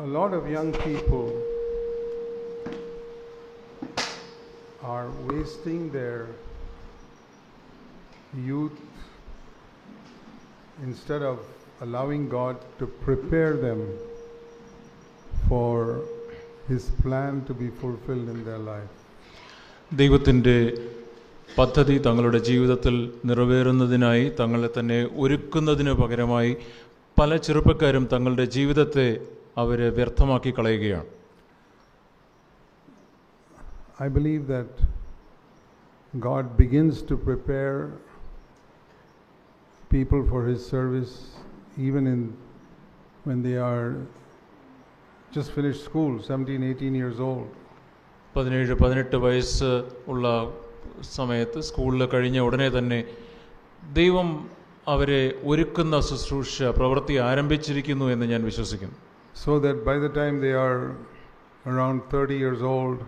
A lot of young people are wasting their youth instead of allowing God to prepare them for His plan to be fulfilled in their life. ദൈവത്തിൻ്റെ പദ്ധതി തങ്ങളുടെ ജീവിതത്തിൽ നിറവേറുന്നതിനായി തങ്ങളെ തന്നെ ഒരുക്കുന്നതിന് പകരമായി പല ചെറുപ്പക്കാരും തങ്ങളുടെ ജീവിതത്തെ അവരെ വ്യർത്ഥമാക്കി കളയുകയാണ്. I believe that God begins to prepare people for His service even when they are just finished school, 17, 18 years old. 17-18 വയസ്സ് ഉള്ള സമയത്ത് സ്കൂളിൽ കഴിഞ്ഞ ഉടനെ തന്നെ ദൈവം അവരെ ഒരുക്കുന്ന ശുശ്രൂഷ പ്രവൃത്തി ആരംഭിച്ചിരിക്കുന്നു എന്ന് ഞാൻ വിശ്വസിക്കുന്നു. So that by the time they are around 30 years old,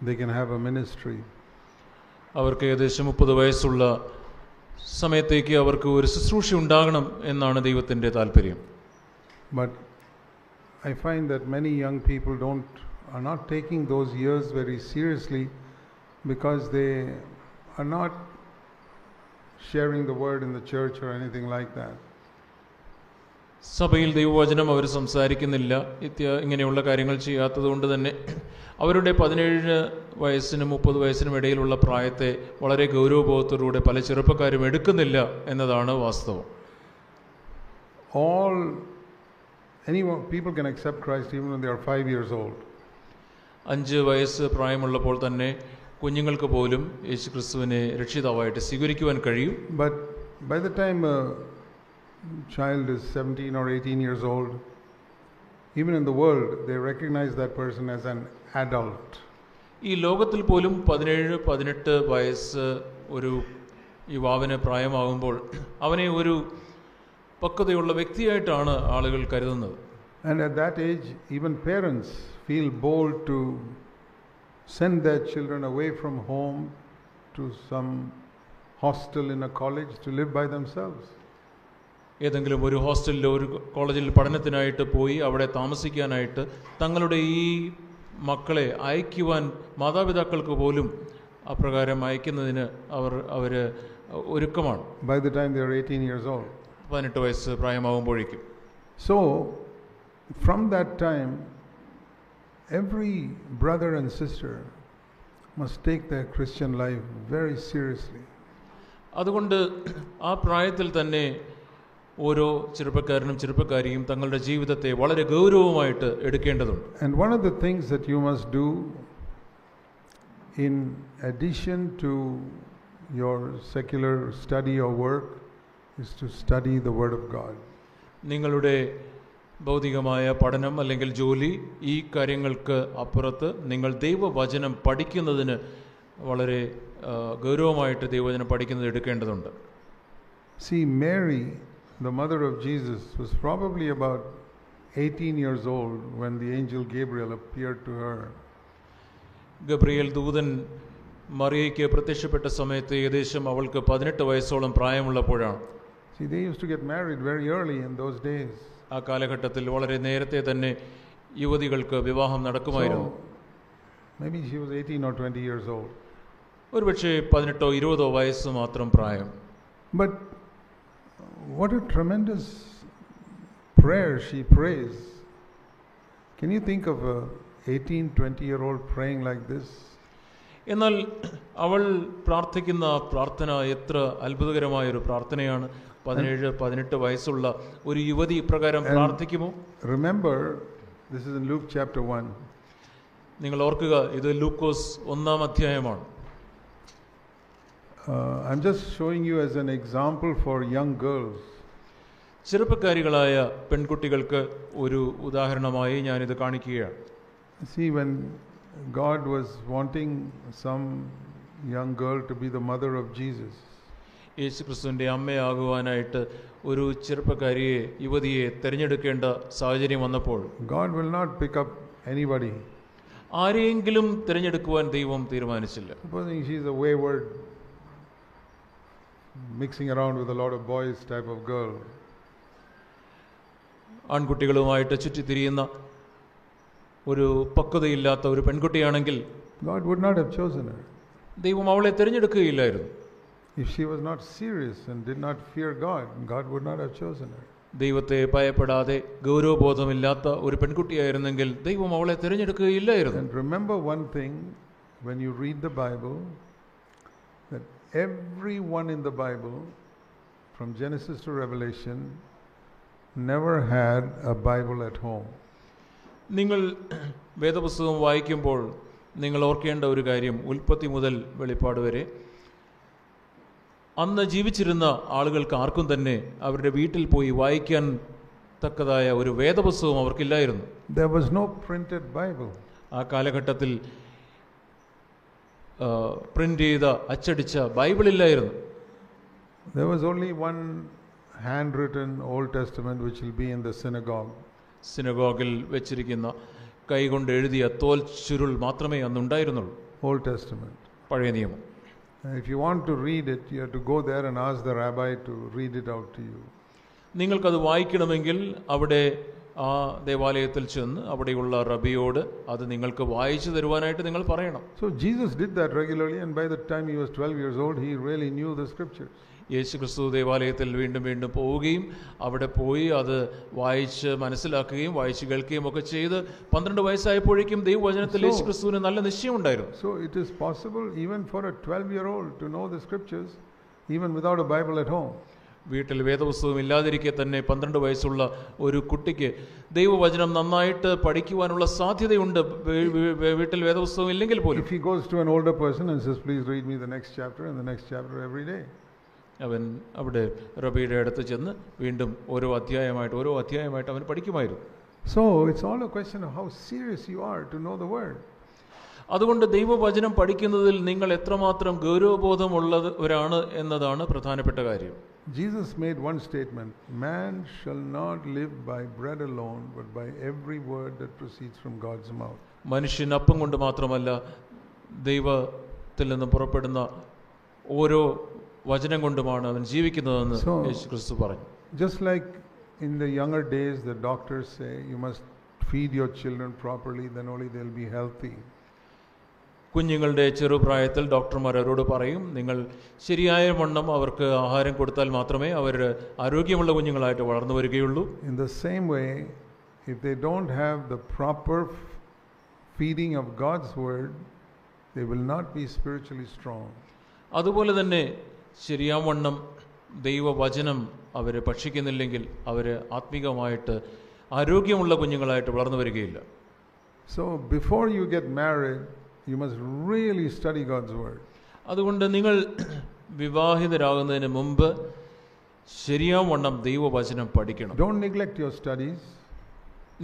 they can have a ministry. അവർക്ക് ഏകദേശം 30 വയസ്സുള്ള സമയത്തേക്ക് അവർക്ക് ഒരു ശുശ്രൂഷ ഉണ്ടാകണം എന്നാണ് ദൈവത്തിൻ്റെ താല്പര്യം. But I find that many young people are not taking those years very seriously because they are not sharing the word in the church or anything like that. സഭയിൽ ദൈവവചനം അവർ സംസാരിക്കുന്നില്ല. ഇങ്ങനെയുള്ള കാര്യങ്ങൾ ചെയ്യാത്തത് കൊണ്ട് തന്നെ അവരുടെ 17 വയസ്സിനും 30 വയസ്സിനും ഇടയിലുള്ള പ്രായത്തെ വളരെ ഗൗരവബോധത്തോടുകൂടെ പല ചെറുപ്പക്കാരും എടുക്കുന്നില്ല എന്നതാണ് വാസ്തവം. People can accept Christ even when they are 5 years old. 5 വയസ്സ് പ്രായമുള്ളപ്പോൾ തന്നെ കുഞ്ഞുങ്ങൾക്ക് പോലും യേശുക്രിസ്തുവിനെ രക്ഷിതാവായിട്ട് സ്വീകരിക്കുവാൻ കഴിയും. But by the time a child is 17 or 18 years old, even in the world they recognize that person as an adult. ഈ ലോകത്തിൽ പോലും 17-18 വയസ്സ് ഒരു യുവാവിന് പ്രായമാകുമ്പോൾ അവനെ ഒരു പക്വതയുള്ള വ്യക്തിയായിട്ടാണ് ആളുകൾ കരുതുന്നത്. And at that age even parents feel bold to send their children away from home to some hostel in a college to live by themselves. ഏതെങ്കിലും ഒരു ഹോസ്റ്റലിലോ ഒരു കോളേജിൽ പഠനത്തിനായിട്ട് പോയി അവിടെ താമസിക്കാനായിട്ട് തങ്ങളുടെ ഈ മക്കളെ അയക്കുവാൻ മാതാപിതാക്കൾക്ക് പോലും അപ്രകാരം അയക്കുന്നതിന് അവർ ഒരുക്കമാണ്. By the time they are 18 years old. 18 വയസ്സ് പ്രായമാകുമ്പോഴേക്കും. So from that time every brother and sister must take their Christian life very seriously. അതുകൊണ്ട് ആ പ്രായത്തിൽ തന്നെ ഓരോ ചെറുപ്പക്കാരനും ചെറുപ്പക്കാരിയും തങ്ങളുടെ ജീവിതത്തെ വളരെ ഗൗരവമായിട്ട് എടുക്കേണ്ടതുണ്ട്. And one of the things that you must do in addition to your secular study or work is to study the Word of God. നിങ്ങളുടെ ഭൗതികമായ പഠനം അല്ലെങ്കിൽ ജോലി ഈ കാര്യങ്ങൾക്ക് അപ്പുറത്ത് നിങ്ങൾ ദൈവവചനം പഠിക്കുന്നതിന് വളരെ ഗൗരവമായിട്ട് ദൈവവചനം പഠിക്കുന്നത് എടുക്കേണ്ടതുണ്ട്. See, Mary, the mother of Jesus, was probably about 18 years old when the angel Gabriel appeared to her. Gabriel ദൂതൻ മറിയയ്ക്ക് പ്രത്യക്ഷപ്പെട്ട സമയത്ത് ഏകദേശം അവൾക്ക് 18 വയസ്സോളം പ്രായമുള്ളപ്പോഴാണ്. See, they used to get married very early in those days. ആ കാലഘട്ടത്തിൽ വളരെ നേരത്തെ തന്നെ യുവതികൾക്ക് വിവാഹം നടക്കുമായിരുന്നു. So maybe she was 18 or 20 years old. ഒരുപക്ഷെ 18-20 വയസ്സ് മാത്രം പ്രായം. But what a tremendous prayer she prays. Can you think of a 18-20-year-old praying like this? എന്നാൽ അവൾ പ്രാർത്ഥിക്കുന്ന പ്രാർത്ഥന എത്ര അത്ഭുതകരമായ ഒരു പ്രാർത്ഥനയാണ്. 17-18 വയസ്സുള്ള ഒരു യുവതി ഇപ്രകാരം പ്രാർത്ഥിക്കുമോ? Remember, this is in Luke chapter 1. നിങ്ങൾ ഓർക്കുക, ഇത് ലൂക്കോസ് 1-ാം അധ്യായമാണ്. I'm just showing you as an example for young girls. ചെറുപ്പക്കാരികളായ പെൺകുട്ടികൾക്ക് ഒരു ഉദാഹരണമായി ഞാനിത് കാണിക്കുകയാണ്. See, when God was wanting some young girl to be the mother of Jesus, യേശുക്രിസ്തുവിൻ്റെ അമ്മയാകുവാനായിട്ട് ഒരു ചെറുപ്പക്കാരിയെ യുവതിയെ തിരഞ്ഞെടുക്കേണ്ട സാഹചര്യം വന്നപ്പോൾ God will not pick up anybody. ആരെയെങ്കിലും തിരഞ്ഞെടുക്കുവാൻ ദൈവം തീരുമാനിച്ചില്ല. Supposing she's a wayward, mixing around with a lot of boys type of girl. ആൺകുട്ടികളുമായിട്ട് ചുറ്റിത്തിരിയുന്ന ഒരു പക്വതയില്ലാത്ത ഒരു പെൺകുട്ടിയാണെങ്കിൽ God would not have chosen her. ദൈവം അവളെ തിരഞ്ഞെടുക്കുകയില്ലായിരുന്നു. If she was not serious and did not fear God, God would not have chosen her. ദൈവത്തെ ഭയപ്പെടാതെ ഗൗരവബോധമില്ലാത്ത ഒരു പെൺകുട്ടിയായിരുന്നെങ്കിൽ ദൈവം അവളെ തിരഞ്ഞെടുക്കുകയില്ലായിരുന്നു. And remember one thing when you read the Bible, that everyone in the Bible from Genesis to Revelation never had a Bible at home. നിങ്ങൾ വേദപുസ്തകം വായിക്കുമ്പോൾ നിങ്ങൾ ഓർക്കേണ്ട ഒരു കാര്യം, ഉൽപ്പത്തി മുതൽ വെളിപ്പാട് വരെ അന്ന് ജീവിച്ചിരുന്ന ആളുകൾക്ക് ആർക്കും തന്നെ അവരുടെ വീട്ടിൽ പോയി വായിക്കാൻ തക്കതായ ഒരു വേദപുസ്തകം അവർക്കില്ലായിരുന്നു. There was no printed Bible. ആ കാലഘട്ടത്തിൽ പ്രിന്റ് ചെയ്ത അച്ചടിച്ച ബൈബിൾ ഇല്ലായിരുന്നു. There was only one handwritten Old Testament which will be in the synagogue. സിനഗോഗിൽ വെച്ചിരിക്കുന്ന കൈകൊണ്ട് എഴുതിയ തോൽ ചുരുൾ മാത്രമേ അന്നുണ്ടായിരുന്നുള്ളൂ. Old Testament. പഴയ നിയമം. If you want to read it, you have to go there and ask the rabbi to read it out to you. നിങ്ങൾക്കത് വായിക്കണമെങ്കിൽ അവിടെ ആ ദേവാലയത്തിൽ ചെന്ന് അവിടെയുള്ള റബിയോട് അത് നിങ്ങൾക്ക് വായിച്ചു തരുവാനായിട്ട് നിങ്ങൾ പറയണം. So Jesus did that regularly, and by the time he was 12 years old, he really knew the scriptures. യേശു ക്രിസ്തു ദേവാലയത്തിൽ വീണ്ടും വീണ്ടും പോവുകയും അവിടെ പോയി അത് വായിച്ച് മനസ്സിലാക്കുകയും വായിച്ച് കേൾക്കുകയും ഒക്കെ ചെയ്ത് 12 വയസ്സായപ്പോഴേക്കും ദൈവവചനത്തിൽ യേശു ക്രിസ്തുവിന് നല്ല നിശ്ചയമുണ്ടായിരുന്നു. So it is possible even for a 12-year-old to know the scriptures even without a Bible at home. വീട്ടിൽ വേദപുസ്തകം ഇല്ലാതിരിക്കെ തന്നെ 12 വയസ്സുള്ള ഒരു കുട്ടിക്ക് ദൈവവചനം നന്നായിട്ട് പഠിക്കുവാനുള്ള സാധ്യതയുണ്ട്, വീട്ടിൽ വേദപുസ്തകം ഇല്ലെങ്കിൽ പോലും. If he goes to an older person and says, please read me the next chapter and the next chapter every day, അവൻ അവിടെ റബിയുടെ അടുത്ത് ചെന്ന് വീണ്ടും ഓരോ അധ്യായമായിട്ട് അവൻ പഠിക്കുമായിരുന്നു. So it's all a question of how serious you are to know the word. അതുകൊണ്ട് ദൈവവചനം പഠിക്കുന്നതിൽ നിങ്ങൾ എത്രമാത്രം ഗൗരവബോധമുള്ളവരാണ് എന്നതാണ് പ്രധാനപ്പെട്ട കാര്യം. Jesus made one statement, man shall not live by bread alone but by every word that proceeds from God's mouth. മനുഷ്യൻ അപ്പം കൊണ്ട് മാത്രമല്ല ദൈവത്തിൽ നിന്ന് പുറപ്പെടുന്ന ഓരോ വചനം കൊണ്ടുമാണ് അവൻ ജീവിക്കുന്നതെന്ന് യേശു ക്രിസ്തു പറഞ്ഞു. Just like in the younger days the doctors say you must feed your children properly, then only they'll be healthy. കുഞ്ഞുങ്ങളുടെ ചെറുപ്രായത്തിൽ ഡോക്ടർമാർ അവരോട് പറയും, നിങ്ങൾ ശരിയായ വണ്ണം അവർക്ക് ആഹാരം കൊടുത്താൽ മാത്രമേ അവർ ആരോഗ്യമുള്ള കുഞ്ഞുങ്ങളായിട്ട് വളർന്നു വരികയുള്ളൂ. In the same way, if they don't have the proper feeding of God's word, they will not be spiritually strong. അതുപോലെ തന്നെ ശരിയാവണ്ണം ദൈവവചനം അവർ ഭക്ഷിക്കുന്നില്ലെങ്കിൽ അവർ ആത്മീകമായിട്ട് ആരോഗ്യമുള്ള കുഞ്ഞുങ്ങളായിട്ട് വളർന്നു വരികയില്ല. So before you get married, you must really study God's word. അതുകൊണ്ട് നിങ്ങൾ വിവാഹിതരാകുന്നതിന് മുമ്പ് ശരിയാവണ്ണം ദൈവവചനം പഠിക്കണം. Don't neglect your studies.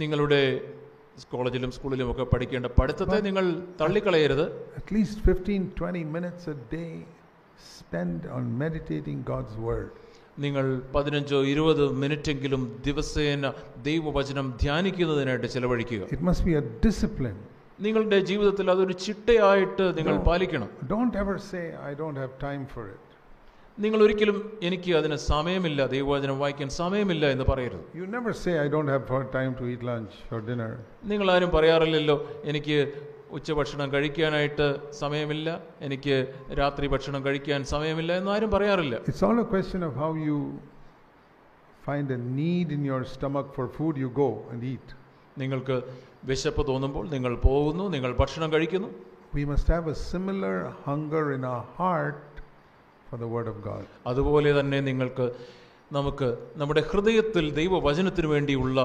നിങ്ങളുടെ കോളേജിലും സ്കൂളിലും ഒക്കെ പഠിക്കേണ്ട പഠിത്തത്തെ നിങ്ങൾ തള്ളിക്കളയരുത്. At least 15-20 minutes a day spend on meditating God's word. നിങ്ങൾ 15-20 മിനിറ്റെങ്കിലും ദിവസേന ദൈവവചനം ധ്യാനിക്കുന്നതിനായിട്ട് ചെലവഴിക്കുക. It must be a discipline. നിങ്ങളുടെ ജീവിതത്തിൽ അതൊരു ചിട്ടയായിട്ട് നിങ്ങൾ പാലിക്കണം. Don't ever say I don't have time for it. നിങ്ങൾ ഒരിക്കലും എനിക്ക് അതിന് സമയമില്ല, ദൈവവചനം വായിക്കാൻ സമയമില്ല എന്ന് പറയരുത്. You never say I don't have time to eat lunch or dinner. നിങ്ങൾ ആരും പറയാറില്ലല്ലോ എനിക്ക് ഉച്ചഭക്ഷണം കഴിക്കാനായിട്ട് സമയമില്ല, എനിക്ക് രാത്രി ഭക്ഷണം കഴിക്കാൻ സമയമില്ല എന്നാരും പറയാറില്ല. It's all a question of how you find a need in your stomach for food, you go and eat. നിങ്ങൾക്ക് വിശപ്പ് തോന്നുമ്പോൾ നിങ്ങൾ പോകുന്നു, നിങ്ങൾ ഭക്ഷണം കഴിക്കുന്നു. We must have a similar hunger in our heart for the word of God. അതുപോലെ തന്നെ നമുക്ക് നമ്മുടെ ഹൃദയത്തിൽ ദൈവവചനത്തിന് വേണ്ടിയുള്ള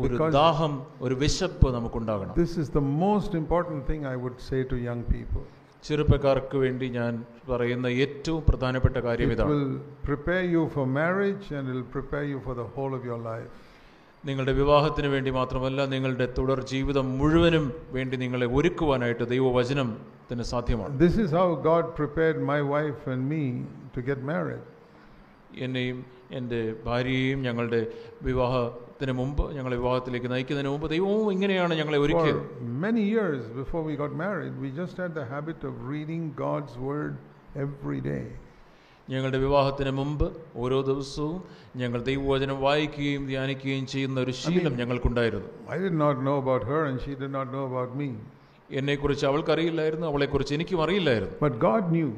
ഒരു ദാഹം, ഒരു വിശപ്പ് നമുക്കുണ്ടാകണം. This is the most important thing I would say to young people. ചെറുപ്പക്കാർക്ക് വേണ്ടി ഞാൻ പറയുന്ന ഏറ്റവും പ്രധാനപ്പെട്ട കാര്യം ഇതാണ്. It will prepare you for marriage and it will prepare you for the whole of your life. നിങ്ങളുടെ വിവാഹത്തിന് വേണ്ടി മാത്രമല്ല, നിങ്ങളുടെ തുടർ ജീവിതം മുഴുവനും വേണ്ടി നിങ്ങളെ ഒരുക്കുവാനായിട്ട് ദൈവവചനത്തിന് സാധ്യമാണ്. This is how God prepared my wife and me to get married. എന്നെയും എൻ്റെ ഭാര്യയെയും ഞങ്ങളുടെ വിവാഹത്തിന് മുമ്പ്, ഞങ്ങളെ വിവാഹത്തിലേക്ക് നയിക്കുന്നതിന് മുമ്പ് ദൈവവും ഇങ്ങനെയാണ് ഞങ്ങളെ ഒരുക്കിയത്. For many years before we got married, we just had the habit of reading God's word every day. ഞങ്ങളുടെ വിവാഹത്തിന് മുമ്പ് ഓരോ ദിവസവും ഞങ്ങൾ ദൈവവചനം വായിക്കുകയും ധ്യാനിക്കുകയും ചെയ്യുന്ന ഒരു ശീലം ഞങ്ങൾക്കുണ്ടായിരുന്നു. I did not know about her and she did not know about me. എന്നെക്കുറിച്ച് അവൾക്കറിയില്ലായിരുന്നു, അവളെക്കുറിച്ച് എനിക്കും അറിയില്ലായിരുന്നു. But God knew.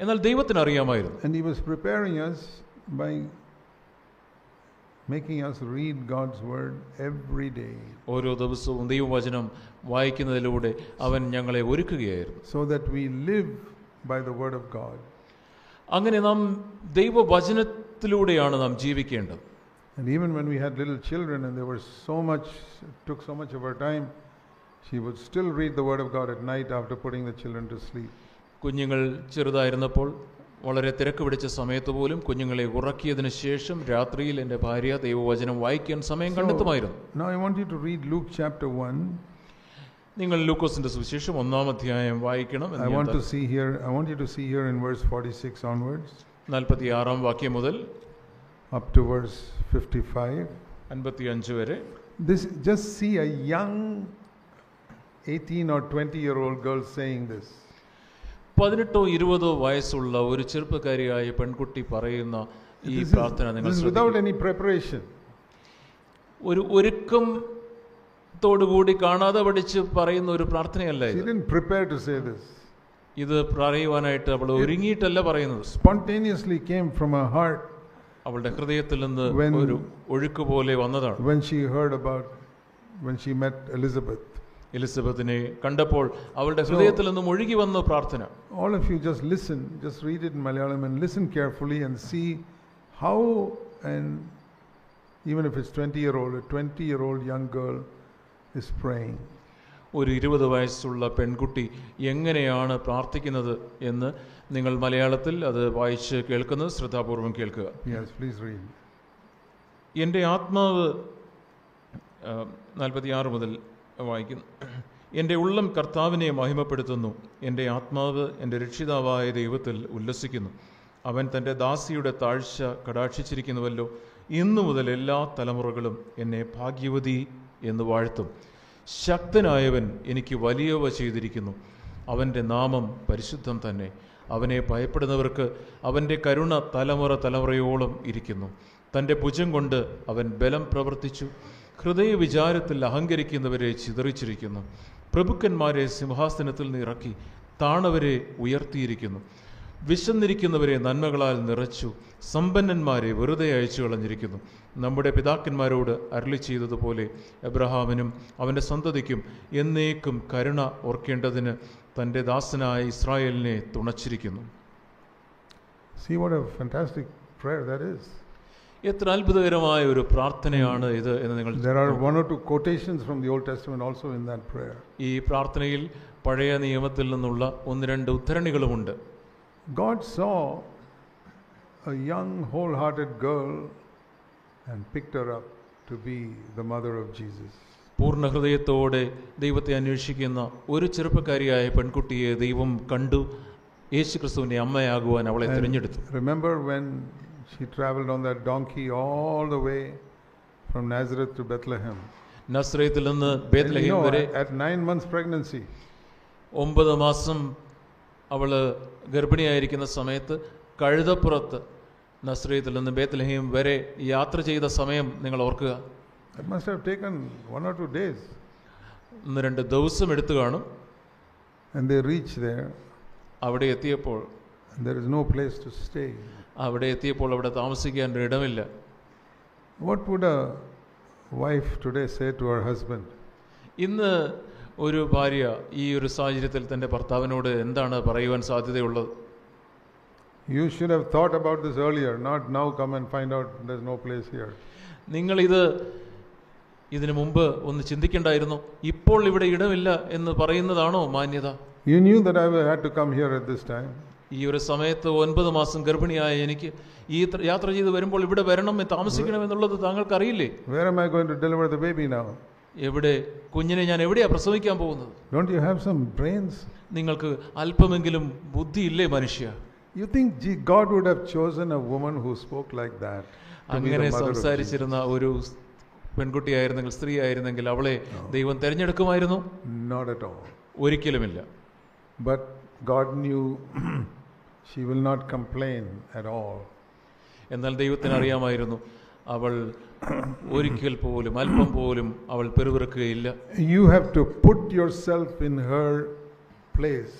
എന്നാൽ ദൈവത്തിന് അറിയാമായിരുന്നു. And He was preparing us by making us read God's word every day. ഓരോ ദിവസവും ദൈവവചനം വായിക്കുന്നതിലൂടെ അവൻ ഞങ്ങളെ ഒരുക്കുകയായിരുന്നു. So that we live by the word of God. അങ്ങനെ നാം ദൈവവചനത്തിലൂടെയാണ് നാം ജീവിക്കേണ്ടത്. And even when we had little children and there was took so much of our time, she would still read the word of God at night after putting the children to sleep. കുഞ്ഞുങ്ങൾ ചെറുതായിരുന്നപ്പോൾ വളരെ തിരക്ക് പിടിച്ച സമയത്ത് പോലും കുഞ്ഞുങ്ങളെ ഉറക്കിയതിനു ശേഷം രാത്രിയിൽ എൻ്റെ ഭാര്യ ദൈവവചനം വായിക്കാൻ സമയം കണ്ടെത്തുമായിരുന്നു. Now I want you to read Luke chapter 1. നിങ്ങൾ ലൂക്കോസിന്റെ സുവിശേഷം 1-ാം അധ്യായം വായിക്കണം. I want you to see here in verse 46 onwards. 46-ാം വാക്യം മുതൽ up to verse 55. 55 വരെ. This, just see a young 18 or 20-year-old girl saying this. 18-20 വയസ്സുള്ള ഒരു ചെറുപ്പക്കാരിയായ പെൺകുട്ടി പറയുന്ന ഈ പ്രാർത്ഥന നിങ്ങൾ ശ്രദ്ധിക്കുക. Without any preparation. ഒരു ഒരുക്കത്തോടുകൂടി കാണാതെ പഠിച്ച് പറയുന്ന ഒരു പ്രാർത്ഥനയല്ല ഇത്. She didn't prepare to say this. ഇത് പറയുവാനായിട്ട് അവൾ ഒരുങ്ങിയിട്ടല്ല പറയുന്നത്. Spontaneously came from her heart. അവളുടെ ഹൃദയത്തിൽ നിന്ന് ഒരു ഒഴുക്ക് പോലെ വന്നതാണ്. When she met Elizabeth. എലിസബത്തിനെ കണ്ടപ്പോൾ അവളുടെ ഹൃദയത്തിൽ നിന്നും ഒഴുകി വന്ന പ്രാർത്ഥന. All of you just listen, just read it in Malayalam and listen carefully and see how, and even if it's 20-year-old, a 20-year-old young girl is praying. ഒരു 20 വയസ്സുള്ള പെൺകുട്ടി എങ്ങനെയാണ് പ്രാർത്ഥിക്കുന്നത് എന്ന് നിങ്ങൾ മലയാളത്തിൽ അത് വായിച്ച് കേൾക്കുന്നത് ശ്രദ്ധാപൂർവം കേൾക്കുക. Yes, please read. എൻ്റെ ആത്മാവ് 46 മുതൽ വായിക്കുന്നു. എൻ്റെ ഉള്ളം കർത്താവിനെ മഹിമപ്പെടുത്തുന്നു. എൻ്റെ ആത്മാവ് എൻ്റെ രക്ഷിതാവായ ദൈവത്തിൽ ഉല്ലസിക്കുന്നു. അവൻ തൻ്റെ ദാസിയുടെ താഴ്ച കടാക്ഷിച്ചിരിക്കുന്നുവല്ലോ. ഇന്നു മുതൽ എല്ലാ തലമുറകളും എന്നെ ഭാഗ്യവതി എന്ന് വാഴ്ത്തും. ശക്തനായവൻ എനിക്ക് വലിയവ ചെയ്തിരിക്കുന്നു. അവൻ്റെ നാമം പരിശുദ്ധം തന്നെ. അവനെ ഭയപ്പെടുന്നവർക്ക് അവൻ്റെ കരുണ തലമുറയോളം ഇരിക്കുന്നു. തൻ്റെ ഭുജം കൊണ്ട് അവൻ ബലം പ്രവർത്തിച്ചു. ഹൃദയവിചാരത്തിൽ അഹങ്കരിക്കുന്നവരെ ചിതറിച്ചിരിക്കുന്നു. പ്രഭുക്കന്മാരെ സിംഹാസനത്തിൽ നിന്ന് ഇറക്കി താണവരെ ഉയർത്തിയിരിക്കുന്നു. വിശന്നിരിക്കുന്നവരെ നന്മകളാൽ നിറച്ചു. സമ്പന്നന്മാരെ വെറുതെ അയച്ചു കളഞ്ഞിരിക്കുന്നു. നമ്മുടെ പിതാക്കന്മാരോട് അരുളി ചെയ്തതുപോലെ എബ്രഹാമിനും അവൻ്റെ സന്തതിക്കും എന്നേക്കും കരുണ ഓർക്കേണ്ടതിന് തൻ്റെ ദാസനായ ഇസ്രായേലിനെ തുണച്ചിരിക്കുന്നു. See what a fantastic prayer that is. എത്ര അത്ഭുതകരമായ ഒരു പ്രാർത്ഥനയാണ് ഇത് എന്ന് നിങ്ങൾ. There are 1 or 2 quotations from the Old Testament also in that prayer. ഈ പ്രാർത്ഥനയിൽ പഴയ നിയമത്തിൽ നിന്നുള്ള 1-2 ഉദ്ധരണികളുമുണ്ട്. God saw a young whole-hearted girl and picked her up to be the mother of Jesus. പൂർണ്ണ ഹൃദയത്തോടെ ദൈവത്തെ അന്വേഷിക്കുന്ന ഒരു ചെറുപ്പക്കാരിയായ പെൺകുട്ടിയെ ദൈവം കണ്ടു. യേശുക്രിസ്തുവിന്റെ അമ്മയാകുവാൻ അവളെ തിരഞ്ഞെടുത്തു. Remember when she traveled on that donkey all the way from Nazareth to Bethlehem. നസ്രയത്തിൽ നിന്ന് ബേത്ലഹേം വരെ at 9 months pregnancy. 9 മാസം അവള് ഗർഭിണിയായിരിക്കുന്ന സമയത്ത് കഴുതപ്പുറത്ത് നസ്രയത്തിൽ നിന്ന് ബേത്ലഹേം വരെ യാത്ര ചെയ്ത സമയം നിങ്ങൾ ഓർക്കുക. It must have taken 1 or 2 days. 1-2 ദിവസം എടുത്തു കാണും. And they reached there. അവിടെ എത്തിയപ്പോൾ there is no place to stay. അവിടെ എത്തിയപ്പോൾ അവിടെ താമസിക്കാൻ ഇടമില്ല. What would a wife today say to her husband? ഇന്ന് ഒരു ഭാര്യ ഈ ഒരു സാഹചര്യത്തിൽ തന്റെ ഭർത്താവിനോട് എന്താണ് പറയുവാൻ സാധ്യതയുള്ളത്? You should have thought about this earlier, not now come and find out there's no place here. നിങ്ങൾ ഇതിനു മുമ്പ് ഒന്ന് ചിന്തിക്കണ്ടായിരുന്നു, ഇപ്പോൾ ഇവിടെ ഇടമില്ല എന്ന് പറയുന്നതാണോ മാന്യത? You knew that I had to come here at this time. ഈ ഒരു സമയത്ത് 9 മാസം ഗർഭിണിയായ എനിക്ക് ഈ യാത്ര ചെയ്ത് വരുമ്പോൾ ഇവിടെ വരണം, താമസിക്കണം എന്നുള്ളത് താങ്കൾക്ക് അറിയില്ലേ? Where am I going to deliver the baby now? എവിടെ കുഞ്ഞിനെ ഞാൻ എവിടെയാ പ്രസവിക്കാൻ പോകുന്നത്? Don't you have some brains? നിങ്ങൾക്ക് അല്പമെങ്കിലും ബുദ്ധിയില്ലേ മനുഷ്യ? You think God would have chosen a woman who spoke like that? അങ്ങനെ സംസാരിച്ചിരുന്ന ഒരു പെൺകുട്ടിയായിരുന്നെങ്കിൽ, സ്ത്രീ ആയിരുന്നെങ്കിൽ അവളെ ദൈവം തിരഞ്ഞെടുക്കുമായിരുന്നു? Not at all. ഒരിക്കലുമില്ല. But God knew She will not complain at all. എന്നാൽ ദൈവത്തിന് അറിയാമായിരുന്നു അവൾ ഒരിക്കൽ പോലും അല്പം പോലും അവൾ പെറുപിറുക്കുകയില്ല. You have to put yourself in her place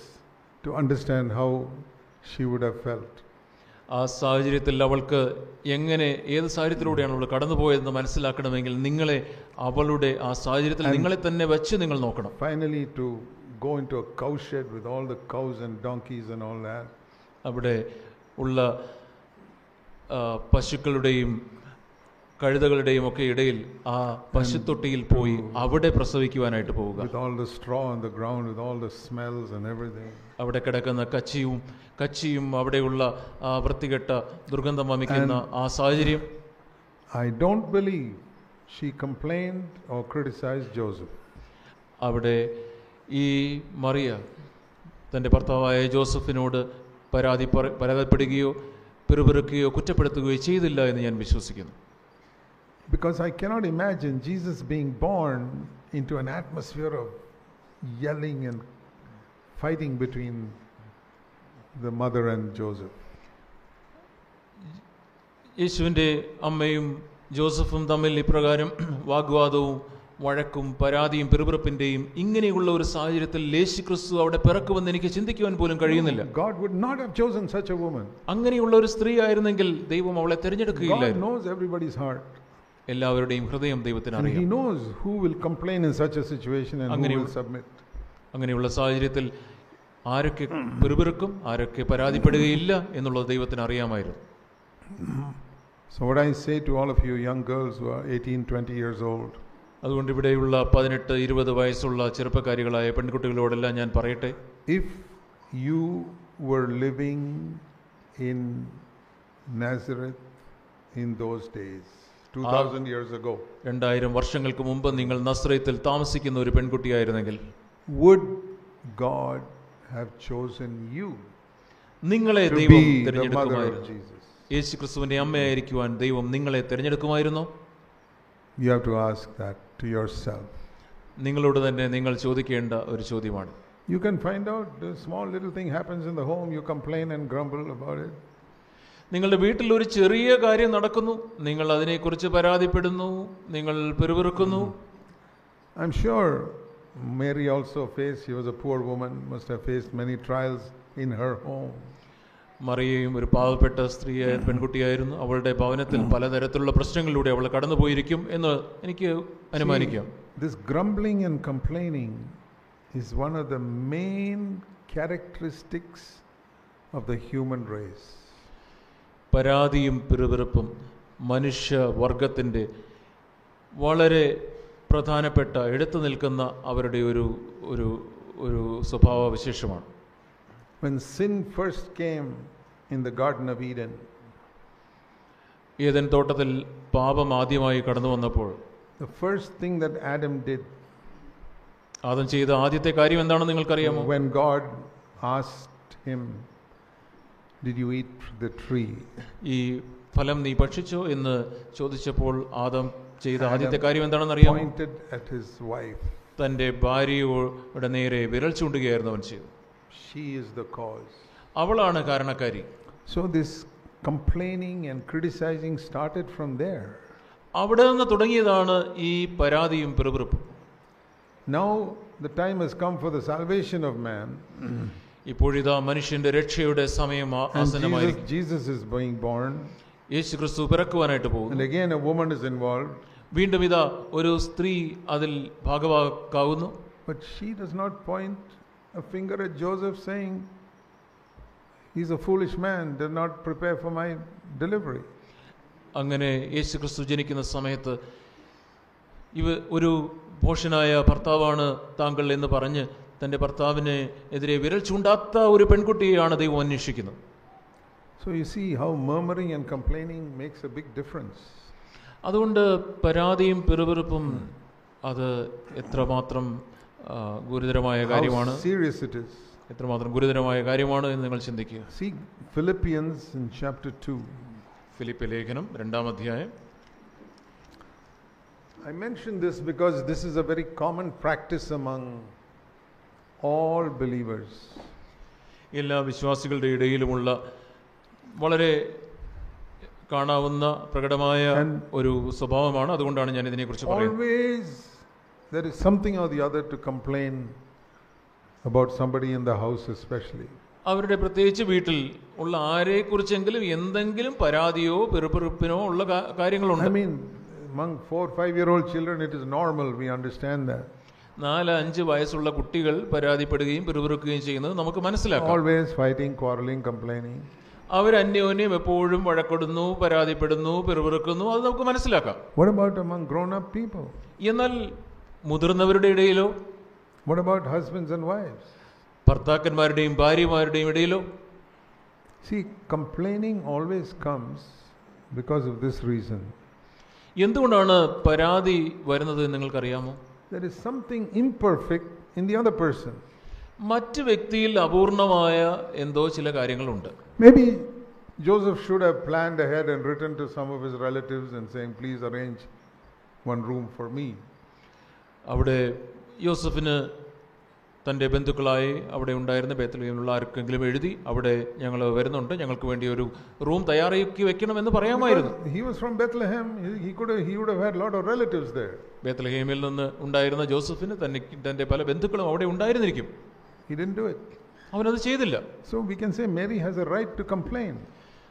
to understand how she would have felt. ആ സാഹചര്യത്തിൽ അവൾക്ക് എങ്ങനെ ഏത് സാഹചര്യത്തിലൂടെയാണ് അവൾ കടന്നുപോയതെന്ന് മനസ്സിലാക്കണമെങ്കിൽ നിങ്ങളെ അവളുടെ ആ സാഹചര്യത്തിൽ നിങ്ങളെ തന്നെ വെച്ച് നിങ്ങൾ നോക്കണം. Finally to go into a cow shed with all the cows and donkeys and all that. അവിടെ ഉള്ള പശുക്കളുടെയും കഴുതകളുടെയും ഒക്കെ ഇടയിൽ ആ പശുത്തൊട്ടിയിൽ പോയി അവിടെ പ്രസവിക്കുവാനായിട്ട് പോവുക. With all the straw on the ground, with all the smells and everything. അവിടെ കിടക്കുന്ന കച്ചിയും അവിടെയുള്ള ആ വൃത്തികെട്ട ദുർഗന്ധം വമിക്കുന്ന ആ സാഹചര്യം. I don't believe she complained or criticized Joseph. അവിടെ ഈ മറിയ തൻ്റെ ഭർത്താവായ ജോസഫിനോട് പരാതിപ്പെടുകയോ പെറുപെറുക്കുകയോ കുറ്റപ്പെടുത്തുകയോ ചെയ്തില്ല എന്ന് ഞാൻ വിശ്വസിക്കുന്നു. Because I cannot imagine Jesus being born into an atmosphere of yelling and fighting between the mother and Joseph. യേശുവിൻ്റെ അമ്മയും ജോസഫും തമ്മിൽ ഇപ്രകാരം വാഗ്വാദവും വഴക്കും പരാതിയും പെറുപിറുപ്പിന്റെയും ഇങ്ങനെയുള്ള ഒരു സാഹചര്യത്തിൽ യേശു ക്രിസ്തു അവിടെ പിറക്കുമെന്ന് എനിക്ക് ചിന്തിക്കുവാൻ പോലും കഴിയുന്നില്ല. God would not have chosen such a woman. അങ്ങനെയുള്ള ഒരു സ്ത്രീ ആയിരുന്നെങ്കിൽ ദൈവം അവളെ തിരഞ്ഞെടുക്കുകയില്ലായിരുന്നു. God knows everybody's heart. എല്ലാവരുടെയും ഹൃദയം ദൈവത്തിന് അറിയാം. He knows who will complain in such a situation and who will submit. അങ്ങനെയുള്ള സാഹചര്യത്തിൽ ആരൊക്കെ പെറുപിറുക്കും ആരൊക്കെ പരാതിപ്പെടുകയില്ല എന്നുള്ളത് ദൈവത്തിന് അറിയാമായിരുന്നു. So what I say to all of you young girls who are 18-20 years old, അതുകൊണ്ട് ഇവിടെയുള്ള 18-20 വയസ്സുള്ള ചെറുപ്പക്കാരികളായ പെൺകുട്ടികളോടെല്ലാം ഞാൻ പറയട്ടെ, if you were living in Nazareth in those days 2000 years ago, 2000 വർഷങ്ങൾക്ക് മുമ്പ് നിങ്ങൾ നസ്രയത്തിൽ താമസിക്കുന്ന ഒരു പെൺകുട്ടിയായിരുന്നെങ്കിൽ, would God have chosen you നിങ്ങളെ to ദൈവം be the mother of തിരഞ്ഞെടുക്കുമായിരുന്നു? Jesus? യേശുക്രിസ്തുവിന്റെ അമ്മയായിരിക്കുവാൻ ദൈവം നിങ്ങളെ തിരഞ്ഞെടുക്കുമായിരുന്നോ? You have to ask that to yourself. നിങ്ങളോട് തന്നെ നിങ്ങൾ ചോദിക്കേണ്ട ഒരു ചോദ്യമാണ്. You can find out the small little thing happens in the home, you complain and grumble about it. നിങ്ങളുടെ വീട്ടിൽ ഒരു ചെറിയ കാര്യം നടക്കുന്നു, നിങ്ങൾ അതിനെക്കുറിച്ച് പരാതിപ്പെടുന്നു, നിങ്ങൾ പെറുപിറുക്കുന്നു. I'm sure Mary also faced, she was a poor woman, must have faced many trials in her home. മറിയയും ഒരു പാവപ്പെട്ട സ്ത്രീയായ പെൺകുട്ടിയായിരുന്നു. അവളുടെ ഭവനത്തിൽ പലതരത്തിലുള്ള പ്രശ്നങ്ങളിലൂടെ അവൾ കടന്നുപോയിരിക്കും എന്ന് എനിക്ക് അനുമാനിക്കാം. This grumbling and complaining is one of the main characteristics of the human race. പരാതിയും പെറുപിറുപ്പും മനുഷ്യവർഗത്തിൻ്റെ വളരെ പ്രധാനപ്പെട്ട എടുത്തു നിൽക്കുന്ന അവരുടെ ഒരു സ്വഭാവ വിശേഷമാണ്. When sin first came in the Garden of Eden, Eden തോട്ടത്തിൽ പാപം ആദ്യമായി കടന്നു വന്നപ്പോൾ the first thing that Adam did, Adam ചെയ്ത ആദ്യത്തെ കാര്യം എന്താണെന്ന് നിങ്ങൾക്കറിയാമോ? when God asked him, did you eat the tree? ഈ ഫലം നീ ഭക്ഷിച്ചോ എന്ന് ചോദിച്ചപ്പോൾ ആദം ചെയ്ത ആദ്യത്തെ കാര്യം എന്താണെന്ന് അറിയാമോ? Pointed at his wife. തൻ്റെ ഭാര്യയുടെ നേരെ വിരൽ ചൂണ്ടുകയായിരുന്നു അവൻ ചെയ്തു. She is the cause. അവളാണ് കാരണക്കാരി. So this complaining and criticizing started from there. അവിടെ നിന്ന് തുടങ്ങിയതാണ് ഈ പരാതിയും പെറുപിറുപ്പും. Now the time has come for the salvation of man. ഇപ്പോഴിതാ മനുഷ്യന്റെ രക്ഷയുടെ സമയം ആസന്നമായിരിക്കും. Jesus is being born. യേശുക്രിസ്തു പിറക്കുവാനായിട്ട് പോകുന്നു. And again a woman is involved. വീണ്ടും ഇതാ ഒരു സ്ത്രീ അതിൽ ഭാഗവാക്കാവുന്നു. But she does not point a finger at Joseph saying, he's a foolish man, did not prepare for my delivery. അങ്ങനെ യേശുക്രിസ്തു ജനിക്കുന്ന സമയത്ത് ഒരു ഭോഷനായ ഭർത്താവാണ് താങ്കൾ എന്ന് പറഞ്ഞ് തൻ്റെ ഭർത്താവിന് എതിരെ വിരൽ ചൂണ്ടാത്ത ഒരു പെൺകുട്ടിയെയാണ് ദൈവം അന്വേഷിക്കുന്നത്. So you see how murmuring and complaining makes a big difference. അതുകൊണ്ട് പരാതിയും പെറുപിറുപ്പും അത് എത്രമാത്രം ഗുരുതരമായ കാര്യമാണ്, എത്രമാത്രം ഗുരുതരമായ കാര്യമാണ് എന്ന് നിങ്ങൾ ചിന്തിക്കുക. See Philippians in chapter 2. Philip ലേഖനം 2-ാം അധ്യായം. I mention this because this is a very common practice among all believers. എല്ലാ വിശ്വാസികളുടെ ഇടയിലുമുള്ള വളരെ കാണാവുന്ന പ്രകടമായ ഒരു സ്വഭാവമാണ്. അതുകൊണ്ടാണ് ഞാൻ ഇതിനെക്കുറിച്ച് പറയുന്നത്. Always there is something or the other to complain about somebody in the house especially. അവരുടെ പ്രത്യേകിച്ച് വീട്ടിൽ ഉള്ള ആരെക്കുറിച്ചെങ്കിലും എന്തെങ്കിലും പരാതിയോ പെറുപെറുപ്പിനോ ഉള്ള കാര്യങ്ങളുണ്ട്. I mean, among 4-5-year-old children it is normal, we understand that. 4-5 വയസ്സുള്ള കുട്ടികൾ പരാതിപ്പെടുകയും പെറുപെറുക്കുകയും ചെയ്യുന്നത് നമുക്ക് മനസ്സിലാക്കാം. Always fighting, quarreling, complaining. അവർ അന്യോന്യം എപ്പോഴും വഴക്കിടുന്നു, പരാതിപ്പെടുന്നു, പെറുപെറുക്കുന്നു, അത് നമുക്ക് മനസ്സിലാക്കാം. What about among grown-up people? എന്നാൽ മുതിർന്നവരുടെ ഇടയിലോ? What about husbands and wives? ഭർത്താക്കന്മാരുടെയും ഭാര്യമാരുടെയും ഇടയിലോ? See, complaining always comes because of this reason. എന്തുകൊണ്ടാണ് പരാതി വരുന്നത് നിങ്ങൾക്കറിയാമോ? There is something imperfect in the other person. മറ്റു വ്യക്തിയിൽ അപൂർണമായ എന്തോ ചില കാര്യങ്ങളുണ്ട്. Maybe Joseph should have planned ahead and written to some of his relatives and saying, please arrange one room for me. അവിടെ യോസഫിന് തൻ്റെ ബന്ധുക്കളായി അവിടെ ഉണ്ടായിരുന്ന ബേത്ലഹേമിലുള്ള ആർക്കെങ്കിലും എഴുതി, അവിടെ ഞങ്ങൾ വരുന്നുണ്ട്, ഞങ്ങൾക്ക് വേണ്ടി ഒരു റൂം തയ്യാറാക്കി വെക്കണമെന്ന് പറയാമായിരുന്നു. He was from Bethlehem. He would have had a lot of relatives there. ബേത്ലഹേമിൽ നിന്ന് ഉണ്ടായിരുന്ന ജോസഫിന് തൻ്റെ പല ബന്ധുക്കളും അവിടെ ഉണ്ടായിരുന്നിരിക്കും. He didn't do it. അവനത് ചെയ്തില്ല. So we can say Mary has a right to complain.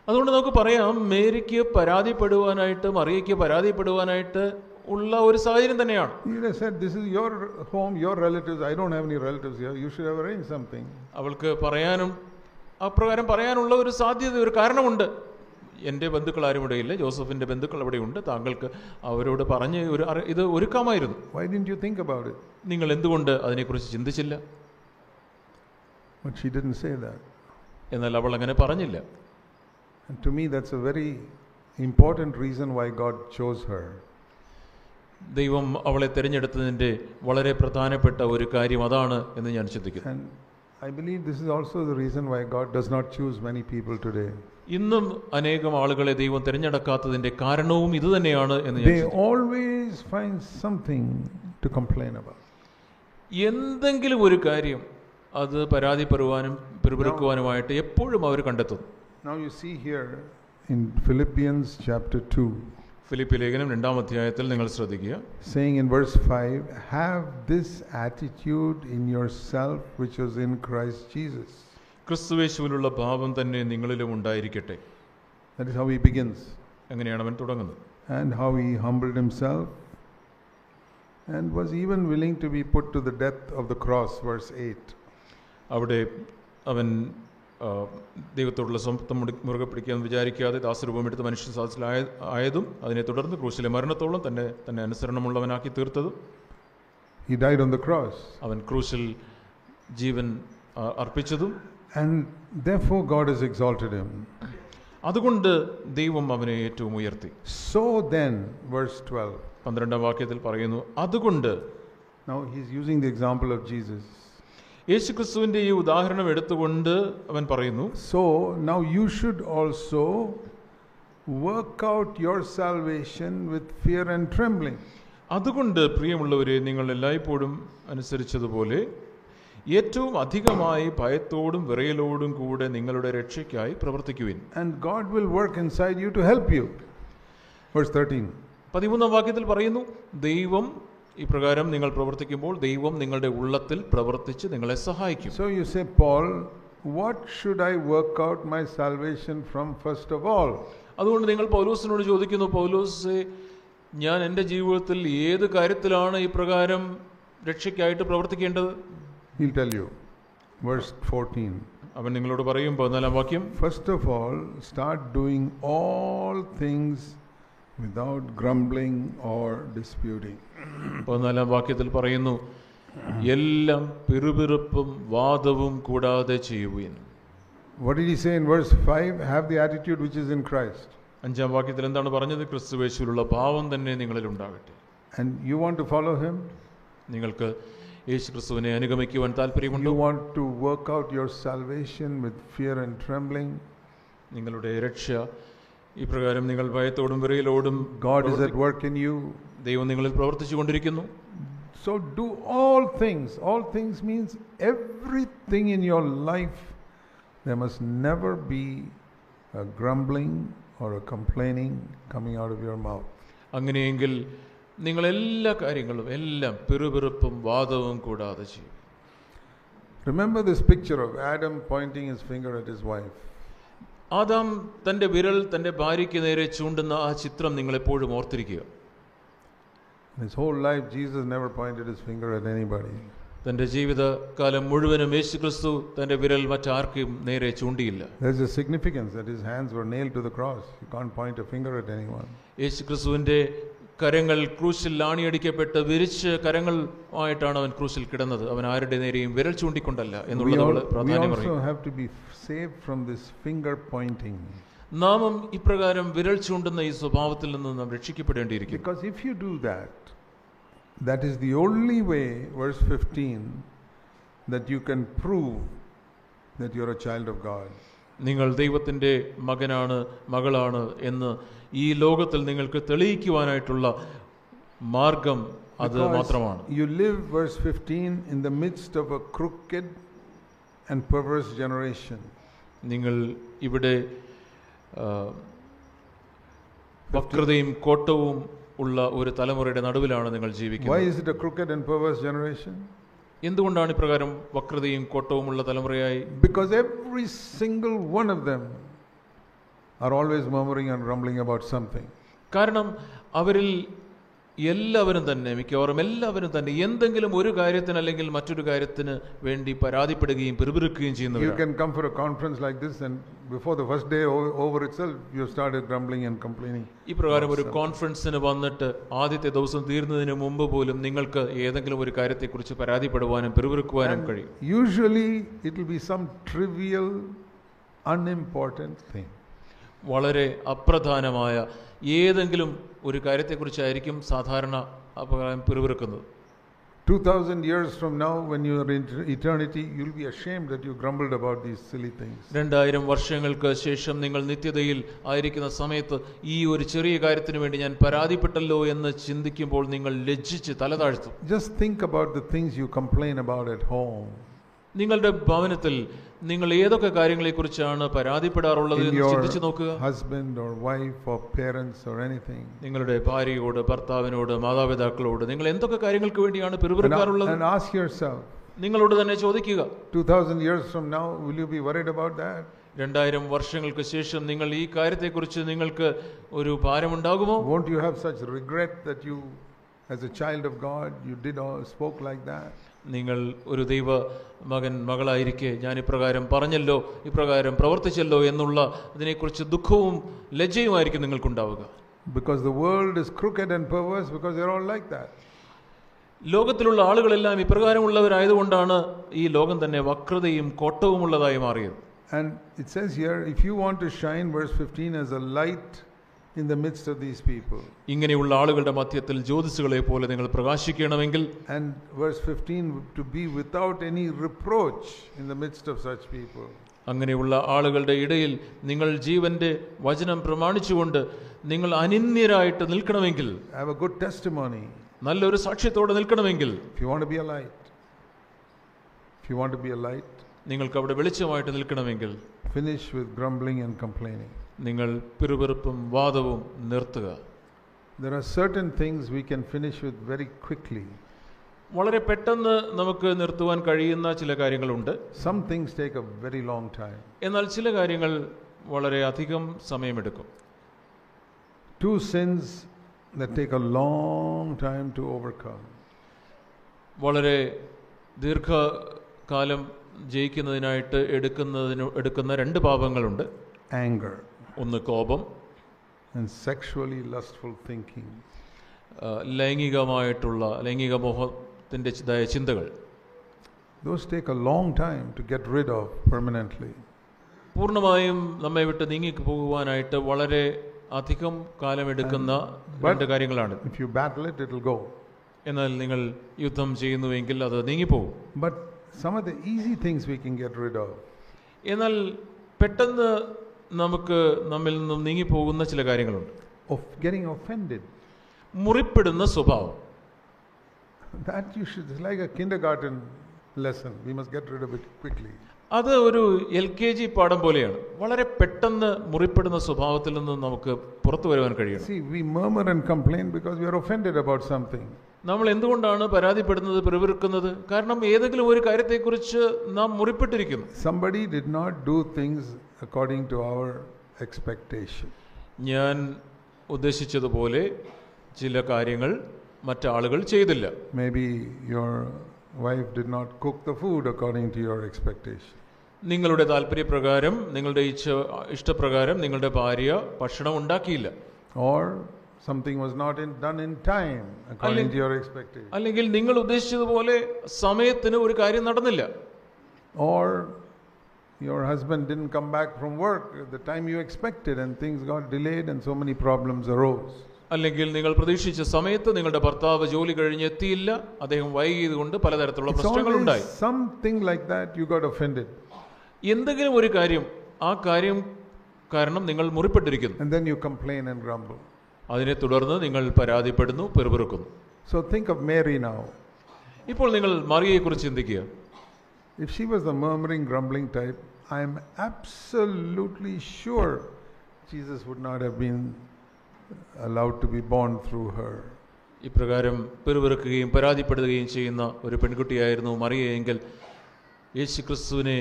അതുകൊണ്ട് നമുക്ക് പറയാം, മേരിക്ക് പരാതിപ്പെടുവാനായിട്ട്, മറിയയ്ക്ക് പരാതിപ്പെടുവാനായിട്ട് ഉള്ള ഒരു സാഹചര്യം തന്നെയാണ്. He said, this is your home, your relatives. I don't have any relatives here. You should have arranged something. അവൾക്ക് പറയാനും അപ്രകാരം പറയാനുള്ള ഒരു സാധ്യത, ഒരു കാരണമുണ്ട്. എൻ്റെ ബന്ധുക്കൾ ആരും ഇവിടെയില്ല, ജോസഫിൻ്റെ ബന്ധുക്കൾ അവിടെയുണ്ട്, താങ്കൾക്ക് അവരോട് പറഞ്ഞ് ഇത് ഒരുക്കാമായിരുന്നു. Why didn't you think about it? നിങ്ങൾ എന്തുകൊണ്ട് അതിനെക്കുറിച്ച് ചിന്തിച്ചില്ല? But she didn't say that. എന്നാൽ അവൾ അങ്ങനെ പറഞ്ഞില്ല. And to me that's a very important reason why God chose her. ദൈവം അവളെ തിരഞ്ഞെടുത്തതിൻ്റെ വളരെ പ്രധാനപ്പെട്ട ഒരു കാര്യം അതാണ് എന്ന് ഞാൻ ചിന്തിക്കുന്നു. And I believe this is also the reason why God does not choose many people today. ഇന്നും അനേകം ആളുകളെ ദൈവം തിരഞ്ഞെടുക്കാത്തതിൻ്റെ കാരണവും ഇത് തന്നെയാണ് എന്ന് ഞാൻ ചിന്തിക്കുന്നു. They always find something to complain about. എന്തെങ്കിലും ഒരു കാര്യം അത് പരാതിപ്പെടുവാനും പെറുപെറുക്കുവാനുമായിട്ട് എപ്പോഴും അവർ കണ്ടെത്തും. Now you see here in Philippians chapter 2. Philippi ലേഖനം 2-ാം അധ്യായത്തിൽ നിങ്ങൾ ശ്രദ്ധിക്കുക. Saying in verse 5, have this attitude in yourself which was in Christ Jesus. ക്രിസ്തുയേശുവിലുള്ള ഭാവം തന്നെ നിങ്ങളിലും ഉണ്ടായിരിക്കട്ടെ. That is how he begins. അങ്ങനെയാണ് അവൻ തുടങ്ങുന്നത്. And how he humbled himself and was even willing to be put to the death of the cross, verse 8. അവിടെ അവൻ ദൈവത്തോടുള്ള സ്വന്തം മുറുകെ പിടിക്കാൻ വിചാരിക്കാതെ ദാസരൂപമെടുത്ത് മനുഷ്യ സാഹചര്യമായതും അതിനെ തുടർന്ന് ക്രൂശിലെ മരണത്തോളം തന്നെ അനുസരണമുള്ളവനാക്കി തീർത്തതും. He died on the cross. അവൻ ക്രൂശിൽ ജീവൻ അർപ്പിച്ചതും. And therefore God has exalted him. അതുകൊണ്ട് ദൈവം അവനെ ഏറ്റവും ഉയർത്തി. So then, verse 12. 12-ാം വാക്യത്തിൽ പറയുന്നു, അതുകൊണ്ട്. Now he's using the example of Jesus. യേശുക്രിസ്തുവിന്റെ ഈ ഉദാഹരണം എടുത്തുകൊണ്ട് അവൻ പറയുന്നു, so now you should also work out your salvation with fear and trembling. അതുകൊണ്ട് പ്രിയമുള്ളവരെ, നിങ്ങൾ എല്ലായ്പ്പോഴും അനുസരിച്ചതുപോലെ ഏറ്റവും അധികമായി ഭയത്തോടും വിറയലോടും കൂടെ നിങ്ങളുടെ രക്ഷയ്ക്കായി പ്രവർത്തിക്കുവിൻ. And God will work inside you to help you. Verse 13. 13-ാം വാക്യത്തിൽ പറയുന്നു, ദൈവം ഇപ്രകാരം നിങ്ങൾ പ്രവർത്തിക്കുമ്പോൾ ദൈവം നിങ്ങളുടെ ഉള്ളത്തിൽ പ്രവർത്തിച്ച് നിങ്ങളെ സഹായിക്കും. So you say, Paul, what should I work out my salvation from first of all? അതുകൊണ്ട് നിങ്ങൾ പൗലോസിനോട് ചോദിക്കുന്നു, പൗലോസേ, ഞാൻ എൻ്റെ ജീവിതത്തിൽ ഏത് കാര്യത്തിലാണ് ഇപ്രകാരം രക്ഷയ്ക്കായിട്ട് പ്രവർത്തിക്കേണ്ടത്? He'll tell you. Verse 14. അവൻ നിങ്ങളോട് പറയും, 14-ാം വാക്യം, first of all, start doing all things without grumbling or disputing. 14-ാം വാക്യത്തിൽ പറയുന്നു, എല്ലാം പിറുപിറുപ്പും വാദവും കൂടാതെ ചെയ്യുവിൻ. What did he say in verse 5? Have the attitude which is in Christ. 5-ാം വാക്യത്തിൽ എന്താണ് പറഞ്ഞത്? ക്രിസ്തുയേശുവിലുള്ള ഭാവം തന്നെ നിങ്ങളിൽ ഉണ്ടാകട്ടെ. And you want to follow him? നിങ്ങൾക്ക് യേശു ക്രിസ്തുവിനെ അനുഗമിക്കുവാൻ താല്പര്യമുണ്ടോ? You want to work out your salvation with fear and trembling? നിങ്ങളുടെ രക്ഷ ഇപ്രകാരം നിങ്ങൾ ഭയത്തോടും വിറയലോടും. God is at work in you. ദൈവം നിങ്ങളിൽ പ്രവർത്തിച്ചു കൊണ്ടിരിക്കുന്നു. So do all things. All things means everything in your life There must never be a grumbling or a complaining coming out of your mouth. അങ്ങനെയെങ്കിൽ നിങ്ങൾ എല്ലാ കാര്യങ്ങളും എല്ലാം പിറുപിറുപ്പും വാദവും കൂടാതെ ചെയ്യും. Remember this picture of Adam pointing his finger at his wife. Adam തന്റെ വിരൽ തന്റെ ഭാര്യയ്ക്ക് നേരെ ചൂണ്ടുന്ന ആ ചിത്രം നിങ്ങൾ എപ്പോഴും ഓർത്തിരിക്കുക. In his whole life, Jesus never pointed his finger at anybody. തന്റെ ജീവിതകാലം മുഴുവനും യേശുക്രിസ്തു തന്റെ വിരൽ മറ്റാർക്കും നേരെ ചൂണ്ടിയില്ല. There's a significance that his hands were nailed to the cross. You can't point a finger at anyone. യേശുക്രിസ്തുവിന്റെ കരങ്ങൾ ക്രൂശിൽ ആണിയടിക്കപ്പെട്ട് വിരിച്ച് കരങ്ങൾ ആയിട്ടാണ് അവൻ ക്രൂശിൽ കിടന്നത്. അവൻ ആരുടെ നേരെയും വിരൽ ചൂണ്ടിക്കൊണ്ടല്ല എന്നുള്ളത് പ്രാധാന്യം പറയും. We also have to be saved from this finger pointing. നാമും ഇപ്രകാരം വിരൽ ചൂണ്ടുന്ന ഈ സ്വഭാവത്തിൽ നിന്ന് നാം രക്ഷിക്കപ്പെടേണ്ടിയിരിക്കും. Because if you do that, that is the only way, verse 15, that you can prove that you're a child of God. നിങ്ങൾ ദൈവത്തിൻ്റെ മകനാണ് മകളാണ് എന്ന് ഈ ലോകത്തിൽ നിങ്ങൾക്ക് തെളിയിക്കുവാനായിട്ടുള്ള മാർഗം അത് മാത്രമാണ്. You live, verse 15, in the midst of a crooked and perverse generation. നിങ്ങൾ ഇവിടെ വക്രതയും കോട്ടവും ഉള്ള ഒരു തലമുറയുടെ നടുവിലാണ് നിങ്ങൾ ജീവിക്കുന്നത്. Why is it a crooked and perverse generation? എന്തുകൊണ്ടാണ് ഇപ്രകാരം വക്രതയും കോട്ടവും ഉള്ള തലമുറയായി? Because every single one of them are always murmuring and grumbling about something. കാരണം അവരിൽ എല്ലാവരും തന്നെ മിക്കവാറും എല്ലാവരും തന്നെ എന്തെങ്കിലും ഒരു കാര്യത്തിന് അല്ലെങ്കിൽ മറ്റൊരു കാര്യത്തിന് വേണ്ടി പരാതിപ്പെടുകയും പിറുപിറുക്കുകയും ചെയ്യുന്നവരാണ്. You can come for a conference like this and before the first day over itself you started grumbling and complaining. ഇപ്രകാരം ഒരു കോൺഫറൻസിന് വന്നിട്ട് ആദ്യത്തെ ദിവസം തീരുന്നതിന് മുമ്പ് പോലും നിങ്ങൾക്ക് ഏതെങ്കിലും ഒരു കാര്യത്തെക്കുറിച്ച് പരാതിപ്പെടുവാനും പിറുപിറുക്കുവാനും കഴിയും. Usually it will be some trivial unimportant thing. വളരെ അപ്രധാനമായ ഏതെങ്കിലും ഒരു കാര്യത്തെക്കുറിച്ചായിരിക്കും സാധാരണ പിറുപിറുക്കുന്നത്. 2000 years from now, when you are in eternity, you will be ashamed that you grumbled about these silly things. 2000 വർഷങ്ങൾക്ക് ശേഷം നിങ്ങൾ നിത്യതയിൽ ആയിരിക്കുന്ന സമയത്ത് ഈ ഒരു ചെറിയ കാര്യത്തിന് വേണ്ടി ഞാൻ പരാതിപ്പെട്ടല്ലോ എന്ന് ചിന്തിക്കുമ്പോൾ നിങ്ങൾ ലജ്ജിച്ച് തല താഴ്ത്തും. Just think about the things you complain about at home. നിങ്ങളുടെ ഭവനത്തിൽ നിങ്ങൾ ഏതൊക്കെ കാര്യങ്ങളെക്കുറിച്ചാണ് പരാതിപ്പെടാറുള്ളത് എന്ന് ചിന്തിച്ചു നോക്കുക. Husband or wife or parents or anything. നിങ്ങളുടെ ഭാര്യയോട്, ഭർത്താവിനോട്, മാതാപിതാക്കളോട് നിങ്ങൾ എന്തൊക്കെ കാര്യങ്ങൾക്ക് വേണ്ടിയാണ് പിറുപിറുക്കാറുള്ളത്? And ask yourself. നിങ്ങളോട് തന്നെ ചോദിക്കുക. 2000 years from now, will you be worried about that? 2000 വർഷങ്ങൾക്ക് ശേഷം നിങ്ങൾ ഈ കാര്യത്തെക്കുറിച്ച് നിങ്ങൾക്ക് ഒരു ഭാരമുണ്ടാകുമോ? Won't you have such regret that you, as a child of God, you did or spoke like that? നിങ്ങൾ ഒരു ദൈവ മകൻ മകളായിരിക്കെ ഞാൻ ഇപ്രകാരം പറഞ്ഞല്ലോ, ഇപ്രകാരം പ്രവർത്തിച്ചല്ലോ എന്നുള്ള ഇതിനെക്കുറിച്ച് ദുഃഖവും ലജ്ജയുമായിരിക്കും നിങ്ങൾക്കുണ്ടാവുക. Because the world is crooked and perverse because they're all like that. ലോകത്തിലുള്ള ആളുകളെല്ലാം ഇപ്രകാരമുള്ളവരായതുകൊണ്ടാണ് ഈ ലോകം തന്നെ വക്രതയും കോട്ടവുമുള്ളതായി മാറിയത്. And it says here, if you want to shine, verse 15, as a light in the midst of these people. ഇങ്ങനെയുള്ള ആളുകളുടെ മധ്യത്തിൽ ജ്യോതിസുകളെ പോലെ നിങ്ങൾ പ്രകാശിക്കണമെങ്കിൽ, and verse 15, to be without any reproach in the midst of such people. അങ്ങനെയുള്ള ആളുകളുടെ ഇടയിൽ നിങ്ങൾ ജീവന്റെ വചനം പ്രമാണിച്ചുകൊണ്ട് നിങ്ങൾ അനിന്യരായിട്ട് നിൽക്കണമെങ്കിൽ, have a good testimony. നല്ലൊരു സാക്ഷ്യത്തോടെ നിൽക്കണമെങ്കിൽ, if you want to be a light, if you want to be a light, നിങ്ങൾക്ക് അവിടെ വെളിച്ചമായിട്ട് നിൽക്കണമെങ്കിൽ, finish with grumbling and complaining. നിങ്ങൾ പിറുപിറുപ്പും വാദവും നിർത്തുക. There are certain things we can finish with very quickly. വളരെ പെട്ടെന്ന് നമുക്ക് നിർത്തുവാൻ കഴിയുന്ന ചില കാര്യങ്ങളുണ്ട്. Some things take a very long time. എന്നാൽ ചില കാര്യങ്ങൾ വളരെ അധികം സമയമെടുക്കും. Two sins that take a long time to overcome. വളരെ ദീർഘകാലം ജയിക്കുന്നതിനായിട്ട് എടുക്കുന്ന രണ്ട് പാപങ്ങളുണ്ട്. Anger. ഒന്ന് കോപം, and sexually lustful thinking. ലൈംഗിക മോഹത്തിന്റെ ചിന്തകൾ. Those take a long time to get rid of permanently. പൂർണ്ണമായും നമ്മെ വിട്ട് നീങ്ങി പോകുവാനായിട്ട് വളരെ അധികം കാലമെടുക്കുന്ന രണ്ട് കാര്യങ്ങളാണ്. If you battle it, it will go. എന്നാൽ നിങ്ങൾ യുദ്ധം ചെയ്യുന്നുവെങ്കിൽ അത് നീങ്ങിപ്പോകും. But some of the easy things we can get rid of. എന്നാൽ പെട്ടെന്ന് നമുക്ക് നമ്മിൽ നിന്നും നീങ്ങിപ്പോകുന്ന ചില കാര്യങ്ങളുണ്ട്. Of getting offended. മുറിപ്പെടുന്ന സ്വഭാവം. That you should, it's like a kindergarten lesson. We must get rid of it quickly. അത് ഒരു LKG പാഠം പോലെയാണ്. വളരെ പെട്ടെന്ന് മുറിപ്പെടുന്ന സ്വഭാവത്തിൽ നിന്ന് നമുക്ക് പുറത്തു വരുവാൻ കഴിയണം. See, we murmur and complain because we are offended about something. നമ്മൾ എന്തുകൊണ്ടാണ് പരാതിപ്പെടുന്നത്, പിറുപിറുക്കുന്നത്? കാരണം ഏതെങ്കിലും ഒരു കാര്യത്തെക്കുറിച്ച് നാം മുറിപ്പെട്ടിരിക്കുന്നു. Somebody did not do things according to our expectation. ഞാൻ ഉദ്ദേശിച്ചതുപോലെ ചില കാര്യങ്ങൾ മറ്റാളുകൾ ചെയ്തില്ല. Maybe your wife did not cook the food according to your expectation. നിങ്ങളുടെ താല്പര്യപ്രകാരം, നിങ്ങളുടെ ഇഷ്ടപ്രകാരം നിങ്ങളുടെ ഭാര്യ ഭക്ഷണം ഉണ്ടാക്കിയില്ല. Or something was not done in time according to your expectation. അല്ലെങ്കിൽ നിങ്ങൾ ഉദ്ദേശിച്ചതുപോലെ സമയത്തിന് ഒരു കാര്യം നടന്നില്ല. Or your husband didn't come back from work at the time you expected and things got delayed and so many problems arose. അല്ലെങ്കിൽ നിങ്ങൾ പ്രതീക്ഷിച്ച സമയത്ത് നിങ്ങളുടെ ഭർത്താവ് ജോലി കഴിഞ്ഞ് എത്തിയില്ല, അദ്ദേഹം വൈകിയതുകൊണ്ട് പലതരത്തിലുള്ള പ്രശ്നങ്ങൾ ഉണ്ടായി. Something like that you got offended. എന്തെങ്കിലും ഒരു കാര്യം, ആ കാര്യം കാരണം നിങ്ങൾ മുറിപ്പെട്ടിരിക്കുന്നു. And then you complain and grumble. അതിനെ തുടർന്ന് നിങ്ങൾ പരാതിപ്പെടുന്നു, പിറുപിറുക്കുന്നു. So think of Mary now. ഇപ്പോൾ നിങ്ങൾ മറിയയെക്കുറിച്ച് ചിന്തിക്കുക. If she was the murmuring, grumbling type, I am absolutely sure Jesus would not have been allowed to be born through her. ഇപ്രകാരം പിറുപിറുക്കുകയും പരാതിപ്പെടുകയും ചെയ്യുന്ന ഒരു പെൺകുട്ടിയായിരുന്നു മറിയയെങ്കിൽ യേശുക്രിസ്തുവിനെ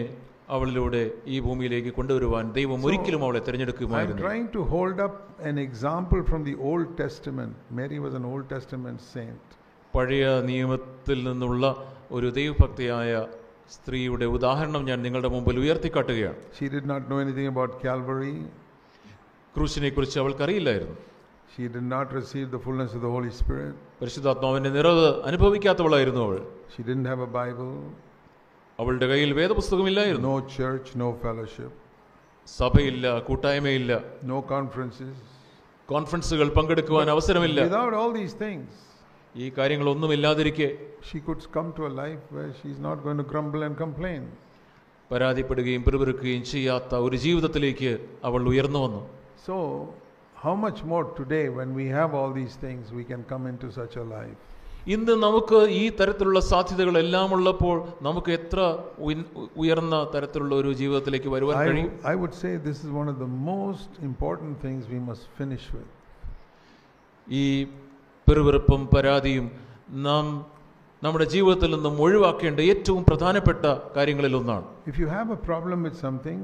അവളിലൂടെ ഈ ഭൂമിയിലേക്ക് കൊണ്ടുവരുവാൻ ദൈവം ഒരിക്കലും അവളെ തിരഞ്ഞെടുക്കുമായിരുന്നു. I'm trying to hold up an example from the Old Testament. Mary was an Old Testament saint. പഴയ നിയമത്തിൽ നിന്നുള്ള ഒരു ദൈവഭക്തിയായ സ്ത്രീയുടെ ഉദാഹരണം ഞാൻ നിങ്ങളുടെ മുമ്പിൽ ഉയർത്തിക്കാട്ടുകയാണ്. She did not know anything about Calvary. ക്രൂശിനെ കുറിച്ച് അവൾക്കറിയില്ലായിരുന്നു. She did not receive the fullness of the Holy Spirit. പരിശുദ്ധാത്മാവിന്റെ നിറവ് അനുഭവിക്കാത്തവളായിരുന്നു അവൾ. She didn't have a Bible. അവളുടെ കയ്യിൽ വേദപുസ്തകമില്ലായിരുന്നു. No church, no fellowship. സഭയില്ല, കൂട്ടായ്മയില്ല. No conferences. കോൺഫറൻസുകൾ പങ്കെടുക്കുവാൻ അവസരമില്ല. Without all these things, ഈ കാര്യങ്ങളൊന്നുമില്ലാതിരിക്കെ she could come to a life where she's not going to grumble and complain. പരാതിപ്പെടുകയും പിറുപിറുക്കുകയും ചെയ്യാത്ത ഒരു ജീവിതത്തിലേക്ക് അവൾ ഉയർന്നു വന്നു. So how much more today when we have all these things we can come into such a life. ഇന്ന് നമുക്ക് ഈ തരത്തിലുള്ള സാധ്യതകളെല്ലാം ഉള്ളപ്പോൾ നമുക്ക് എത്ര ഉയർന്ന തരത്തിലുള്ള ഒരു ജീവിതത്തിലേക്ക് വരുവാൻ കഴിയും. I would say this is one of the most important things we must finish with. ഈ പിറുപിറുപ്പും പരാതിയും നാം നമ്മുടെ ജീവിതത്തിൽ നിന്നും ഒഴിവാക്കേണ്ട ഏറ്റവും പ്രധാനപ്പെട്ട കാര്യങ്ങളിൽ ഒന്നാണ്. If you have a problem with something,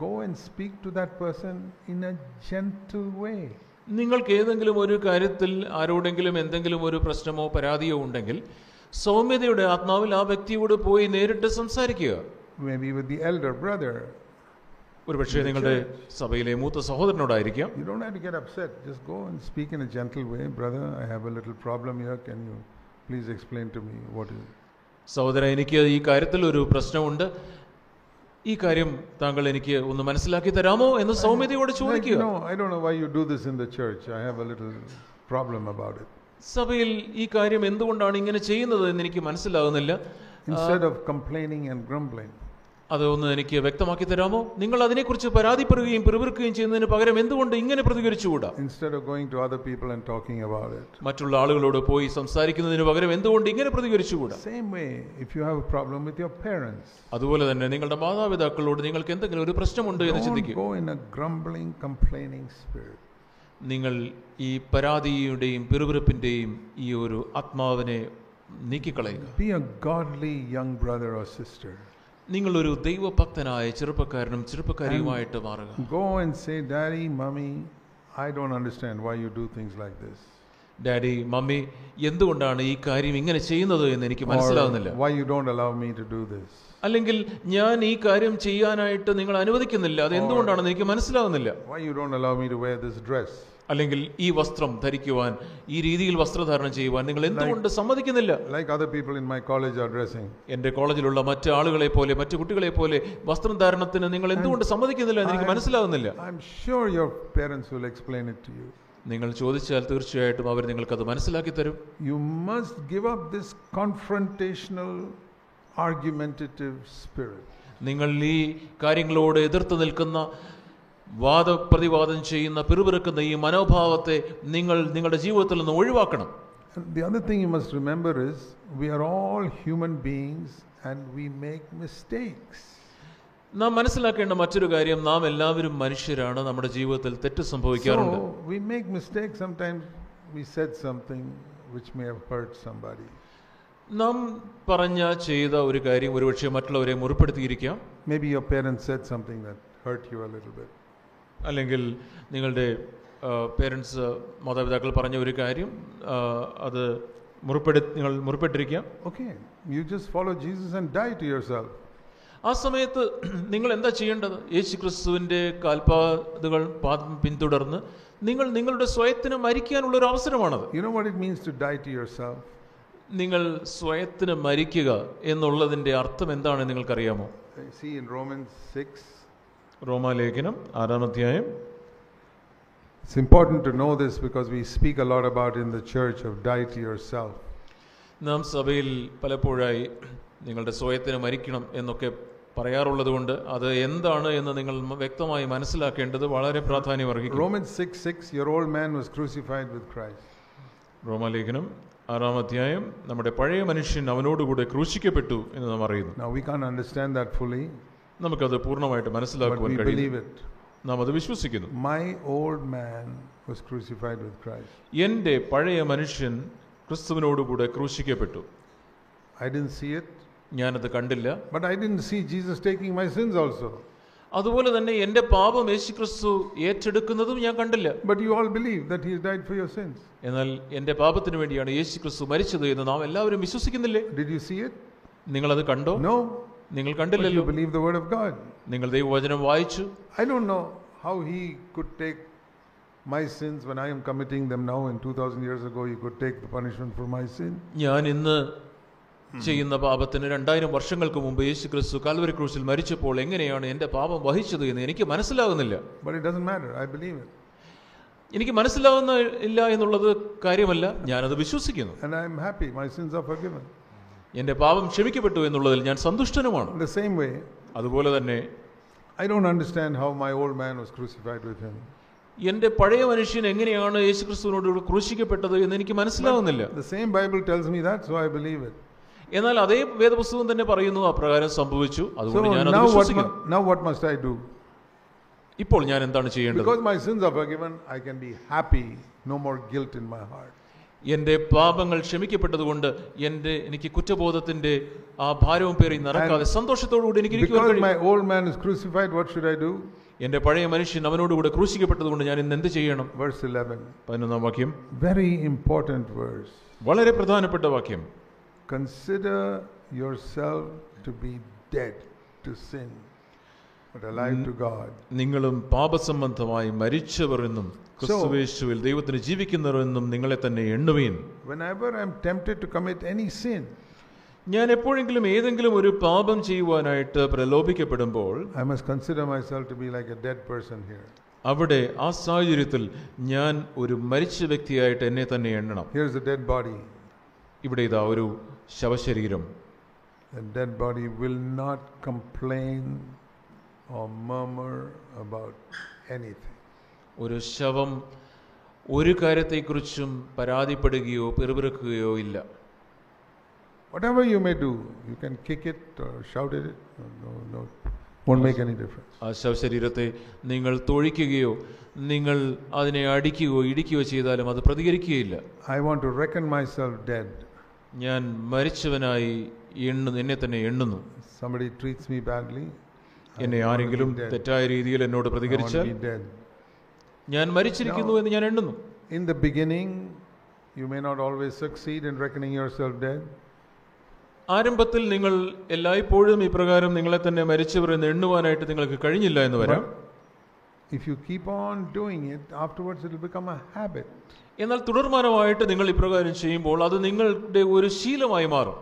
go and speak to that person in a gentle way. നിങ്ങൾക്ക് ഏതെങ്കിലും ഒരു കാര്യത്തിൽ ആരോടെങ്കിലും എന്തെങ്കിലും ഒരു പ്രശ്നമോ പരാതിയോ ഉണ്ടെങ്കിൽ സൗമ്യതയുടെ ആത്മാവിൽ ആ വ്യക്തിയോട് പോയി നേരിട്ട് സംസാരിക്കുക. Maybe with the elder brother. ഒരുപക്ഷെ നിങ്ങളുടെ സഭയിലെ മൂത്ത സഹോദരനോടായിരിക്കാം. You don't have to get upset. Just go and speak in a gentle way. Brother, I have a little problem here. Can you please explain to me what is it? സഹോദരൻ, എനിക്ക് ഈ കാര്യത്തിൽ ഒരു പ്രശ്നമുണ്ട്. ഈ കാര്യം താങ്കൾ എനിക്ക് ഒന്ന് മനസ്സിലാക്കി തരാമോ എന്ന് സൗമ്യതയോട് ചോദിക്കുക. No, I don't know why you do this in the church. I have a little problem about it. സഭയിൽ ഈ കാര്യം എന്തുകൊണ്ടാണ് ഇങ്ങനെ ചെയ്യുന്നത് എന്ന് എനിക്ക് മനസ്സിലാകുന്നില്ല. Instead of complaining and grumbling. അതൊന്ന് എനിക്ക് വ്യക്തമാക്കി തരാമോ? നിങ്ങൾ അതിനെക്കുറിച്ച് പരാതിപ്പെടുകയും പിറുപിറുക്കുകയും ചെയ്യുന്നതിന് പകരം എന്തുകൊണ്ട് ഇങ്ങനെ പ്രതികരിച്ചുകൂടാ? Instead of going to other people and talking about it. മറ്റുള്ള ആളുകളോട് പോയി സംസാരിക്കുന്നതിന് പകരം എന്തുകൊണ്ട് ഇങ്ങനെ പ്രതികരിച്ചുകൂടാ? Same way, if you have a problem with your parents. അതുപോലെ തന്നെ നിങ്ങളുടെ മാതാപിതാക്കളോട് നിങ്ങൾക്ക് എന്തെങ്കിലും ഒരു പ്രശ്നമുണ്ട് എന്ന് ചിന്തിക്കുക. Don't go in a grumbling, complaining spirit. നിങ്ങൾ ഈ പരാതിയുടെയും പിറുപിറുപ്പിന്റെയും ഈ ഒരു ആത്മാവിനെ നീക്കിക്കളയുക. Be a godly young brother or sister. നിങ്ങളൊരു ദൈവഭക്തനായ ചെറുപ്പക്കാരനും ചെറുപ്പക്കാരിയുമായിട്ട് മാറുക. Go and say, Daddy, Mommy, I don't understand why you do things like this. Daddy, mummy, എന്തുകൊണ്ടാണ് ഈ കാര്യം ഇങ്ങനെ ചെയ്യുന്നത് എന്ന് എനിക്ക് മനസ്സിലാകുന്നില്ല. Why you don't allow me to do this. അല്ലെങ്കിൽ ഞാൻ ഈ കാര്യം ചെയ്യാനായിട്ട് നിങ്ങൾ അനുവദിക്കുന്നില്ല, അത് എന്തുകൊണ്ടാണെന്ന് എനിക്ക് മനസ്സിലാകുന്നില്ല. Why you don't allow me to wear this dress. അല്ലെങ്കിൽ ഈ വസ്ത്രം ധരിക്കുവാൻ, ഈ രീതിയിൽ വസ്ത്രധാരണം ചെയ്യുവാൻ നിങ്ങൾ എന്തുകൊണ്ട് സമ്മതിക്കുന്നില്ല? Like other people in my college are dressing. എന്റെ കോളേജിലുള്ള മറ്റ് ആളുകളെ പോലെ, മറ്റു കുട്ടികളെ പോലെ വസ്ത്രധാരണത്തിന് നിങ്ങൾ എന്തുകൊണ്ട് സമ്മതിക്കുന്നില്ല എന്ന് എനിക്ക് മനസ്സിലാകുന്നില്ല. I'm sure your parents will explain it to you. നിങ്ങൾ ചോദിച്ചാൽ തീർച്ചയായിട്ടും അവർ നിങ്ങൾക്കത് മനസ്സിലാക്കി തരും. You must give up this confrontational, argumentative spirit. നിങ്ങൾ ഈ കാര്യങ്ങളോട് എതിർത്ത് നിൽക്കുന്ന, വാദപ്രതിവാദം ചെയ്യുന്ന, പിറുപിറുക്കുന്ന ഈ മനോഭാവത്തെ നിങ്ങൾ നിങ്ങളുടെ ജീവിതത്തിൽ നിന്ന് ഒഴിവാക്കണം. The other thing you must remember is we are all human beings and we make mistakes. നാം മനസ്സിലാക്കേണ്ട മറ്റൊരു കാര്യം, നാം എല്ലാവരും മനുഷ്യരാണ്. നമ്മുടെ ജീവിതത്തിൽ തെറ്റ് സംഭവിക്കാറുണ്ട്. So we make mistakes. Sometimes we said something which may have hurt somebody. നാം ചെയ്ത ഒരു കാര്യം ഒരുപക്ഷെ മറ്റുള്ളവരെ മുറിപ്പെടുത്തിയിരിക്കാം. Maybe your parents said something that hurt you a little bit. അല്ലെങ്കിൽ നിങ്ങളുടെ പേരൻസ്, മാതാപിതാക്കൾ പറഞ്ഞ ഒരു കാര്യം അത് നിങ്ങൾ മുറിപ്പെട്ടിരിക്കാം. Okay, you just follow Jesus and die to yourself. ആ സമയത്ത് നിങ്ങൾ എന്താ ചെയ്യേണ്ടത്? യേശു ക്രിസ്തുവിൻ്റെ കാൽപാദങ്ങൾ പിന്തുടർന്ന് നിങ്ങൾ നിങ്ങളുടെ സ്വയത്തിന് മരിക്കാനുള്ള ഒരു അവസരമാണത്. You know what it means to die to yourself? നിങ്ങൾ സ്വയത്തിന് മരിക്കുക എന്നുള്ളതിൻ്റെ അർത്ഥം എന്താണെന്ന് നിങ്ങൾക്കറിയാമോ? See in Romans 6. റോമാലേഖനം 6-ാം അധ്യായം. It's important to know this because we speak a lot about in the church of die to yourself. നാം സഭയിൽ പലപ്പോഴായി നിങ്ങളുടെ സ്വയത്തിന് മരിക്കണം എന്നൊക്കെ പറയാറുള്ളത് കൊണ്ട് അത് എന്താണ് എന്ന് നിങ്ങൾ വ്യക്തമായി മനസ്സിലാക്കേണ്ടത് വളരെ പ്രാധാന്യമർഹിക്കുന്നു. Romans 6:6, your old man was crucified with Christ. റോമാലേഖനം 6-ാം അധ്യായം, നമ്മുടെ പഴയ മനുഷ്യൻ അവനോടുകൂടെ ക്രൂശിക്കപ്പെട്ടു എന്ന് നാം അറിയുന്നു. Now we can't understand that fully. നമുക്കത് പൂർണ്ണമായിട്ട് മനസ്സിലാക്കുവാൻ കഴിയില്ല. നാം അത് വിശ്വസിക്കുന്നു. My old man was crucified with Christ. എൻ്റെ പഴയ മനുഷ്യൻ ക്രിസ്തുവിനോടുകൂടെ ക്രൂശിക്കപ്പെട്ടു. I didn't see it. ഞാനത് കണ്ടില്ല. But I didn't see Jesus taking my sins also. അതുപോലെ തന്നെ എൻ്റെ പാപം യേശുക്രിസ്തു ഏറ്റെടുക്കുന്നതും ഞാൻ കണ്ടില്ല. But you all believe that he died for your sins. എന്നാൽ എൻ്റെ പാപത്തിന് വേണ്ടിയാണ് യേശുക്രിസ്തു മരിച്ചത് എന്ന് നാം എല്ലാവരും വിശ്വസിക്കുന്നില്ലേ? Did you see it? നിങ്ങളത് കണ്ടോ? No. നിങ്ങൾ കണ്ടില്ലല്ലോ. But you believe the word of God. നിങ്ങൾ ദൈവവചനം വായിച്ചു. I don't know how he could take my sins when I am committing them now, and 2000 years ago he could take the punishment for my sin. ഞാൻ ഇന്ന് ചെയ്യുന്ന പാപത്തിന് 2000 വർഷങ്ങൾക്ക് മുമ്പ് യേശുക്രിസ്തു കാൽവരി ക്രൂശിൽ മരിച്ചപ്പോൾ എങ്ങനെയാണ് എൻ്റെ പാപം വഹിച്ചത് എന്ന് എനിക്ക് മനസ്സിലാകുന്നില്ല. But it doesn't matter. I believe it. എനിക്ക് മനസ്സിലാകുന്നില്ല എന്നുള്ളത് കാര്യമല്ല, ഞാനത് വിശ്വസിക്കുന്നു. And I am happy. My sins are forgiven. എൻ്റെ പാപം ക്ഷമിക്കപ്പെട്ടു എന്നുള്ളതിൽ ഞാൻ സന്തുഷ്ടനുമാണ്. In the same way, അതുപോലെ തന്നെ I don't understand how my old man was crucified with him. എൻ്റെ പഴയ മനുഷ്യൻ എങ്ങനെയാണ് യേശുക്രിസ്തുവിനോട് ക്രൂശിക്കപ്പെട്ടത് എന്ന് എനിക്ക് മനസ്സിലാകുന്നില്ല. The same Bible tells me that, so I believe it. എന്നാൽ അതേ വേദപുസ്തകം തന്നെ പറയുന്നു അപ്രകാരം സംഭവിച്ചു, അതുകൊണ്ട് ഞാൻ അത് വിശ്വസിക്കുന്നു. Now what must I do? ഇപ്പോൾ ഞാൻ എന്താണ് ചെയ്യേണ്ടത്? Because my sins are forgiven, I can be happy, no more guilt in my heart. എൻ്റെ പാപങ്ങൾ ക്ഷമിക്കപ്പെട്ടതുകൊണ്ട് എനിക്ക് കുറ്റബോധത്തിന്റെ ആ ഭാരവും പേറി നടക്കാതെ സന്തോഷത്തോടുകൂടി എനിക്ക് ഇരിക്കുവാൻ കഴിയും. Because my old man is crucified, what should I do? എൻ്റെ പഴയ മനുഷ്യൻ അവനോടുകൂടെ ക്രൂശിക്കപ്പെട്ടതുകൊണ്ട് ഞാൻ ഇന്ന് എന്ത് ചെയ്യണം? Verse 11. 11-ാം വാക്യം. Very important verse. വളരെ പ്രധാനപ്പെട്ട വാക്യം. Consider yourself to be dead to sin, but alive to God. നിങ്ങളും പാപസംബന്ധമായി മരിച്ചവർ എന്നും ക്രിസ്തുയേശുവിൽ ദൈവത്തിന് ജീവിക്കുന്നവർ എന്നും നിങ്ങളെ തന്നെ എണ്ണുവീൻ. Whenever I am tempted to commit any sin, ഞാൻ എപ്പോഴെങ്കിലും ഏതെങ്കിലും ഒരു പാപം ചെയ്യുവാനായിട്ട് പ്രലോഭിക്കപ്പെടുമ്പോൾ I must consider myself to be like a dead person here. അവിടെ ആ സാഹചര്യത്തിൽ ഞാൻ ഒരു മരിച്ച വ്യക്തിയായിട്ട് എന്നെ തന്നെ എണ്ണണം. Here's a dead body. ഇവിടെ ഇതാ ഒരു ശവശരീരം. The dead body will not complain or murmur about anything. ഒരു ശവം ഒരു കാര്യത്തെക്കുറിച്ചും പരാതിപ്പെടുകയോ പിറുപിറുക്കുകയോ ഇല്ല. Whatever you may do, you can kick it or shout at it. No, won't make any difference. ആ ശവശരീരത്തെ നിങ്ങൾ തൊഴിക്കുകയോ നിങ്ങൾ അതിനെ അടിക്കുകയോ ഇടിക്കുകയോ ചെയ്താലും അത് പ്രതികരിക്കുകയില്ല. I want to reckon myself dead. ഞാൻ മരിച്ചവനായി എന്നെ തന്നെ എണ്ണുന്നു. Somebody treats me badly, എന്നെ ആരെങ്കിലും തെറ്റായ രീതിയിൽ എന്നോട് പ്രതികരിച്ചാൽ ഞാൻ മരിച്ചിരിക്കുന്നു എന്ന് ഞാൻ എണ്ണുന്നു. In the beginning, you may not always succeed in reckoning yourself dead. ആരംഭത്തിൽ നിങ്ങൾ എല്ലായ്പ്പോഴും ഇപ്രകാരം നിങ്ങളെ തന്നെ മരിച്ചവർ എന്ന് എണ്ണുവാനായിട്ട് നിങ്ങൾക്ക് കഴിഞ്ഞില്ല എന്ന് വരാം. If you keep on doing it, afterwards it will become a habit. എന്നാൽ തുടർമാനമായിട്ട് നിങ്ങൾ ഇപ്രകാരം ചെയ്യുമ്പോൾ അത് നിങ്ങളുടെ ഒരു ശീലമായി മാറും.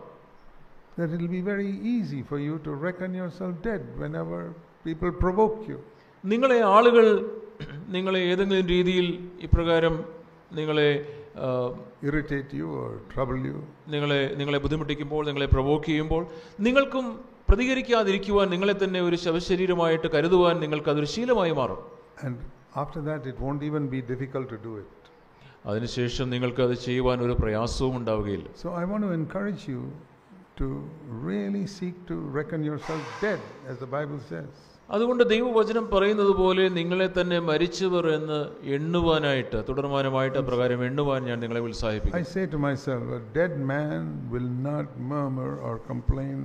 That it will be very easy for you to reckon yourself dead whenever people provoke you. ആളുകൾ നിങ്ങളെ ഏതെങ്കിലും രീതിയിൽ ഇപ്രകാരം നിങ്ങളെ irritate you or trouble you, നിങ്ങളെ ബുദ്ധിമുട്ടിക്കുമ്പോൾ, നിങ്ങളെ പ്രൊവോക്ക് ചെയ്യുമ്പോൾ നിങ്ങൾക്കും പ്രതികരിക്കാതിരിക്കുവാൻ, നിങ്ങളെ തന്നെ ഒരു ശവശരീരമായിട്ട് കരുതുവാൻ നിങ്ങൾക്ക് അതൊരു ശീലമായി മാറും. And after that it won't even be difficult to do it. അതിനുശേഷം നിങ്ങൾക്ക് അത് ചെയ്യുവാൻ ഒരു പ്രയാസവും ഉണ്ടാവുകയില്ല. So I want to encourage you to really seek to reckon yourself dead, as the Bible says. അതുകൊണ്ട് ദൈവവചനം പറയുന്നത് പോലെ നിങ്ങളെ തന്നെ മരിച്ചവർ എന്ന് എണ്ണുവാനായിട്ട് തുടർമാനമായിട്ട് പ്രകാരം എണ്ണുവാൻ ഞാൻ നിങ്ങളെ ഉത്സാഹിപ്പിക്കും. I say to myself, a dead man will not murmur or complain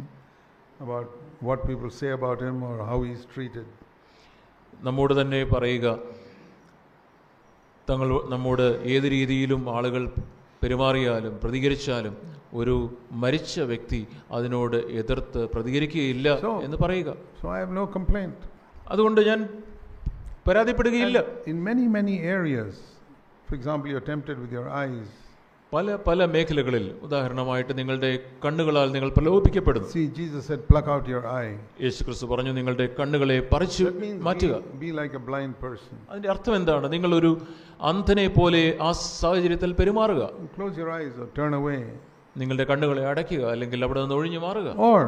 about what people say about him or how he is treated. നമ്മോട് തന്നെ പറയുക, നമ്മോട് ഏത് രീതിയിലും ആളുകൾ പെരുമാറിയാലും പ്രതികരിച്ചാലും ഒരു മരിച്ച വ്യക്തി അതിനോട് എതിർത്ത് പ്രതികരിക്കുകയില്ല എന്ന് പറയുക. So I have no complaint. അതുകൊണ്ട് ഞാൻ പരാതിപ്പെടുകയില്ല. In many areas, for example, you are tempted with your eyes. പല മേഖലകളിൽ, ഉദാഹരണമായിട്ട് നിങ്ങളുടെ കണ്ണുകളാൽ നിങ്ങൾ പ്രലോഭിക്കപ്പെടുന്നു. See, Jesus said, pluck out your eye. യേശുക്രിസ്തു പറഞ്ഞു, നിങ്ങളുടെ കണ്ണുകളെ പറിച്ചു മാറ്റുക. Be like a blind person. അതിന്റെ അർത്ഥം എന്താണ്? നിങ്ങൾ ഒരു അന്ധനെ പോലെ ആ സാഹചര്യത്തിൽ പെരുമാറുക. Close your eyes or turn away. നിങ്ങളുടെ കണ്ണുകളെ അടയ്ക്കുക, അല്ലെങ്കിൽ അവിടെ നിന്ന് ഒഴിഞ്ഞു മാറുക. Or,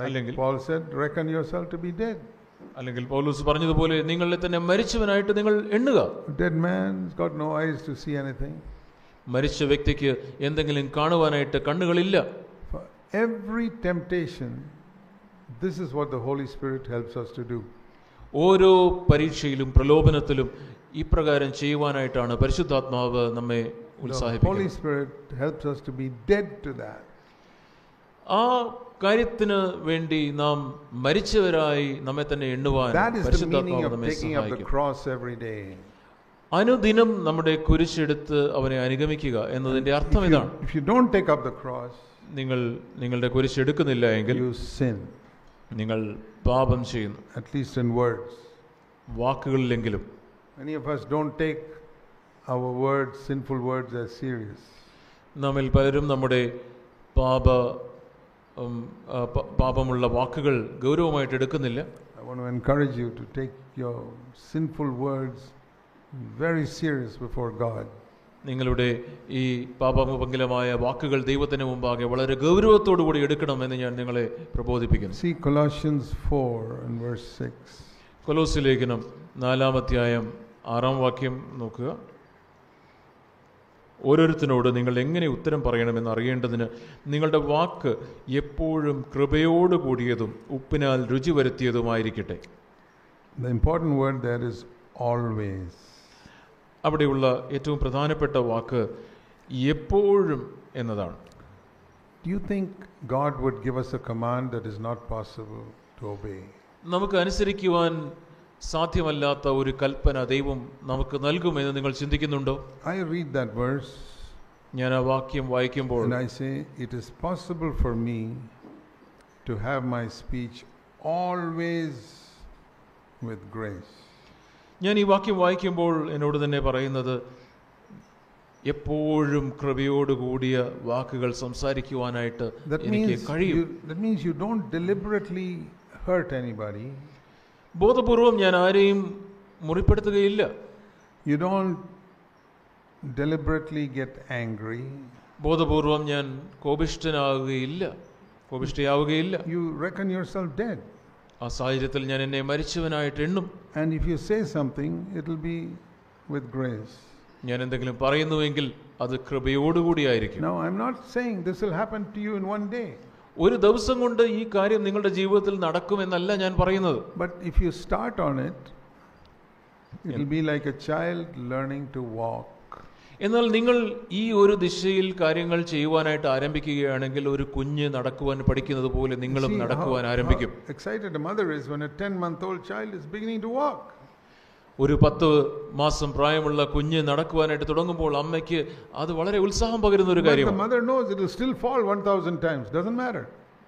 അല്ലെങ്കിൽ Paul said, reckon yourself to be dead. അല്ലെങ്കിൽ പൗലോസ് പറഞ്ഞതുപോലെ നിങ്ങളെ തന്നെ മരിച്ചവനായിട്ട് നിങ്ങൾ എണ്ണുക. Dead man has got no eyes to see anything. മരിച്ച വ്യക്തിക്ക് എന്തെങ്കിലും കാണുവാനായിട്ട് കണ്ണുകളില്ല. For every temptation, this is what the Holy Spirit helps us to do. ഓരോ പരീക്ഷയിലും പ്രലോഭനത്തിലും ഇപ്രകാരം ചെയ്യുവാനായിട്ടാണ് പരിശുദ്ധാത്മാവ് നമ്മെ ഉത്സാഹിപ്പിക്കുന്നത്. Holy Spirit helps us to be dead to that. ആ കാര്യത്തിന് വേണ്ടി നാം മരിച്ചവരായി നമ്മെ തന്നെ എണ്ണുവാൻ പരിശുദ്ധാത്മാവ് നമ്മെ സഹായിക്കും. അനുദിനം നമ്മുടെ കുരിശെടുത്ത് അവനെ അനുഗമിക്കുക എന്നതിന്റെ അർത്ഥം ഇതാണ്. If you don't take up the cross, നിങ്ങൾ നിങ്ങളുടെ കുരിശെടുക്കുന്നില്ല എങ്കിൽ you sin. നിങ്ങൾ പാപം ചെയ്യുന്നു. At least in words. വാക്കുകളിലെങ്കിലും. Many of us don't take our words, sinful words, as serious. നമ്മിൽ പലരും നമ്മുടെ പാപമുള്ള വാക്കുകൾ ഗൗരവമായിട്ട് എടുക്കുന്നില്ല. I want to encourage you to take your sinful words very serious before God. നിങ്ങളുടെ ഈ പാപമപങ്കലമായ വാക്കുകൾ ദൈവത്തിന് മുമ്പാകെ വളരെ ഗൗരവത്തോടു കൂടി എടുക്കണമെന്ന് ഞാൻ നിങ്ങളെ പ്രബോധിപ്പിക്കുന്നു. See Colossians 4 and verse 6. കൊലോസ്യ ലേഖനം 4-ാം അധ്യായം 6-ാം വാക്യം നോക്കുക. ഓരോരുത്തരോട് നിങ്ങൾ എങ്ങനെ ഉത്തരം പറയണമെന്ന് അറിയേണ്ടതിന് നിങ്ങളുടെ വാക്ക് എപ്പോഴും കൃപയോട് കൂടിയതും ഉപ്പിനാൽ രുചി വരുത്തിയതുമായിരിക്കട്ടെ. The important word there is always. അവിടെയുള്ള ഏറ്റവും പ്രധാനപ്പെട്ട വാക്ക് എപ്പോഴും എന്നതാണ്. Do you think God would give us a command that is not possible to obey? നമുക്ക് അനുസരിക്കുവാൻ സാധ്യമല്ലാത്ത ഒരു കൽപ്പന ദൈവം നമുക്ക് നൽകുമെന്ന് നിങ്ങൾ ചിന്തിക്കുന്നുണ്ടോ? I read that verse. ഞാൻ ആ വാക്യം വായിക്കുമ്പോൾ and I say it is possible for me to have my speech always with grace. ഞാൻ ഈ വാക്യം വായിക്കുമ്പോൾ എന്നോട് തന്നെ പറയുന്നത് എപ്പോഴും കൃപയോടുകൂടിയ വാക്കുകൾ സംസാരിക്കുവാനായിട്ട് എനിക്ക് കഴിയും. That means you don't deliberately hurt anybody. ബോധപൂർവം ഞാൻ ആരെയും മുറിപ്പെടുത്തുകയില്ല. You don't deliberately get angry. ബോധപൂർവം ഞാൻ കോപിഷ്ഠനാവുകയില്ല, കോപിഷ്ഠയാവുകയില്ല. You reckon yourself dead. ആ സാഹചര്യത്തിൽ ഞാൻ എന്നെ മരിച്ചവനായിട്ട് എണ്ണും. And if you say something, it will be with grace. ഞാൻ എന്തെങ്കിലും പറയുന്നുവെങ്കിൽ അത് കൃപയോടുകൂടിയായിരിക്കും. Now I am not saying this will happen to you in one day. ഒരു ദിവസം കൊണ്ട് ഈ കാര്യം നിങ്ങളുടെ ജീവിതത്തിൽ നടക്കുമെന്നല്ല ഞാൻ പറയുന്നത്. But if you start on it, it will be like a child learning to walk. എന്നാൽ നിങ്ങൾ ഈ ഒരു ദിശയിൽ കാര്യങ്ങൾ ചെയ്യുവാനായിട്ട് ആരംഭിക്കുകയാണെങ്കിൽ ഒരു കുഞ്ഞ് നടക്കുവാൻ പഠിക്കുന്നത് പോലെ നിങ്ങളും നടക്കുവാൻ ആരംഭിക്കും. Excited a mother is when a 10-month-old child is beginning to walk. ഒരു 10 മാസം പ്രായമുള്ള കുഞ്ഞ് നടക്കുവാനായിട്ട് തുടങ്ങുമ്പോൾ അമ്മയ്ക്ക് അത് വളരെ ഉത്സാഹം പകരുന്ന ഒരു കാര്യമാണ്. The mother knows it will still fall 1000 times, doesn't matter.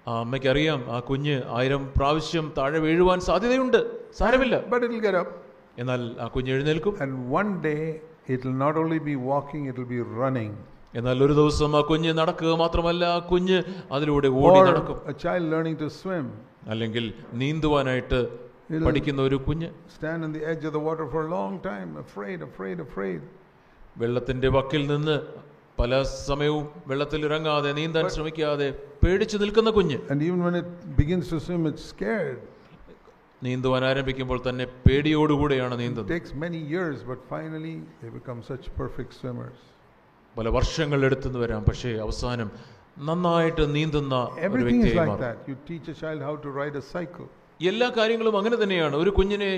ആ അമ്മയ്ക്ക് അറിയാം ആ കുഞ്ഞ് 1000 പ്രാവശ്യം താഴെ വീഴുവാൻ സാധ്യതയുണ്ട്, സാരമില്ല. But it will get up. എന്നാൽ ആ കുഞ്ഞ് എഴുന്നേൽക്കും. And one day it will not only be walking, it will be running. എന്നാൽ ഒരു ദിവസം ആ കുഞ്ഞ് നടക്കുക മാത്രമല്ല, ആ കുഞ്ഞ് അതിലൂടെ ഓടി നടക്കും. A child learning to swim. അല്ലെങ്കിൽ നീന്തുവാനായിട്ട് പഠിക്കുന്ന ഒരു കുഞ്ഞ് stand on the edge of the water for a long time, afraid. വെള്ളത്തിന്റെ വക്കിൽ നിന്ന് പല സമയവും വെള്ളത്തിൽ ഇറങ്ങാതെ നീന്താൻ ശ്രമിക്കാതെ പേടിച്ചു നിൽക്കുന്ന കുഞ്ഞ്. And even when it begins to swim, it's scared. നീന്തുവാൻ ആരംഭിക്കുമ്പോൾ തന്നെ പേടിയോടുകൂടെയാണ് നീന്തുന്നത്. It takes many years, but finally they become such perfect swimmers. പല വർഷങ്ങൾ എടുത്തു വരാം, പക്ഷേ അവസാനം നന്നായിട്ട് നീന്തുന്ന ഒരു Everything is വ്യക്തിയായി like മാറും. that. You teach a child how to ride a cycle. എല്ലാ കാര്യങ്ങളും അങ്ങനെ തന്നെയാണ്. ഒരു കുഞ്ഞിനെ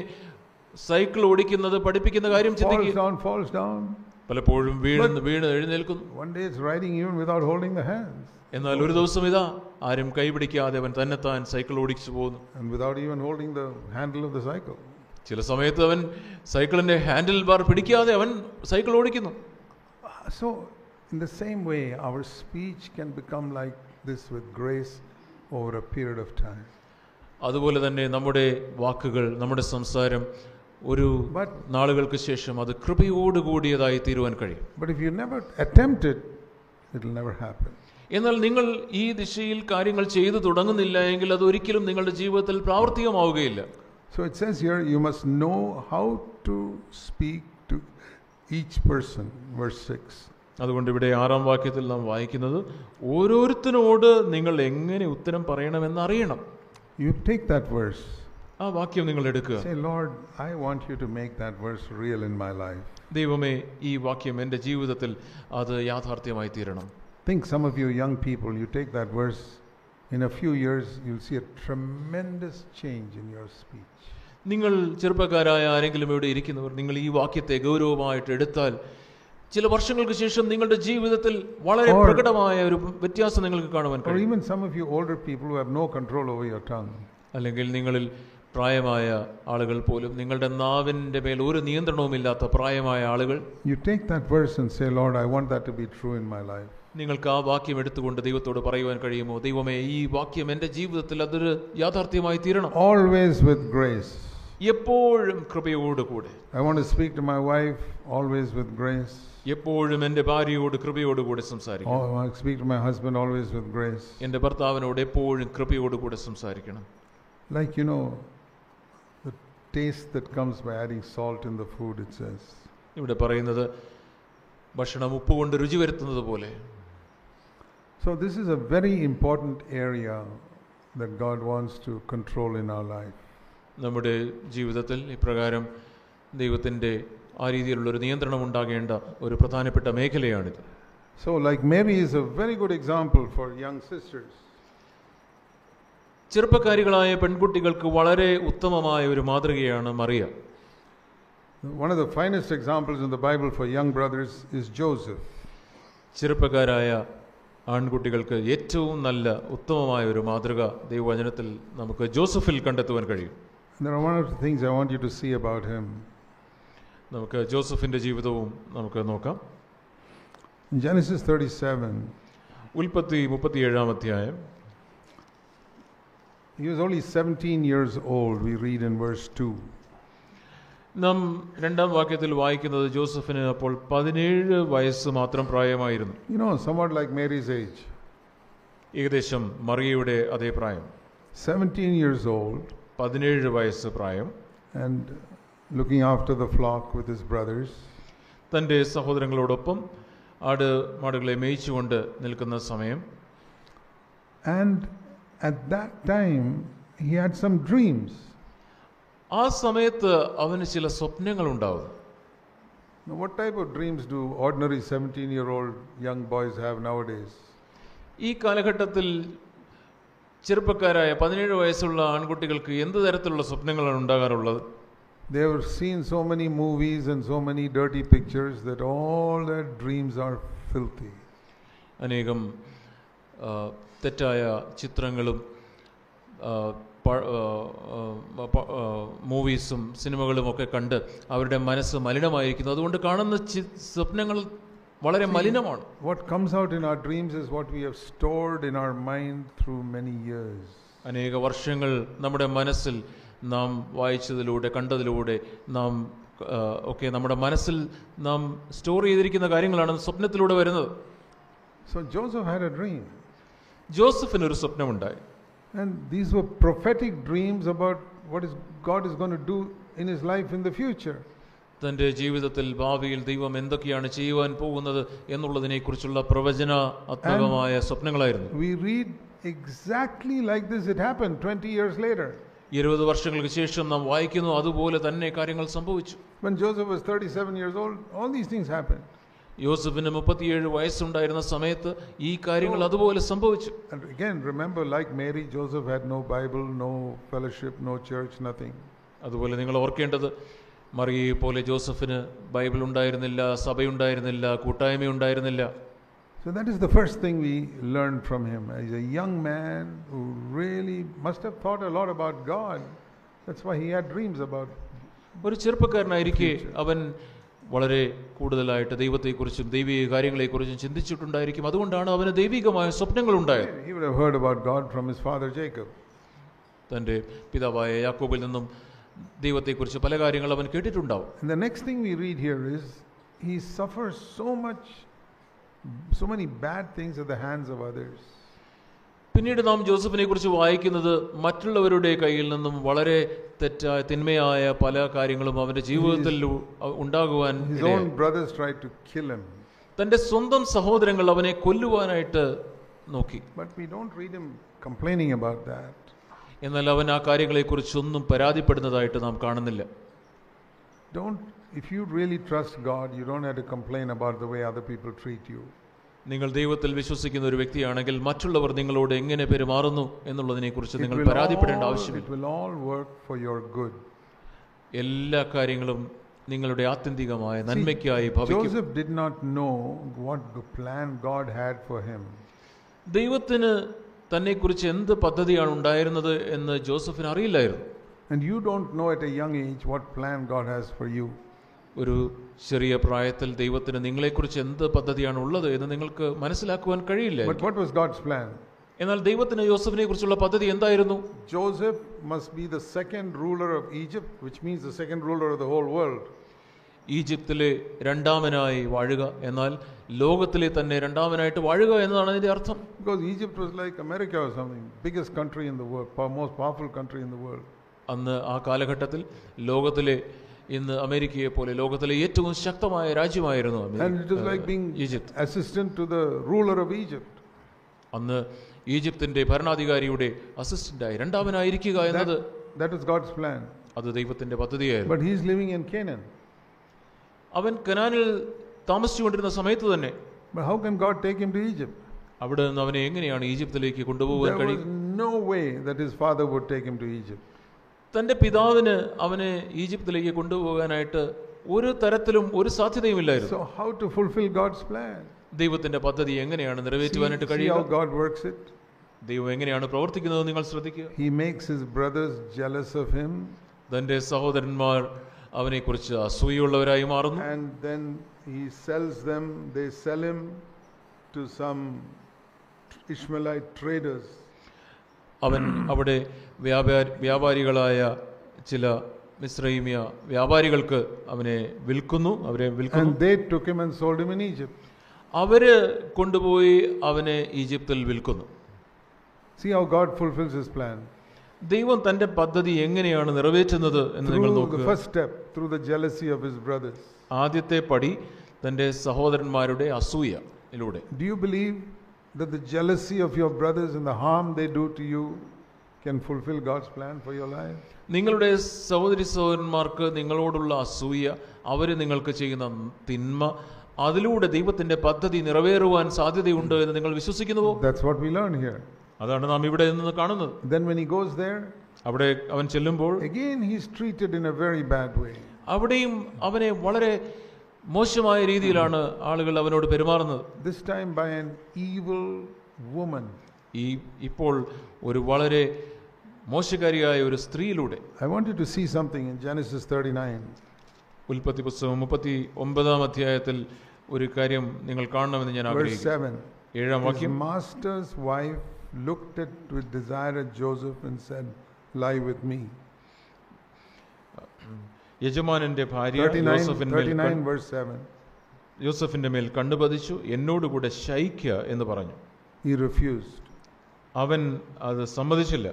സൈക്കിൾ ഓടിക്കുന്നത് പഠിപ്പിക്കുന്ന കാര്യം ചിന്തിക്കുക. Falls down. പലപ്പോഴും വീണ് എഴുന്നേൽക്കുന്നു. One day it's riding even without holding the hands. എന്നാൽ ഒരു ദിവസം ഇതാ ആരും കൈപിടിക്കാതെ അവൻ തന്നെത്താൻ സൈക്കിൾ ഓടിച്ചു പോകുന്നു. And without even holding the handle of the cycle. ചില സമയത്ത് അവൻ സൈക്കിളിന്റെ ഹാൻഡിൽ ബാർ പിടിക്കാതെ അവൻ സൈക്കിൾ ഓടിക്കുന്നു. So in the same way our speech can become like this with grace over a period of time. അതുപോലെ തന്നെ നമ്മുടെ വാക്കുകൾ, നമ്മുടെ സംസാരം ഒരു നാളുകൾക്ക് ശേഷം അത് കൃപയോടുകൂടിയതായി തീരുവാൻ കഴിയും. But if you never attempt it, it will never happen. എന്നാൽ നിങ്ങൾ ഈ ദിശയിൽ കാര്യങ്ങൾ ചെയ്തു തുടങ്ങുന്നില്ല എങ്കിൽ അത് ഒരിക്കലും നിങ്ങളുടെ ജീവിതത്തിൽ പ്രാവർത്തികമാവുകയില്ല. So it says here, you must know how to speak to each person, verse 6. അതുകൊണ്ട് ഇവിടെ 6-ാം വാക്യത്തിൽ നാം വായിക്കുന്നത്, ഓരോരുത്തരോട് നിങ്ങൾ എങ്ങനെ ഉത്തരം പറയണമെന്ന് അറിയണം. You take that verse. ആ വാക്യം നിങ്ങൾ എടുക്കുക. Say, Lord, I want you to make that verse real in my life. ദൈവമേ, ഈ വാക്യം എൻ്റെ ജീവിതത്തിൽ അത് യാഥാർത്ഥ്യമായി തീരണം. Think some of you young people, you take that verse, in a few years you'll see a tremendous change in your speech. നിങ്ങൾ ചെറുപ്പക്കാരായ ആരെങ്കിലും ഇവിടെ ഇരിക്കുന്നവർ, നിങ്ങൾ ഈ വാക്യത്തെ ഗൗരവമായിട്ട് എടുത്താൽ ചില വർഷങ്ങൾക്ക് ശേഷം നിങ്ങളുടെ ജീവിതത്തിൽ വളരെ പ്രകടമായ ഒരു വ്യത്യാസം നിങ്ങൾക്ക് കാണുവാൻ കഴിയും. Or even some of you older people who have no control over your tongue. അല്ലെങ്കിൽ നിങ്ങളിൽ പ്രായമായ ആളുകൾ പോലും, നിങ്ങളുടെ നാവിൻ്റെ മേൽ ഒരു നിയന്ത്രണവുമില്ലാത്ത പ്രായമായ ആളുകൾ, you take that verse and say, Lord, I want that to be true in my life. നിങ്ങൾക്ക് ആ വാക്യം എടുത്തുകൊണ്ട് ദൈവത്തോട് പറയുവാൻ കഴിയുമോ, ദൈവമേ, ഈ വാക്യം എൻ്റെ ജീവിതത്തിൽ അതൊരു യാഥാർത്ഥ്യമായി തീരണം. Always with grace. എപ്പോഴും കൃപയോടുകൂടെ. I want to speak to my wife always with grace. എപ്പോഴും എൻ്റെ ഭാര്യയോട് കൃപയോടുകൂടെ സംസാരിക്കണം. I want to speak to my husband always with grace. എൻ്റെ ഭർത്താവിനോട് എപ്പോഴും കൃപയോടുകൂടെ സംസാരിക്കണം. Like, you know, the taste that comes by adding salt in the food, it says. ഇവിടെ പറയുന്നത് ഭക്ഷണം ഉപ്പ് കൊണ്ട് രുചി വരുത്തുന്നത് പോലെ. So this is a very important area that God wants to control in our life. നമ്മുടെ ജീവിതത്തിൽ ഇപ്രകാരം ദൈവത്തിൻ്റെ ആ രീതിയിലുള്ളൊരു നിയന്ത്രണം ഉണ്ടാകേണ്ട ഒരു പ്രധാനപ്പെട്ട മേഖലയാണിത്. So like Mary is a very good example for young sisters. ചെറുപ്പക്കാരികളായ പെൺകുട്ടികൾക്ക് വളരെ ഉത്തമമായ ഒരു മാതൃകയാണ് Mariya. One of the finest examples in the Bible for young brothers is Joseph. ചെറുപ്പക്കാരായ ആൺകുട്ടികൾക്ക് ഏറ്റവും നല്ല ഉത്തമമായ ഒരു മാതൃക ദൈവവചനത്തിൽ നമുക്ക് ജോസഫിൽ കണ്ടെത്തുവാൻ കഴിയും. There are one of the things I want you to see about him. നമുക്ക് ജോസഫിന്റെ ജീവിതവും നമുക്ക് നോക്കാം. In Genesis 37, ഉൽപ്പത്തി 37-ാം അധ്യായം. He was only 17 years old, we read in verse 2. നാം 2-ാം വാക്യത്തിൽ വായിക്കുന്നത് ജോസഫിന് അപ്പോൾ 17 വയസ്സ് മാത്രം പ്രായമായിരുന്നു. You know, somewhat like Mary's age. ഏകദേശം മറിയയുടെ അതേ പ്രായം. 17 years old. 17 വയസ്സ് പ്രായം. And looking after the flock with his brothers. തൻ്റെ സഹോദരങ്ങളോടൊപ്പം ആട് മാടുകളെ മേയിച്ചുകൊണ്ട് നിൽക്കുന്ന സമയം. And at that time he had some dreams. ആ സമയത്ത് അവന് ചില സ്വപ്നങ്ങൾ ഉണ്ടാവും. Now what type of dreams do ordinary 17-year-old young boys have nowadays? ഈ കാലഘട്ടത്തിൽ ചെറുപ്പക്കാരായ 17 വയസ്സുള്ള ആൺകുട്ടികൾക്ക് എന്ത് തരത്തിലുള്ള സ്വപ്നങ്ങളാണ് ഉണ്ടാകാറുള്ളത്? They have seen so many movies and so many dirty pictures that all their dreams are filthy. അനേകം തെറ്റായ ചിത്രങ്ങളും മൂവീസും സിനിമകളും ഒക്കെ കണ്ട് അവരുടെ മനസ്സ് മലിനമായിരിക്കുന്നു. അതുകൊണ്ട് കാണുന്ന സ്വപ്നങ്ങൾ വളരെ മലിനമാണ്. What comes out in our dreams is what we have stored in our mind through many years. അനേക വർഷങ്ങൾ നമ്മുടെ മനസ്സിൽ നാം വായിച്ചതിലൂടെ കണ്ടതിലൂടെ നാം ഒക്കെ നമ്മുടെ മനസ്സിൽ നാം സ്റ്റോർ ചെയ്തിരിക്കുന്ന കാര്യങ്ങളാണ് സ്വപ്നത്തിലൂടെ വരുന്നത്. So Joseph had a dream. ജോസഫിന് ഒരു സ്വപ്നമുണ്ടായി. And these were prophetic dreams about what God is going to do in his life in the future. തൻ്റെ ജീവിതത്തിൽ ഭാവിയിൽ ദൈവം എന്തൊക്കെയാണ് ചെയ്യുവാൻ പോകുന്നത് എന്നുള്ളതിനെക്കുറിച്ചുള്ള പ്രവചനാത്മകമായ സ്വപ്നങ്ങളായിരുന്നു. We read exactly like this it happened 20 years later. 20 വർഷങ്ങൾക്ക് ശേഷം നാം വായിക്കുന്നു അതുപോലെ തന്നെ കാര്യങ്ങൾ സംഭവിച്ചു. When Joseph was 37 years old, all these things happened. യോസഫിന് 37 വയസ്സുണ്ടായിരുന്ന സമയത്ത് ഈ കാര്യങ്ങൾ അതുപോലെ സംഭവിച്ചു. And again, remember, like Mary, Joseph had no Bible, no fellowship, no church, nothing. അതുപോലെ നിങ്ങൾ ഓർക്കേണ്ടത്, മറിയയെ പോലെ ജോസഫിന് ബൈബിൾ ഉണ്ടായിരുന്നില്ല, സഭയുണ്ടായിരുന്നില്ല, കൂട്ടായ്മ ഉണ്ടായിരുന്നില്ല. So that is the first thing we learned from him. He's a young man who really must have thought a lot about God. That's why he had dreams about. ഒരു ചെറുപ്പക്കാരനായിരിക്കെ അവൻ വളരെ കൂടുതലായിട്ട് ദൈവത്തെക്കുറിച്ചും ദൈവിക കാര്യങ്ങളെക്കുറിച്ചും ചിന്തിച്ചിട്ടുണ്ടായിരിക്കും. അതുകൊണ്ടാണ് അവന് ദൈവികമായ സ്വപ്നങ്ങൾ ഉണ്ടായത്. He would have heard about God from his father Jacob. തൻ്റെ പിതാവായ യാക്കോബിൽ നിന്നും ദൈവത്തെക്കുറിച്ച് പല കാര്യങ്ങൾ അവൻ കേട്ടിട്ടുണ്ടാവും. And the next thing we read here is he suffers so many bad things at the hands of others. പിന്നീട് നാം ജോസഫിനെ കുറിച്ച് വായിക്കുന്നത് മറ്റുള്ളവരുടെ കയ്യിൽ നിന്നും വളരെ തെറ്റായ തിന്മയായ പല കാര്യങ്ങളും അവന്റെ ജീവിതത്തിൽ ഉണ്ടാകുവാൻ. His own brothers tried to kill him. തന്റെ സ്വന്തം സഹോദരങ്ങൾ അവനെ കൊല്ലുവാനായിട്ട് നോക്കി. But we don't read him complaining about that. എന്നാൽ അവൻ ആ കാര്യങ്ങളെക്കുറിച്ചൊന്നും പരാതിപ്പെടുന്നതായിട്ട് നാം കാണുന്നില്ല. If you really trust God, you don't have to complain about the way other people treat you. നിങ്ങൾ ദൈവത്തിൽ വിശ്വസിക്കുന്ന ഒരു വ്യക്തിയാണെങ്കിൽ മറ്റുള്ളവർ നിങ്ങളോട് എങ്ങനെ പെരുമാറുന്നു എന്നുള്ളതിനെക്കുറിച്ച് നിങ്ങൾ പരാതിപ്പെടേണ്ട ആവശ്യമില്ല. It will all work for your good. എല്ലാ കാര്യങ്ങളും നിങ്ങളുടെ ആത്യന്തികമായ നന്മയ്ക്കായി ഭവിക്കും. Joseph did not know what the plan God had for him. ദൈവത്തിന് തന്നെക്കുറിച്ച് എന്ത് പദ്ധതിയാണ് ഉണ്ടായിരുന്നത് എന്ന് ജോസഫിന് അറിയില്ലായിരുന്നു. And you don't know at a young age what plan God has for you. ഒരു ചെറിയ പ്രായത്തിൽ ദൈവത്തിന് നിങ്ങളെക്കുറിച്ച് എന്ത് പദ്ധതിയാണ് ഉള്ളത് എന്ന് നിങ്ങൾക്ക് മനസ്സിലാക്കുവാൻ കഴിയില്ല. But what was God's plan? എന്നാൽ ദൈവത്തിന് യോസഫിനെ കുറിച്ചുള്ള പദ്ധതി എന്തായിരുന്നു? Joseph must be the second ruler of Egypt, which means the second ruler of the whole world. ഈജിപ്തിലെ രണ്ടാമനായി വാഴുക, എന്നാൽ ലോകത്തിലെ തന്നെ രണ്ടാമനായിട്ട് വാഴുക എന്നതാണ് അതിന്റെ അർത്ഥം. Because Egypt was like America or something, biggest country in the world, most powerful country in the world. അന്ന് ആ കാലഘട്ടത്തിൽ ലോകത്തിലെ ഇന്ന് അമേരിക്കയെ പോലെ ലോകത്തിലെ ഏറ്റവും ശക്തമായ രാജ്യമായിരുന്നു Egypt. Assistant to the ruler of Egypt. അന്ന് ഈജിപ്തിന്റെ ഭരണാധികാരിയുടെ അസിസ്റ്റന്റായി രണ്ടാമനായിരിക്കുക എന്നത് that was God's plan. അത് ദൈവത്തിന്റെ പദ്ധതിയായിരുന്നു. But he is living in Canaan. അവൻ കനാനിൽ താമസിച്ചുകൊണ്ടിരുന്ന സമയത്ത് തന്നെ But how can God take him to Egypt? അവിടെ നിന്ന് അവനെ എങ്ങനെയാണ് ഈജിപ്തിലേക്ക് കൊണ്ടുപോകാൻ കഴിയും? There was no way that his father would take him to Egypt. തന്റെ പിതാവിന് അവനെ ഈജിപ്തിലേക്ക് കൊണ്ടുപോകാനായിട്ട് ഒരു തരത്തിലും ഒരു സാധ്യതയുമില്ലായിരുന്നു. So how to fulfill God's plan? ദൈവത്തിന്റെ പദ്ധതി എങ്ങനെയാണ് നിറവേറ്റുവാനായിട്ട് കഴിയുക? See how God works it? ദൈവം എങ്ങനെയാണ് പ്രവർത്തിക്കുന്നത് നിങ്ങൾ ശ്രദ്ധിക്കുക. He makes his brothers jealous of him. തന്റെ സഹോദരന്മാർ അവനെക്കുറിച്ച് അസൂയുള്ളവരായി മാറുന്നു. And then he sells them, they sell him to some Ishmaelite traders. അവൻ അവിടെ വ്യാപാരികളായ ചില മിസ്രൈമിയ വ്യാപാരികൾക്ക് അവനെ വിൽക്കുന്നു, അവരെ വിൽക്കുന്നു. And they took him and sold him in Egypt. അവര് കൊണ്ടുപോയി അവനെ ഈജിപ്തിൽ വിൽക്കുന്നു. See how God fulfills his plan. ദൈവം തന്റെ പദ്ധതി എങ്ങനെയാണ് നിറവേറ്റുന്നത് എന്ന് നിങ്ങൾ നോക്കുക. The first step, through the jealousy of his brothers. ആദ്യത്തെ പടി തന്റെ സഹോദരന്മാരുടെ അസൂയയിലൂടെ. Do you believe that the jealousy of your brothers and the harm they do to you can fulfill God's plan for your life? നിങ്ങളുടെ സഹോദരന്മാർക്ക് നിങ്ങളോടുള്ള അസൂയ, അവര് നിങ്ങൾക്ക് ചെയ്യുന്ന തിന്മ, അതിലൂടെ ദൈവത്തിന്റെ പദ്ധതി നിറവേറുവാൻ സാധ്യതയുണ്ട് എന്ന് നിങ്ങൾ വിശ്വസിക്കുന്നുവോ? That's what we learn here. അതാണ് നാം ഇവിടെ നിന്ന് കാണുന്നത്. Then when he goes there, അവിടെ അവൻ ചെല്ലുമ്പോൾ again he is treated in a very bad way. അവിടെയും അവനെ വളരെ മോശമായ രീതിയിലാണ് ആളുകൾ അവനോട് പെരുമാറുന്നത്. This time by an evil woman. ഇപ്പോൾ ഒരു വളരെ മോശകാരിയായ ഒരു സ്ത്രീയിലൂടെ. I want you to see something in Genesis 39. ഉൽപ്പത്തി പുസ്തകം 39-ാം അധ്യായത്തിൽ ഒരു കാര്യം നിങ്ങൾ കാണണമെന്ന് ഞാൻ ആഗ്രഹിക്കുന്നു. 7-ാം വാക്യം. His master's wife looked with desire at Joseph and said, "Lie with me." യജമാനന്റെ ഭാര്യ യോസഫിന്റെ മേൽ കണ്ണുപതിച്ചു, എന്നോടുകൂടെ ശയിക്ക എന്ന് പറഞ്ഞു. He refused. അവൻ അത് സമ്മതിച്ചില്ല.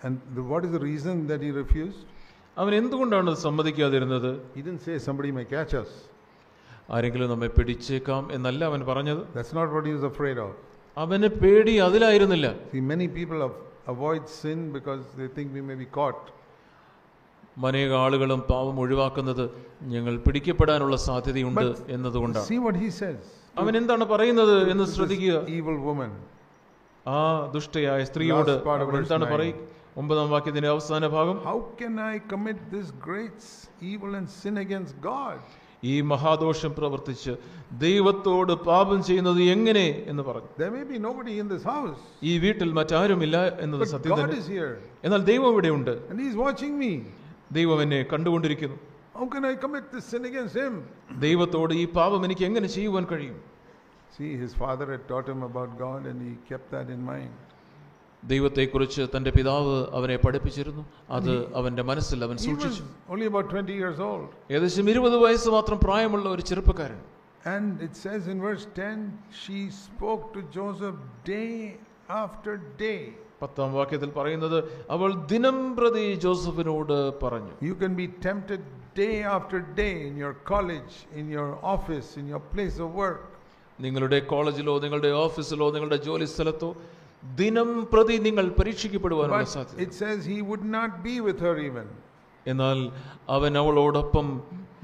And what is the reason that he refused? അവൻ എന്തുകൊണ്ടാണ് അത് സമ്മതിക്കാതിരുന്നത്? He didn't say somebody may catch us. ആരെങ്കിലും നമ്മെ പിടിച്ചേക്കാം എന്നല്ല അവൻ പറഞ്ഞത്. That's not what he was afraid of. അവന് പേടി അതിലായിരുന്നില്ല. See, many people avoid sin because they think we may be caught. അനേക ആളുകളും പാപം ഒഴിവാക്കുന്നത് ഞങ്ങൾ പിടിക്കപ്പെടാനുള്ള സാധ്യതയുണ്ട് എന്നതുകൊണ്ടാണ്. See what he says. അവൻ എന്താണ് പറയുന്നത് എന്ന് ശ്രദ്ധിക്കുക. Evil woman. ആ ദുഷ്ടയായ സ്ത്രീയോട് എന്താണ് പറയുക? 9-ാം വാക്യത്തിന്റെ അവസാന ഭാഗം, How can I commit this great evil and sin against God? ഈ മഹാദോഷം പ്രവർത്തിച്ച് ദൈവത്തോട് പാപം ചെയ്യുന്നത് എങ്ങനെ എന്ന് പറഞ്ഞു. There may be nobody in this house. ഈ വീട്ടിൽ മറ്റാരുമില്ല എന്നത് But സത്യം God തന്നെ. is here. എന്നാൽ ദൈവം ഇവിടെയുണ്ട്. And he is watching me. ദൈവം എന്നെ കണ്ടുകൊണ്ടിരിക്കുന്നു. How can I commit this sin against him? ദൈവത്തോട് ഈ പാപം എനിക്ക് എങ്ങനെ ചെയ്യുവാൻ കഴിയും? See, his father had taught him about God and he kept that in mind. ദൈവത്തെക്കുറിച്ച് തന്റെ പിതാവ് അവനെ പഠിപ്പിച്ചിരുന്നു. അത് അവന്റെ മനസ്സിൽ അവൻ He was സൂക്ഷിച്ചു. only about 20 years old. ഏകദേശം 20 വയസ്സ് മാത്രം പ്രായമുള്ള ഒരു ചെറുപ്പക്കാരൻ. And it says in verse 10, she spoke to Joseph day after day. 10-ാം വാക്യത്തിൽ പറയുന്നത്, അവൾ ദിനം പ്രതി ജോസഫിനോട് പറഞ്ഞു. You can be tempted day after day in your college, in your office, in your place of work. നിങ്ങളുടെ കോളേജിലോ നിങ്ങളുടെ ഓഫീസിലോ നിങ്ങളുടെ ജോലി സ്ഥലത്തോ ദിനം പ്രതി നിങ്ങൾ പരീക്ഷിക്കപ്പെടുവാനുള്ള But സാധ്യത. it says he would not be with her even. എന്നാൽ അവൻ അവളോടൊപ്പം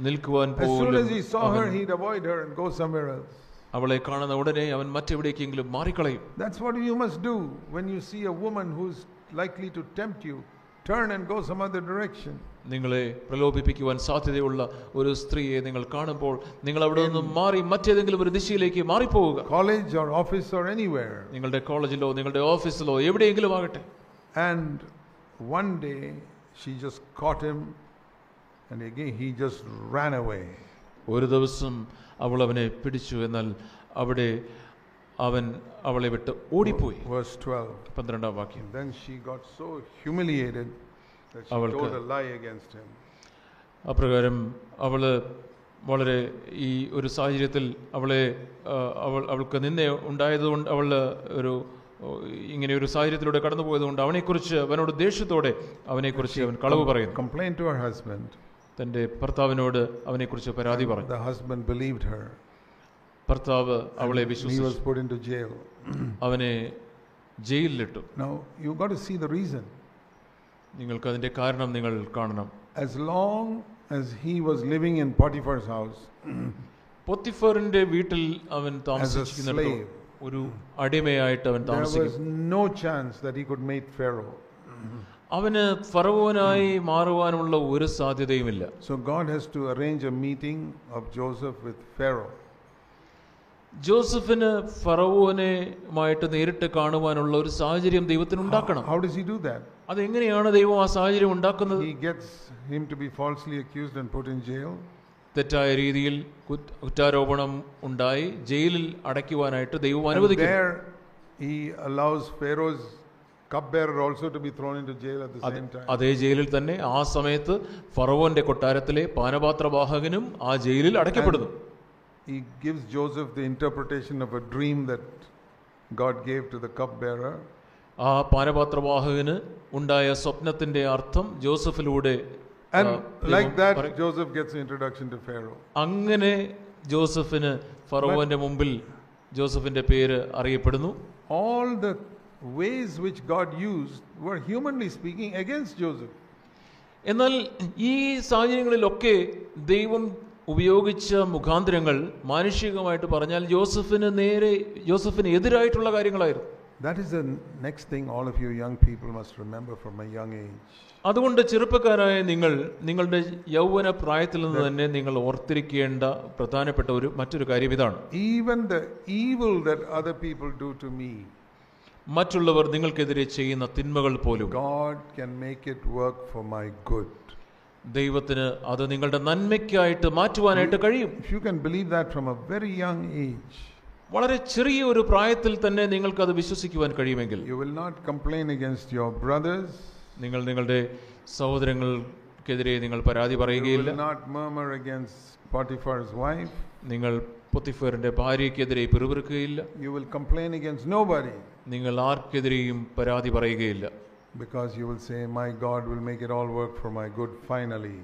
നിൽക്കുവാൻ As soon as he saw her, പോലും he'd avoid her and go somewhere else. അവളെ കാണുന്ന ഉടനെ അവൻ മറ്റെവിടേക്കെങ്കിലും മാറിക്കളയും. That's what you must do when you see a woman who's likely to tempt you. Turn and go some other direction. നിങ്ങളെ പ്രലോഭിപ്പിക്കുവാൻ സാധ്യതയുള്ള ഒരു സ്ത്രീയെ നിങ്ങൾ കാണുമ്പോൾ നിങ്ങൾ അവിടെ നിന്ന് മാറി മറ്റേതെങ്കിലും ഒരു ദിശയിലേക്ക് മാറിപ്പോവുക. College or office or anywhere. നിങ്ങളുടെ കോളേജിലോ നിങ്ങളുടെ ഓഫീസിലോ എവിടെയെങ്കിലും ആകട്ടെ. And one day she just caught him and again he just ran away. ഒരു ദിവസം അവൾ അവനെ പിടിച്ചു, എന്നാൽ അവിടെ അവൻ അവളെ വിട്ട് ഓടിപ്പോയി. Verse 12. 12-ാം വാക്യം. Then she got so humiliated that she told a lie against him. അപ്രകാരം അവള് വളരെ ഈ ഒരു സാഹചര്യത്തിൽ അവൾക്ക് നിന്നെ ഉണ്ടായതുകൊണ്ട് അവൾ ഇങ്ങനെ ഒരു സാഹചര്യത്തിലൂടെ കടന്നുപോയതുകൊണ്ട് അവനോട് ദേഷ്യത്തോടെ അവനെക്കുറിച്ച് അവൻ കളവ് പറയുന്നു. Complained to her husband. തന്റെ ഭർത്താവിനോട് അവനെക്കുറിച്ച് പരാതി പറഞ്ഞു. The husband believed her. ഭർത്താവ് അവളെ He വിശ്വസിച്ചു. was put into jail. അവനെ ജയിലിലിട്ടു. Now you got to see the reason. നിങ്ങൾക്ക് അതിന്റെ കാരണം നിങ്ങൾ കാണണം. As long as he was living in Potiphar's house, പൊത്തിഫറിന്റെ വീട്ടിൽ അവൻ താമസിക്കുന്നുണ്ട്. ഒരു അടിമയായിട്ട് അവൻ there was താമസിക്കും. no chance that he could meet Pharaoh. അവന് ഫറവോനായി മാറുവാനുള്ള ഒരു സാധ്യതയുമില്ല. So God has to arrange a meeting of Joseph with Pharaoh. ജോസഫിന് ഫറവോനുമായിട്ട് നേരിട്ട് കാണുവാനുള്ള ഒരു സാഹചര്യം ദൈവത്തിന് ഉണ്ടാക്കണം. How does he do that? അതെങ്ങനെയാണ് ദൈവം ആ സാഹചര്യം ഉണ്ടാക്കുന്നത്? He gets him to be falsely accused and put in jail. തെറ്റായ രീതിയിൽ കുറ്റാരോപണം ഉണ്ടായി ജയിലിൽ അടയ്ക്കുവാനായിട്ട് ദൈവം And അനുവദിക്കും. there he allows Pharaoh's cupbearer also to be thrown into jail at the same time. അതേ ജയിലിൽ തന്നെ ആ സമയത്ത് ഫറവോന്റെ കൊട്ടാരത്തിലെ പാനപാത്രവാഹകനും ആ ജയിലിൽ അടയ്ക്കപ്പെടുന്നു. He gives Joseph the interpretation of a dream that God gave to the cupbearer. ആ പാനപാത്രവാഹകന് ഉണ്ടായ സ്വപ്നത്തിന്റെ അർത്ഥം ജോസഫിലൂടെ And like that Joseph gets the introduction to Pharaoh. അങ്ങനെ ജോസഫിന് ഫറവോന്റെ മുമ്പിൽ ജോസഫിന്റെ പേര് അറിയപ്പെടുന്നു. All the ways which God used were humanly speaking against Joseph. എന്നാൽ ഈ സാഹചര്യങ്ങളിലൊക്കെ ദൈവം ഉപയോഗിച്ച മുഖാന്തരങ്ങൾ മാനുഷികമായിട്ട് പറഞ്ഞാൽ ജോസഫിന് എതിരായിട്ടുള്ള കാര്യങ്ങളായിരുന്നു. That is the next thing all of you young people must remember from a young age. അതുകൊണ്ട് ചെറുപ്പക്കാരായ നിങ്ങളുടെ യൗവന പ്രായത്തിൽ നിന്ന് തന്നെ നിങ്ങൾ ഓർത്തിരിക്കേണ്ട പ്രധാനപ്പെട്ട മറ്റൊരു കാര്യം ഇതാണ്. Even the evil that other people do to me, മറ്റുള്ളവർ നിങ്ങൾക്കെതിരെ ചെയ്യുന്ന തിന്മകൾ പോലും God can make it work for my good. ദൈവത്തിന് അത് നിങ്ങളുടെ നന്മയ്ക്കായിട്ട് മാറ്റുവാനായിട്ട് കഴിയും. If you can believe that from a very young age, വളരെ ചെറിയ ഒരു പ്രായത്തിൽ തന്നെ നിങ്ങൾക്ക് അത് വിശ്വസിക്കുവാൻ കഴിയുമെങ്കിൽ you will not complain against your brothers. നിങ്ങൾ നിങ്ങളുടെ സഹോദരങ്ങൾക്കെതിരെ നിങ്ങൾ പരാതി പറയുകയില്ല. You will not murmur against Potiphar's wife. നിങ്ങൾ പൊത്തിഫറിന്റെ ഭാര്യയ്ക്കെതിരെ പിറുപിറുക്കുകയില്ല. You will complain against nobody. നിങ്ങൾ ആർക്കെതിരെയും പരാതി പറയുകയില്ല. Because you will say, my God will make it all work for my good finally.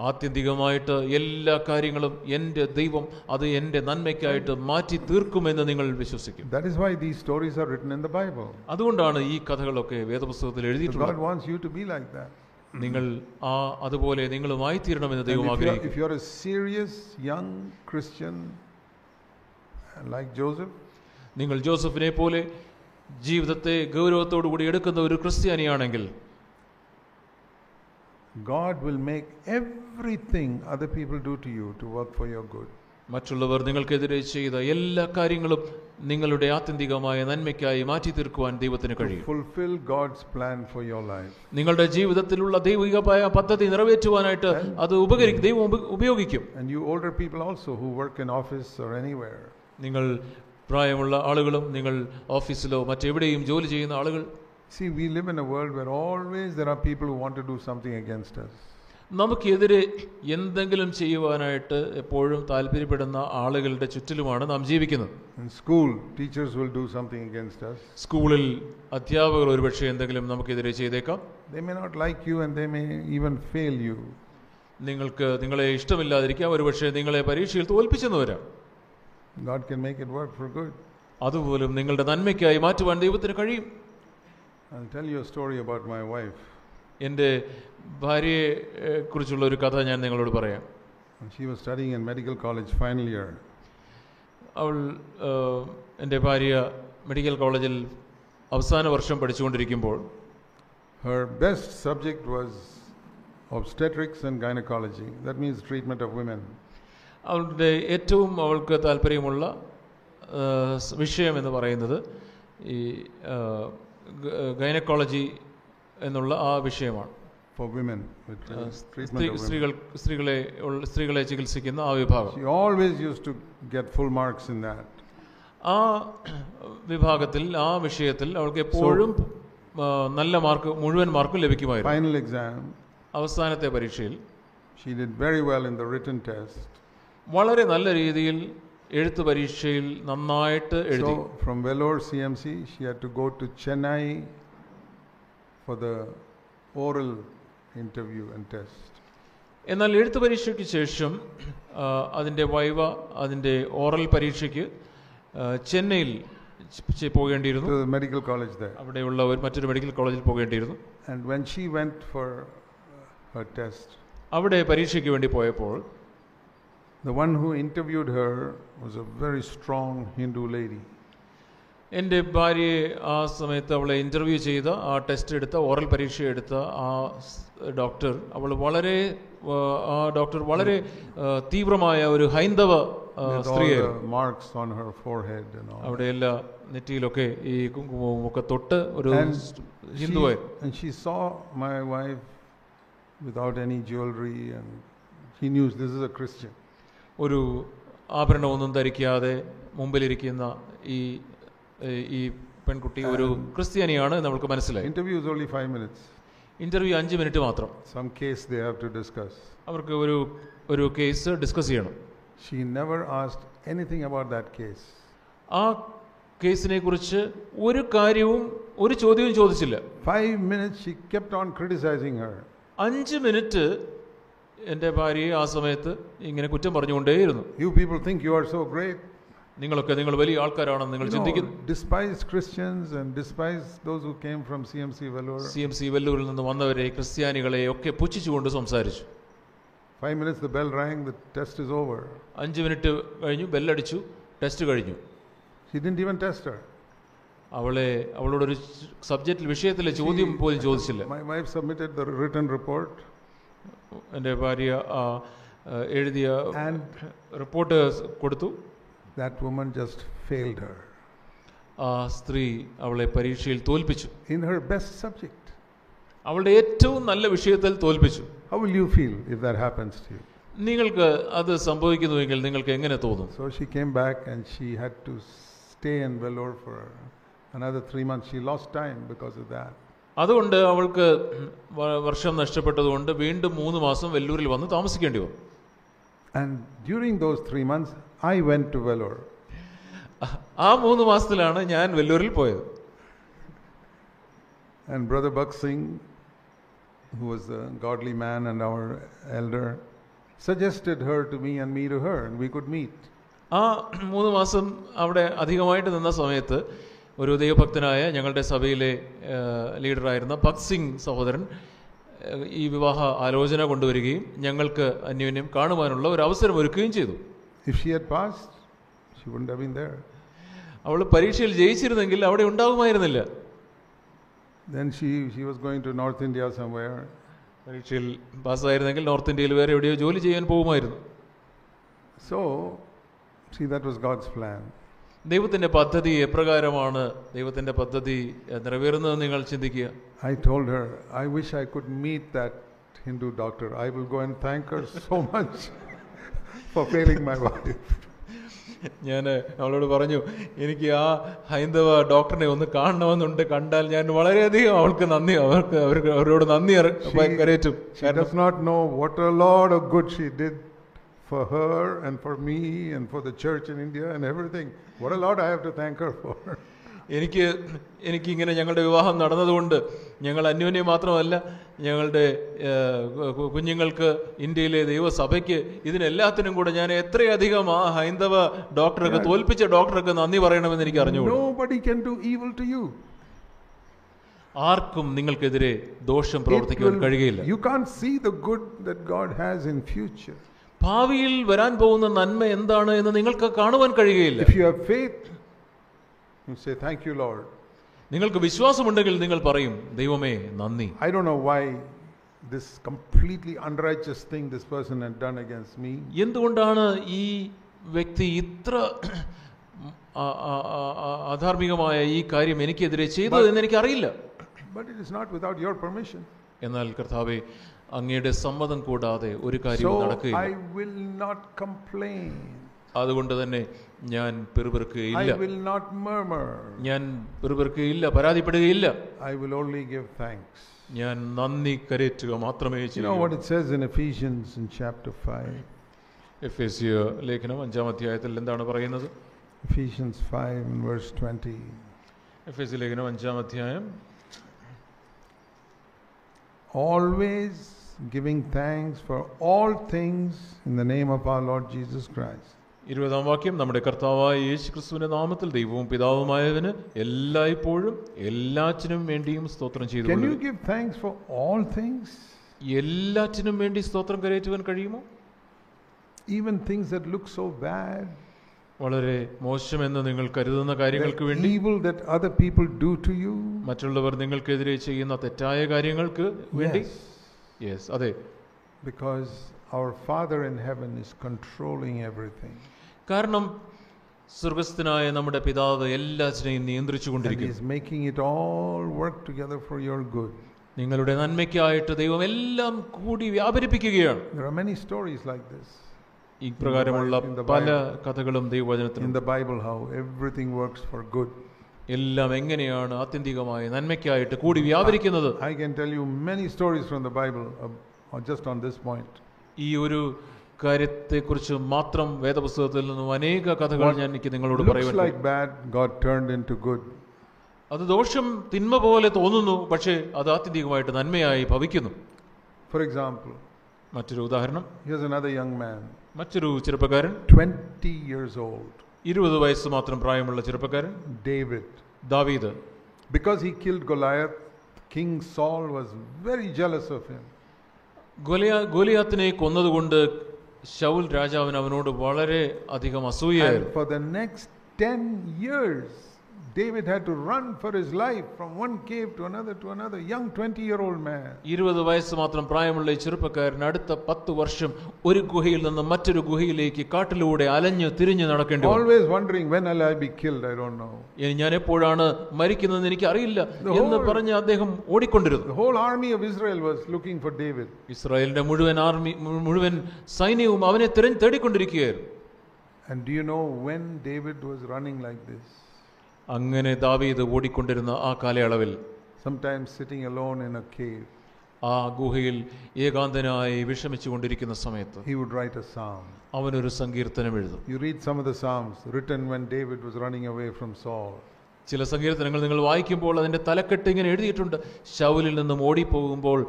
ആത്യന്തികമായിട്ട് എല്ലാ കാര്യങ്ങളും എൻ്റെ ദൈവം അത് എൻ്റെ നന്മയ്ക്കായിട്ട് മാറ്റി തീർക്കുമെന്ന് നിങ്ങൾ വിശ്വസിക്കും. That is why these stories are written in the Bible. അതുകൊണ്ടാണ് ഈ കഥകളൊക്കെ വേദപുസ്തകത്തിൽ എഴുതിയിട്ടുള്ളത്. God wants you to be like that. നിങ്ങൾ അതുപോലെ നിങ്ങളുമായി തീരണമെന്ന് ദൈവം ആഗ്രഹിക്കുന്നു. If you are a serious young Christian like Joseph, നിങ്ങൾ ജോസഫിനെ പോലെ ജീവിതത്തെ ഗൗരവത്തോടു കൂടി എടുക്കുന്ന ഒരു ക്രിസ്ത്യാനിയാണെങ്കിൽ, God will make everything other people do to you to work for your good. മറ്റുള്ളവർ നിങ്ങൾക്കെതിരെ ചെയ്ത എല്ലാ കാര്യങ്ങളും നിങ്ങളുടെ ആത്യന്തികമായ നന്മയ്ക്കായി മാറ്റി തീർക്കുവാൻ ദൈവത്തിന് കഴിയും. Fulfill God's plan for your life. നിങ്ങളുടെ ജീവിതത്തിലുള്ള ദൈവികമായ പദ്ധതി നിറവേറ്റുവാനായിട്ട് അത് ദൈവം ഉപയോഗിക്കും. And you older people also who work in office or anywhere. നിങ്ങൾ പ്രായമുള്ള ആളുകളും നിങ്ങൾ ഓഫീസിലോ മറ്റെവിടെയും ജോലി ചെയ്യുന്ന ആളുകൾ, see, we live in a world where always there are people who want to do something against us. നമുക്കെതിരെ എന്തെങ്കിലും ചെയ്യുവാനായിട്ട് എപ്പോഴും താല്പര്യപ്പെടുന്ന ആളുകളുടെ ചുറ്റിലുമാണ് നാം ജീവിക്കുന്നത്. In school, teachers will do something against us. സ്കൂളിൽ അധ്യാപകർ ഒരുപക്ഷെ എന്തെങ്കിലും നമുക്കെതിരെ ചെയ്തേക്കാം. They may not like you and they may even fail you. നിങ്ങളെ ഇഷ്ടമില്ലാതിരിക്കാം, ഒരുപക്ഷെ നിങ്ങളെ പരീക്ഷയിൽ തോൽപ്പിച്ചെന്ന് വരാം. God can make it work for good. അതുപോലും നിങ്ങളുടെ നന്മയ്ക്കായി മാറ്റുവാൻ ദൈവത്തിന് കഴിയും. I'll tell you a story about my wife. എൻ്റെ ഭാര്യയെ കുറിച്ചുള്ള ഒരു കഥ ഞാൻ നിങ്ങളോട് പറയാം. She was studying in medical college final year. എൻ്റെ ഭാര്യ മെഡിക്കൽ കോളേജിൽ അവസാന വർഷം പഠിച്ചുകൊണ്ടിരിക്കുമ്പോൾ her best subject was obstetrics and gynecology. That means treatment of women. അവളുടെ ഏറ്റവും അവൾക്ക് താല്പര്യമുള്ള വിഷയം എന്ന് പറയുന്നത് ഈ ഗൈനക്കോളജി എന്നുള്ള ആ വിഷയമാണ്. For women, treatment of women. സ്ത്രീകളെ ചികിത്സിക്കുന്ന ആ വിഭാഗം. She always used to get full marks in that. ആ വിഭാഗത്തിൽ, ആ വിഷയത്തിൽ അവൾക്ക് എപ്പോഴും നല്ല മാർക്ക്, മുഴുവൻ മാർക്കും ലഭിക്കുമായിരുന്നു. Final exam, അവസാനത്തെ പരീക്ഷയിൽ she did very well in the written test. വളരെ നല്ല രീതിയിൽ എഴുത്ത് പരീക്ഷയിൽ നന്നായിട്ട് എഴുതി. So from Vellore CMC she had to go to Chennai for the oral interview and test. എന്നാൽ എഴുത്ത് പരീക്ഷയ്ക്ക് ശേഷം അതിൻ്റെ വൈവ, അതിൻ്റെ ഓറൽ പരീക്ഷയ്ക്ക് ചെന്നൈയിൽ പോകേണ്ടിയിരുന്നു. To the medical college there. അവിടെയുള്ള മറ്റൊരു മെഡിക്കൽ കോളേജിൽ പോകേണ്ടിയിരുന്നു. And when she went for her test, അവിടെ പരീക്ഷയ്ക്ക് വേണ്ടി പോയപ്പോൾ the one who interviewed her was a very strong Hindu lady. എൻ്റെ ഭാര്യയെ ആ സമയത്ത് അവളെ ഇൻ്റർവ്യൂ ചെയ്ത, ആ ടെസ്റ്റ് എടുത്ത, ഓറൽ പരീക്ഷ എടുത്ത ആ ഡോക്ടർ, ആ ഡോക്ടർ വളരെ തീവ്രമായ ഒരു ഹൈന്ദവ സ്ത്രീയായിരുന്നു. അവിടെ എല്ലാ നെറ്റിയിലൊക്കെ ഈ കുങ്കുമവും ഒക്കെ തൊട്ട് ഒരു ഹിന്ദുവായിരുന്നു. And she saw my wife without any jewelry and she knew this is a Christian. ഒരു ആഭരണമൊന്നും ധരിക്കാതെ മുമ്പിലിരിക്കുന്ന ഈ പെൺകുട്ടി ഒരു ക്രിസ്ത്യാനിയാണ് എന്ന് നമുക്ക് മനസ്സിലായി. Interview is only 5 minutes. Interview 5 minute മാത്രം. Some case they have to discuss. അവർക്ക് ഒരു കേസ് ഡിസ്കസ് ചെയ്യണം. She never asked anything about that case. ആ കേസിനെ കുറിച്ച് ഒരു കാര്യവും, ഒരു ചോദ്യവും ചോദിച്ചില്ല. 5 minutes she kept on criticizing her. 5 minute എൻ്റെ ഭാര്യയെ ആ സമയത്ത് ഇങ്ങനെ കുറ്റം പറഞ്ഞുകൊണ്ടേയിരുന്നു. You people think you are so great. നിങ്ങൾ വലിയ ആൾക്കാരാണെന്ന് നിങ്ങൾ ചിന്തിക്കുന്നു. Despise Christians and despise those who came from CMC Vellore. CMC വെല്ലൂരിൽ നിന്ന് വന്നവരെ, ക്രിസ്ത്യാനികളെ ഒക്കെ പുച്ഛിച്ചുകൊണ്ട് സംസാരിച്ചു. 5 minutes the bell rang, the test is over. 5 minute കഴിഞ്ഞു, ബെല്ലടിച്ചു, ടെസ്റ്റ് കഴിഞ്ഞു. She didn't even test her. അവളോടൊരു സബ്ജക്റ്റിൽ, വിഷയത്തിലെ ചോദ്യം പോലും ചോദിച്ചില്ല. My wife submitted the written report. എൻ്റെ ഭാര്യ എഴുതിയ റിപ്പോർട്ട് കൊടുത്തു. That woman just failed her. ആ സ്ത്രീ അവളെ പരീക്ഷയിൽ തോൽപ്പിച്ചു. In her best subject. അവളുടെ ഏറ്റവും നല്ല വിഷയത്തിൽ തോൽപ്പിച്ചു. How will you feel if that happens to you? നിങ്ങൾക്ക് അത് സംഭവിക്കുന്നുവെങ്കിൽ നിങ്ങൾക്ക് എങ്ങനെ തോന്നും? So she came back and she had to stay in Vellore for another 3 months. She lost time because of that. അതുകൊണ്ട് അവൾക്ക് വർഷം നഷ്ടപ്പെട്ടതുകൊണ്ട് വീണ്ടും 3 മാസം വെല്ലൂരിൽ വന്ന് താമസിക്കേണ്ടി വന്നു. And during those 3 months I went to Vellore. ആ 3 മാസത്തിലാണ് ഞാൻ വെല്ലൂരിൽ പോയത്. And Brother Bhakt Singh, who was a godly man and our elder, suggested her to me and me to her, and we could meet. ആ 3 മാസം അവിടെ അധികമായിട്ട് നിന്ന സമയത്ത് ഒരു ദൈവഭക്തനായ ഞങ്ങളുടെ സഭയിലെ ലീഡറായിരുന്ന ഭക്ത് സിംഗ് സഹോദരൻ ഈ വിവാഹ ആലോചന കൊണ്ടുവരികയും ഞങ്ങൾക്ക് അന്യോന്യം കാണുവാനുള്ള ഒരു അവസരം ഒരുക്കുകയും ചെയ്തു. If she had passed, she wouldn't have been there. അവൾ പരീക്ഷയിൽ ജയിച്ചിരുന്നെങ്കിൽ അവിടെ ഉണ്ടാകുമായിരുന്നില്ല. Then she was going to North India somewhere. പരീക്ഷയിൽ പാസ്സായിരുന്നെങ്കിൽ നോർത്ത് ഇന്ത്യയിൽ വേറെ എവിടെയോ ജോലി ചെയ്യാൻ പോകുമായിരുന്നു. So, see, that was God's plan. ദൈവത്തിന്റെ പദ്ധതി എപ്രകാരമാണ് ദൈവത്തിന്റെ പദ്ധതി നിറവേറുന്നത് നിങ്ങൾ ചിന്തിക്കുക. I told her, I wish I could meet that Hindu doctor. I will go and thank her so much for failing my wife. ഞാൻ അവളോട് പറഞ്ഞു, എനിക്ക് ആ ഹൈന്ദവ ഡോക്ടറിനെ ഒന്ന് കാണണമെന്നുണ്ട്. കണ്ടാൽ ഞാൻ വളരെയധികം അവൾക്ക് നന്ദി, അവരോട് നന്ദി കരയറ്റും. She does not know what a lot of good she did for her and for me and for the church in India and everything. What a lot I have to thank her for. എനിക്കിങ്ങനെ ഞങ്ങളുടെ വിവാഹം നടന്നതുകൊണ്ട് ഞങ്ങൾ അന്യോന്യം മാത്രമല്ല, ഞങ്ങളുടെ കുഞ്ഞുങ്ങൾക്ക്, ഇന്ത്യയിലെ ദൈവസഭയ്ക്ക്, ഇതിനെല്ലാത്തിനും കൂടെ ഞാൻ എത്രയധികം ആ ഹൈന്ദവ ഡോക്ടറൊക്കെ, തോൽപ്പിച്ച ഡോക്ടറൊക്കെ നന്ദി പറയണമെന്ന് എനിക്ക് അറിഞ്ഞു. Nobody can do evil to you. ആർക്കും നിങ്ങൾക്കെതിരെ ദോഷം പ്രവർത്തിക്കാൻ കഴിയില്ല. You can't see the good that God has in future. ഭാവിയിൽ വരാൻ പോകുന്ന നന്മ എന്താണ് എന്ന് നിങ്ങൾക്ക് കാണുവാൻ കഴിയുകയില്ല. If you have faith, you say, thank you, Lord. നിങ്ങൾക്ക് വിശ്വാസമുണ്ടെങ്കിൽ നിങ്ങൾ പറയും, ദൈവമേ നന്ദി. I don't know why this completely unrighteous thing this person had done against me. എന്തുകൊണ്ടാണ് ഈ വ്യക്തി ഇത്ര അധാർമികമായ ഈ കാര്യം എനിക്കെതിരെ ചെയ്തത് എന്ന് എനിക്കറിയില്ല. But it is not without your permission. എന്നാൽ കർത്താവേ, അങ്ങയുടെ സമ്മതം കൂടാതെ ഒരു കാര്യവും നടക്കുകയില്ല. I will not complain. അതുകൊണ്ട് തന്നെ ഞാൻ പിറുപിറുക്കുകയില്ല, I will not murmur. ഞാൻ പിറുപിറുക്കുകയില്ല, പരാതിപ്പെടുകയില്ല. I will only give thanks. ഞാൻ നന്ദി കരയറ്റുക മാത്രമേ ചെയ്യൂ. You know what it says in Ephesians in chapter 5? എഫേസ്യ ലേഖനം 5-ാം അധ്യായത്തിൽ എന്താണ് പറയുന്നത്? Ephesians 5 and verse 20. എഫേസ്യ ലേഖനം 5-ാം അധ്യായം. Always giving thanks for all things in the name of our Lord Jesus Christ. 20-ാം വാക്യം, നമ്മുടെ കർത്താവായ യേശു ക്രിസ്തുവിന്റെ നാമത്തിൽ ദൈവവും പിതാവുമായവന് എല്ലായ്പ്പോഴും എല്ലാറ്റിനും വേണ്ടിയും സ്തോത്രം ചെയ്തു. Can you give thanks for all things? എല്ലാറ്റിനും വേണ്ടി സ്തോത്രം കരയറ്റുവാൻ കഴിയുമോ? Even things that look so bad, വളരെ മോശമെന്ന് നിങ്ങൾ കരുതുന്ന കാര്യങ്ങൾക്ക് വേണ്ടി, evil that other people do to you, മറ്റുള്ളവർ നിങ്ങൾക്കെതിരെ ചെയ്യുന്ന തെറ്റായ കാര്യങ്ങൾക്ക് വേണ്ടി. Yes, അതെ. Because our Father in heaven is controlling everything. കാരണം സ്വർഗ്ഗസ്ഥനായ നമ്മുടെ പിതാവ് എല്ലാറ്റിനെയും നിയന്ത്രിച്ചു കൊണ്ടിരിക്കുന്നു. He is making it all work together for your good. നിങ്ങളുടെ നന്മയ്ക്കായിട്ട് ദൈവം എല്ലാം കൂടി വ്യാപരിപ്പിക്കുകയാണ്. There are many stories like this. ഈ പ്രകാരമുള്ള പല കഥകളും ദൈവവചനത്തിൽ. In the Bible, how everything works for good. എല്ലാം എങ്ങനെയാണ് ആത്യന്തികമായ നന്മയ്ക്കായിട്ട് കൂടി വ്യാപരിക്കുന്നത്. I can tell you many stories from the Bible just on this point. ഈ ഒരു കാര്യത്തെക്കുറിച്ച് മാത്രം വേദപുസ്തകത്തിൽ നിന്നും അനേക കഥകൾ ഞാൻ നിങ്ങളോട് പറയുവാൻ. Looks like bad, God turned into good. അത് ദോഷം തിന്മ പോലെ തോന്നുന്നു, പക്ഷേ അത് ആത്യന്തികമായിട്ട് നന്മയായി ഭവിക്കുന്നു. For example, മറ്റൊരു ഉദാഹരണം, here's another young man, മറ്റൊരു ചെറുപ്പക്കാരൻ, 20 years old, 20 വയസ്സ് മാത്രം പ്രായമുള്ള ചെറുപ്പക്കാരൻ, David. ദാവീദ്. Because he killed Goliath, King Saul was very jealous of him. ഗോലിയാത്തിനെ കൊന്നതുകൊണ്ട് Saul രാജാവിന് അവനോട് വളരെ അധികം അസൂയയായിരുന്നു. And for the next 10 years, David had to run for his life from one cave to another, young 20-year-old man. 20 വയസ്സ് മാത്രം പ്രായമുള്ള ഈ ചെറുപ്പക്കാരൻ അടുത്ത 10 വർഷം ഒരു ഗുഹയിൽ നിന്ന് മറ്റൊരു ഗുഹയിലേക്ക് കാട്ടിലൂടെ അലഞ്ഞു തിരിഞ്ഞു നടക്കേണ്ടി വന്നു. Always wondering, when will I be killed? I don't know. ഞാൻ എപ്പോഴാണ് മരിക്കുന്നതെന്ന് എനിക്ക് അറിയില്ല എന്ന് പറഞ്ഞ് അദ്ദേഹം ഓടിക്കൊണ്ടിരുന്നു. The whole army of Israel was looking for David. ഇസ്രായേലിന്റെ മുഴുവൻ സൈന്യവും അവനെ തേടിക്കൊണ്ടിരിക്കുകയായിരുന്നു. And do you know when David was running like this? അങ്ങനെ ദാവീദ് ഓടിക്കൊണ്ടിരുന്ന ആ കാലയളവിൽ, sometimes sitting alone in a cave, ആ ഗുഹയിൽ ഏകാന്തനായി വിഷമിച്ചു കൊണ്ടിരിക്കുന്ന സമയത്ത്, he would write a psalm. അവനൊരു സങ്കീർത്തനം എഴുതും. You read some of the psalms written when David was running away from Saul. ചില സങ്കീർത്തനങ്ങൾ നിങ്ങൾ വായിക്കുമ്പോൾ അതിന്റെ തലക്കെട്ട് ഇങ്ങനെ എഴുതിയിട്ടുണ്ട്, ശൗലിൽ നിന്നും ഓടിപ്പോകുമ്പോൾ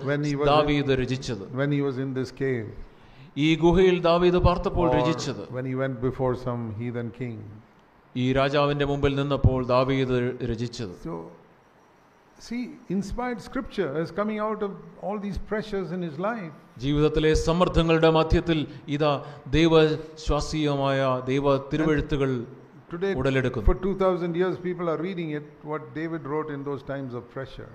ദാവീദ് രചിച്ചത്. When he was in this cave, ഈ ഗുഹയിൽ ദാവീദ് പാർത്തപ്പോൾ രചിച്ചത്. when he went before some heathen king, ഈ രാജാവിന്റെ മുമ്പിൽ നിന്നപ്പോൾ ദാവീദ് രചിച്ചത്. So see, inspired scripture is coming out of all these pressures in his life. ജീവിതത്തിലെ സമ്മർദ്ദങ്ങളുടെ മധ്യത്തിൽ ഇതാ ദൈവശ്വാസീയമായ ദൈവ തിരുവെഴുത്തുകൾ Today, ഉടലെടുക്കുന്നു. for 2000 years, people are reading it, what David wrote in those times of pressure.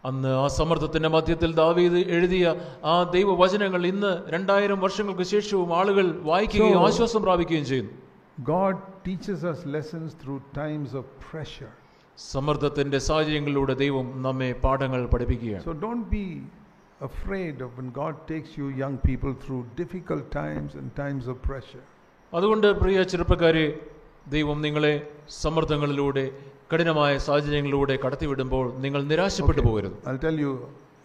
അന്ന് ആ സമ്മർദ്ദത്തിന്റെ മധ്യത്തിൽ ദാവീദ് എഴുതിയ ആ ദൈവവചനങ്ങൾ ഇന്ന് 2000 വർഷങ്ങൾക്ക് ശേഷവും ആളുകൾ വായിക്കുകയും ആശ്വാസം പ്രാപിക്കുകയും ചെയ്യുന്നു. God teaches us lessons through times of pressure. സമ്മർദ്ദത്തിന്റെ സാഹചര്യങ്ങളിലൂടെ ദൈവം നമ്മെ പാഠങ്ങൾ പഠിപ്പിക്കുകയാണ്. So don't be afraid of when God takes you young people through difficult times and times of pressure. അതുകൊണ്ട് പ്രിയ ചെറുപ്പക്കാരെ, ദൈവം നിങ്ങളെ സമ്മർദ്ദങ്ങളിലൂടെ കഠിനമായ സാഹചര്യങ്ങളിലൂടെ കടത്തിവിടുമ്പോൾ നിങ്ങൾ നിരാശപ്പെട്ടു പോകരുത്. I'll tell you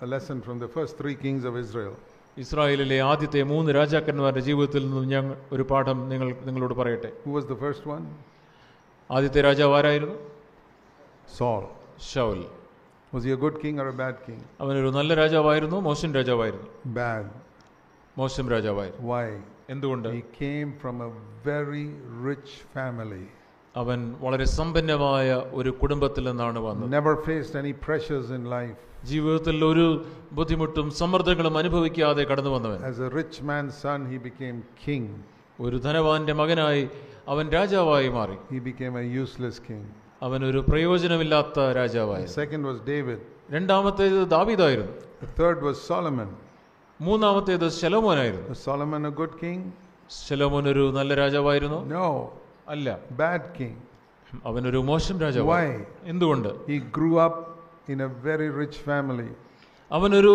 a lesson from the first 3 kings of Israel. ഇസ്രായേലിലെ ആദ്യത്തെ 3 രാജാക്കന്മാരുടെ ജീവിതത്തിൽ നിന്നും ഞാൻ ഒരു പാഠം നിങ്ങളോട് പറയട്ടെ. Who was the first one? ആദ്യത്തെ രാജാവ് ആരായിരുന്നു? Saul. Saul. Was he a good king or a bad king? അവനൊരു നല്ല രാജാവായിരുന്നു, മോശം രാജാവായിരുന്നു? Bad. മോശം രാജാവായിരുന്നു. Why? എന്തുകൊണ്ട്? He came from a very rich family. അവൻ വളരെ സമ്പന്നമായ ഒരു കുടുംബത്തിൽ നിന്നാണ് വന്നത്. Never faced any pressures in life. ജീവിതത്തിൽ ഒരു ബുദ്ധിമുട്ടും സമ്മർദ്ദങ്ങളും അനുഭവിക്കാതെ കടന്നു വന്നവൻ. As a rich man's son, he became king. ഒരു ധനവാന്റെ മകനായി അവൻ രാജാവായി മാറി. He became a useless king. അവൻ ഒരു പ്രയോജനമില്ലാത്ത രാജാവായി. The second was David. രണ്ടാമത്തേത് ദാവീദായിരുന്നു. The third was Solomon. മൂന്നാമത്തേത് ശലോമോനായിരുന്നു. Was Solomon a good king? ശലോമോൻ ഒരു നല്ല രാജാവായിരുന്നു? No. അല്ല. Bad king. അവനൊരു മോശം രാജാവ്. Why? എന്തുകൊണ്ട്? He grew up in a very rich family. അവനൊരു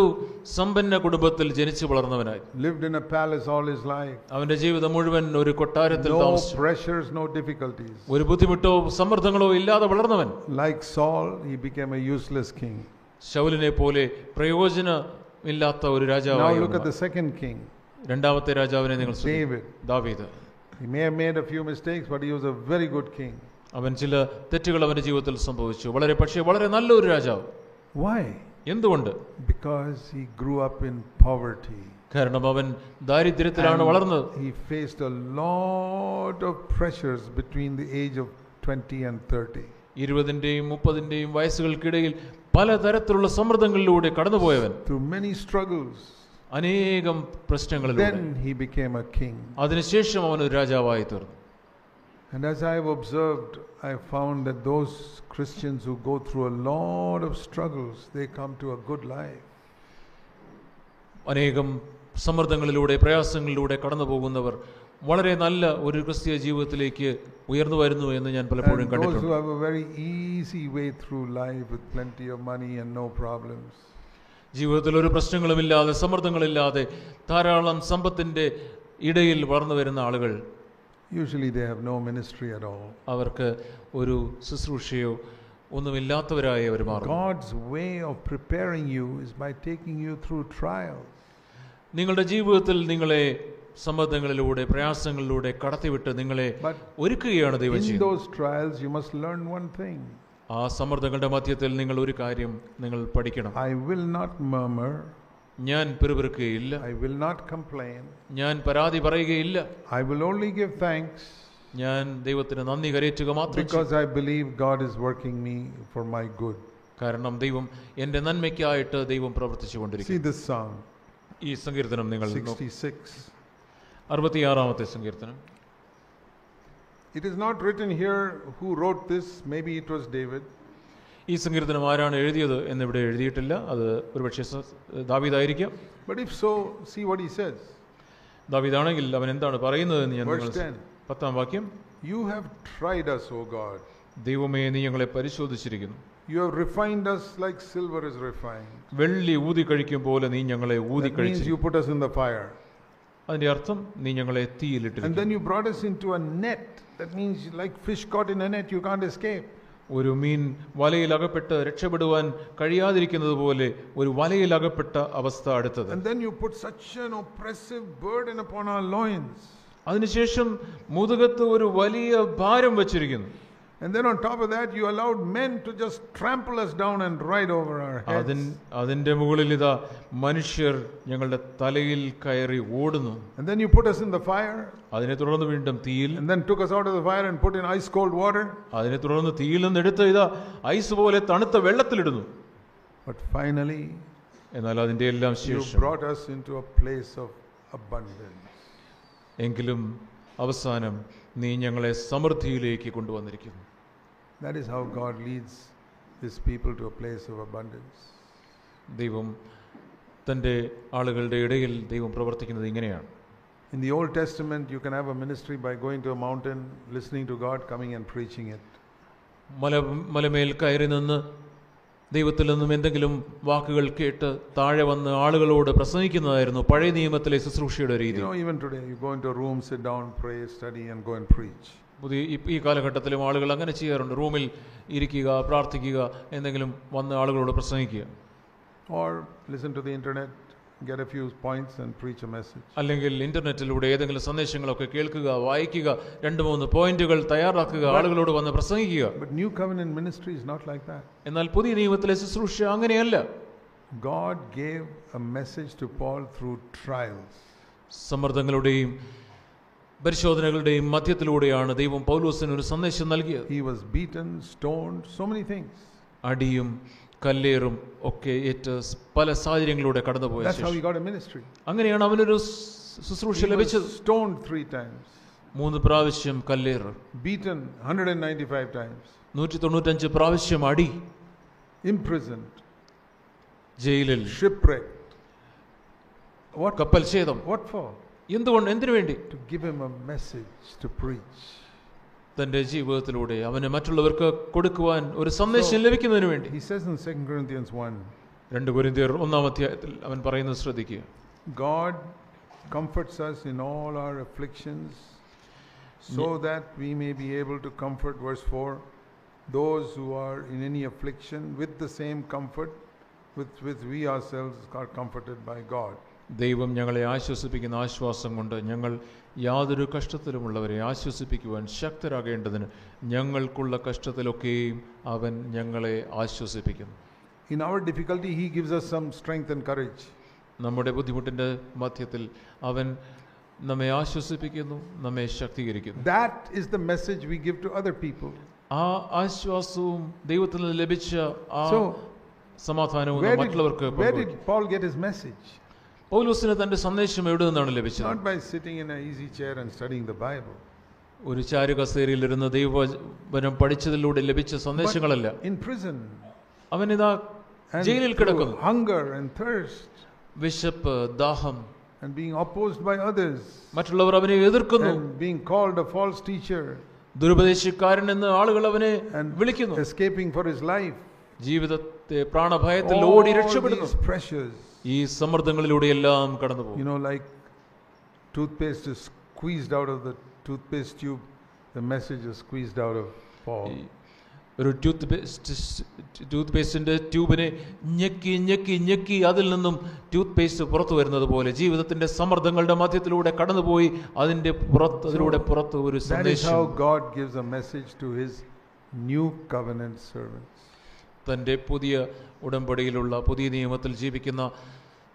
സമ്പന്ന കുടുംബത്തിൽ ജനിച്ചു വളർന്നവനായി. Lived in a palace all his life. അവന്റെ ജീവിതം മുഴുവൻ ഒരു കൊട്ടാരത്തിൽ No താമസിച്ചു. pressures, no difficulties. ഒരു ബുദ്ധിമുട്ടോ സമ്മർദ്ദങ്ങളോ ഇല്ലാതെ വളർന്നവൻ. Like Saul, he became a useless king. ശൗലിനെ പോലെ പ്രയോജനമില്ലാത്ത ഒരു രാജാവായി. Now look at the second king. രണ്ടാമത്തെ രാജാവിനെ നിങ്ങൾ David. ദാവീദ്. He may have made a few mistakes, but he was a very good king. അവൻ ചില തെറ്റുകൾ അവന്റെ ജീവിതത്തിൽ സംഭവിച്ചു. പക്ഷേ വളരെ നല്ലൊരു രാജാവ്. Why? എന്തുകൊണ്ട്? Because he grew up in poverty. കാരണം അവൻ ദാരിദ്ര്യത്തിലാണ് വളർന്നത്. He faced a lot of pressures between the age of 20 and 30. 20ന്റെയും 30ന്റെയും വയസ്സുകൾക്കിടയിൽ പലതരത്തിലുള്ള സമ്മർദ്ദങ്ങളിലൂടെ കടന്നുപോയവൻ. Through many struggles. അനേകം പ്രശ്നങ്ങളിലൂടെ. Then he became a king. അതിനുശേഷം അവൻ ഒരു രാജാവായി തീർന്നു. And as I have observed, I found that those Christians who go through a lot of struggles, they come to a good life. അനേകം സമ്മർദ്ദങ്ങളിലൂടെ പ്രയാസങ്ങളിലൂടെ കടന്നു പോകുന്നവർ വളരെ നല്ല ഒരു ക്രിസ്തീയ ജീവിതത്തിലേക്ക് ഉയർന്നു വരുന്നു എന്ന് ഞാൻ പലപ്പോഴും കണ്ടിട്ടുണ്ട്. Those who have a very easy way through life with plenty of money and no problems. ജീവിതത്തിൽ ഒരു പ്രശ്നങ്ങളുമില്ലാതെ സമ്മർദ്ദങ്ങളില്ലാതെ ധാരാളം സമ്പത്തിന്റെ ഇടയിൽ വളർന്നു വരുന്ന ആളുകൾ usually they have no ministry at all. അവർക്ക് ഒരു ശുശ്രൂഷയോ ഒന്നുമില്ലാത്തവരായി അവർ മാറുന്നു. God's way of preparing you is by taking you through trials. നിങ്ങളുടെ ജീവിതത്തിൽ നിങ്ങളെ സമ്മർദ്ദങ്ങളിലൂടെ പ്രയാസങ്ങളിലൂടെ കടത്തിവിട്ട് നിങ്ങളെ ഒരുക്കുകയാണ് ദൈവം ചെയ്യുന്നത്. In those trials you must learn one thing. ആ സമ്മർദ്ദങ്ങളുടെ മധ്യത്തിൽ നിങ്ങൾ ഒരു കാര്യം നിങ്ങൾ പഠിക്കണം. I will not murmur. ഞാൻ പിറുപിറുക്കുകയില്ല. I will not complain. ഞാൻ പരാതി പറയുകയില്ല. I will only give thanks. ഞാൻ ദൈവത്തിന് നന്ദി കരേറ്റുക മാത്രം. Because I believe God is working me for my good. കാരണം ദൈവം എൻ്റെ നന്മയ്ക്കായിട്ട് ദൈവം പ്രവർത്തിച്ചുകൊണ്ടിരിക്കുന്നു. See this song. ഈ സങ്കീർത്തനം നിങ്ങൾ 66. 66ാമത്തെ സങ്കീർത്തനം. It is not written here who wrote this. Maybe it was David. ഈ സങ്കീർത്തനം ആരാണ് എഴുതിയത് എന്നിവിടെ എഴുതിയിട്ടില്ല. അത് ഒരുപക്ഷെ ദാവീദായിരിക്കാം. But if so, see what he says. ദാവീദാണെങ്കിൽ അവൻ എന്താണ് പറയുന്നത് എന്ന് ഞാൻ Verse 10. 10ാം വാക്യം. You have tried us, O God. ദൈവമേ, നീ ഞങ്ങളെ പരിശോധിച്ചിരിക്കുന്നു. You have refined us like silver is refined. വെള്ളി ഊതി കഴിക്കും പോലെ നീ ഞങ്ങളെ ഊതി That means കഴിച്ചു. you put us in the fire. അതിന്റെ അർത്ഥം നീ ഞങ്ങളെ തീയിലിട്ടിരിക്കുന്നു. And then you brought us into a net. That means like fish caught in a net, you can't escape. ഒരു മീൻ വലയിൽ അകപ്പെട്ട് രക്ഷപ്പെടുവാൻ കഴിയാതിരിക്കുന്നത് പോലെ ഒരു വലയിൽ അകപ്പെട്ട അവസ്ഥ അടുത്തത്. And then you put such an oppressive burden upon our loins. അതിനുശേഷം മുതുകത്ത് ഒരു വലിയ ഭാരം വച്ചിരിക്കുന്നു. And then on top of that you allowed men to just trample us down and ride over our heads. അതിന്റെ മുകളിൽ ഇതാ മനുഷ്യർ ഞങ്ങളുടെ തലയിൽ കയറി ഓടുന്നു. And then you put us in the fire. അതിനെ തുടർന്ന് വീണ്ടും തീയിൽ. And then took us out of the fire and put in ice cold water. അതിനെ തുടർന്ന് തീയിൽ നിന്ന് എടുത്ത് ഇതാ ഐസ് പോലെ തണുത്ത വെള്ളത്തിലിടുന്നു. But finally, എന്നാൽ അതിൻ്റെ എല്ലാം you ശേഷം brought us into a place of abundance. എങ്കിലും അവസാനം നീ ഞങ്ങളെ സമൃദ്ധിയിലേക്ക് കൊണ്ടുവന്നിരിക്കുന്നു. That is how God leads His people to a place of abundance. ദൈവം തൻ്റെ ആളുകളുടെ ഇടയിൽ ദൈവം പ്രവർത്തിക്കുന്നത് ഇങ്ങനെയാണ്. In the Old Testament, you can have a ministry by going to a mountain, listening to God, coming and preaching it. മലമേൽ കയറി നിന്ന് ദൈവത്തിൽ നിന്നും എന്തെങ്കിലും വാക്കുകൾ കേട്ട് താഴെ വന്ന് ആളുകളോട് പ്രസംഗിക്കുന്നതായിരുന്നു പഴയ നിയമത്തിലെ ശുശ്രൂഷയുടെ രീതി. Even today, you go into a room, sit down, pray, study, and go and preach. ഈ കാലഘട്ടത്തിലും ആളുകൾ അങ്ങനെ ചെയ്യാറുണ്ട്. റൂമിൽ ഇരിക്കുക, പ്രാർത്ഥിക്കുക, എന്തെങ്കിലും വന്ന് ആളുകളോട് പ്രസംഗിക്കുക. Or listen to the internet, get a few points and preach a message. അല്ലെങ്കിൽ ഇന്റർനെറ്റിലൂടെ ഏതെങ്കിലും സന്ദേശങ്ങളൊക്കെ കേൾക്കുക, വായിക്കുക, 2-3 പോയിന്റുകൾ തയ്യാറാക്കുക, ആളുകളോട് വന്ന് പ്രസംഗിക്കുക. But New Covenant ministry is not like that. എന്നാൽ പുതിയ നിയമത്തിലെ ശുശ്രൂഷ അങ്ങനെയല്ല. God gave a message to Paul through trials. സമ്മർദ്ദങ്ങളുടെയും പരിശോധനകളുടെയും മധ്യത്തിലൂടെയാണ് ദൈവം പൗലോസിന് ഒരു സന്ദേശം നൽകിയത്. He was beaten, stoned, so many things. അടിയും കല്ലേറും ഒക്കെ ഏറ്റ് പല സാഹചര്യങ്ങളിലൂടെ കടന്നുപോയ That's how he got a ministry. അങ്ങനെയാണ് അവനൊരു ശുശ്രൂഷ ലഭിച്ചത്. Stoned 3 times. 3 പ്രാവശ്യം കല്ലേറ്. Beaten 195 times. 195 പ്രാവശ്യം അടി. Imprisoned. ജയിലിൽ. Shipwrecked. What? കപ്പൽ ഛേദം. What for? എന്തിനു വേണ്ടി? To give him a message to preach. തന്റെ ജീവിതത്തിലൂടെ അവന് മറ്റുള്ളവർക്ക് കൊടുക്കുവാൻ ഒരു സന്ദേശം ലഭിക്കുന്നതിന് വേണ്ടി. He says in 2 Corinthians 1. 2 കൊരിന്ത്യർ 1-ാം അധ്യായത്തിൽ അവൻ പറയുന്നത് ശ്രദ്ധിക്കുക. God comforts us in all our afflictions so that we may be able to comfort, verse 4, those who are in any affliction with the same comfort with we ourselves are comforted by God. ദൈവം ഞങ്ങളെ ആശ്വസിപ്പിക്കുന്ന ആശ്വാസം കൊണ്ട് ഞങ്ങൾ യാതൊരു കഷ്ടത്തിലുമുള്ളവരെ ആശ്വസിപ്പിക്കുവാൻ ശക്തരാകേണ്ടതിന് ഞങ്ങൾക്കുള്ള കഷ്ടത്തിലൊക്കെയും അവൻ ഞങ്ങളെ ആശ്വസിപ്പിക്കുന്നു. In our difficulty, He gives us some strength and courage. നമ്മുടെ ബുദ്ധിമുട്ടിൻ്റെ മധ്യത്തിൽ അവൻ നമ്മെ ആശ്വസിപ്പിക്കുന്നു, നമ്മെ ശക്തീകരിക്കുന്നു. That is the message we give to other people. ആ ആശ്വാസവും ദൈവത്തിൽ നിന്ന് ലഭിച്ച ആ സമാധാനവും മറ്റുള്ളവർക്ക്. Where did Paul get his message? പൗലോസിന് തന്റെ സന്ദേശം എവിടെ നിന്നാണ് ലഭിച്ചത്? Not by sitting in an easy chair and studying the Bible. ഒരു ചാരുകസേരയിലിരുന്ന് ദൈവവചനം പഠിച്ചതിലൂടെ ലഭിച്ച സന്ദേശങ്ങളല്ല. In prison. അവൻ ഇതാ ജയിലിൽ കിടക്കുന്നു. Hunger and thirst. വിശപ്പ്, ദാഹം. And being opposed by others. മറ്റുള്ളവർ അവനെ എതിർക്കുന്നു. And being called a false teacher. ദുരുപദേശക്കാരൻ എന്ന് ആളുകൾ അവനെ വിളിക്കുന്നു. Escaping for his life. ജീവിതത്തെ പ്രാണഭയത്തിൽ ഓടി രക്ഷപ്പെടുന്നു. ഈ സമ്മർദ്ദങ്ങളിലൂടെയെല്ലാം കടന്നുപോകും. Like toothpaste is squeezed out of the toothpaste tube, the message is squeezed out of Paul. ഒരു ടൂത്ത്പേസ്റ്റിന്റെ ട്യൂബിനെ ഞെക്കി ഞെക്കി ഞെക്കി അതിൽ നിന്നും ടൂത്ത്പേസ്റ്റ് പുറത്തു വരുന്നത് പോലെ ജീവിതത്തിന്റെ സമ്മർദ്ദങ്ങളുടെ മധ്യത്തിലൂടെ കടന്നുപോയി അതിലൂടെ പുറത്ത് ഒരു സന്ദേശം. That is how God gives a message to His new covenant servants. തന്റെ പുതിയ ഉടമ്പടിയിലുള്ള പുതിയ നിയമത്തിൽ ജീവിക്കുന്ന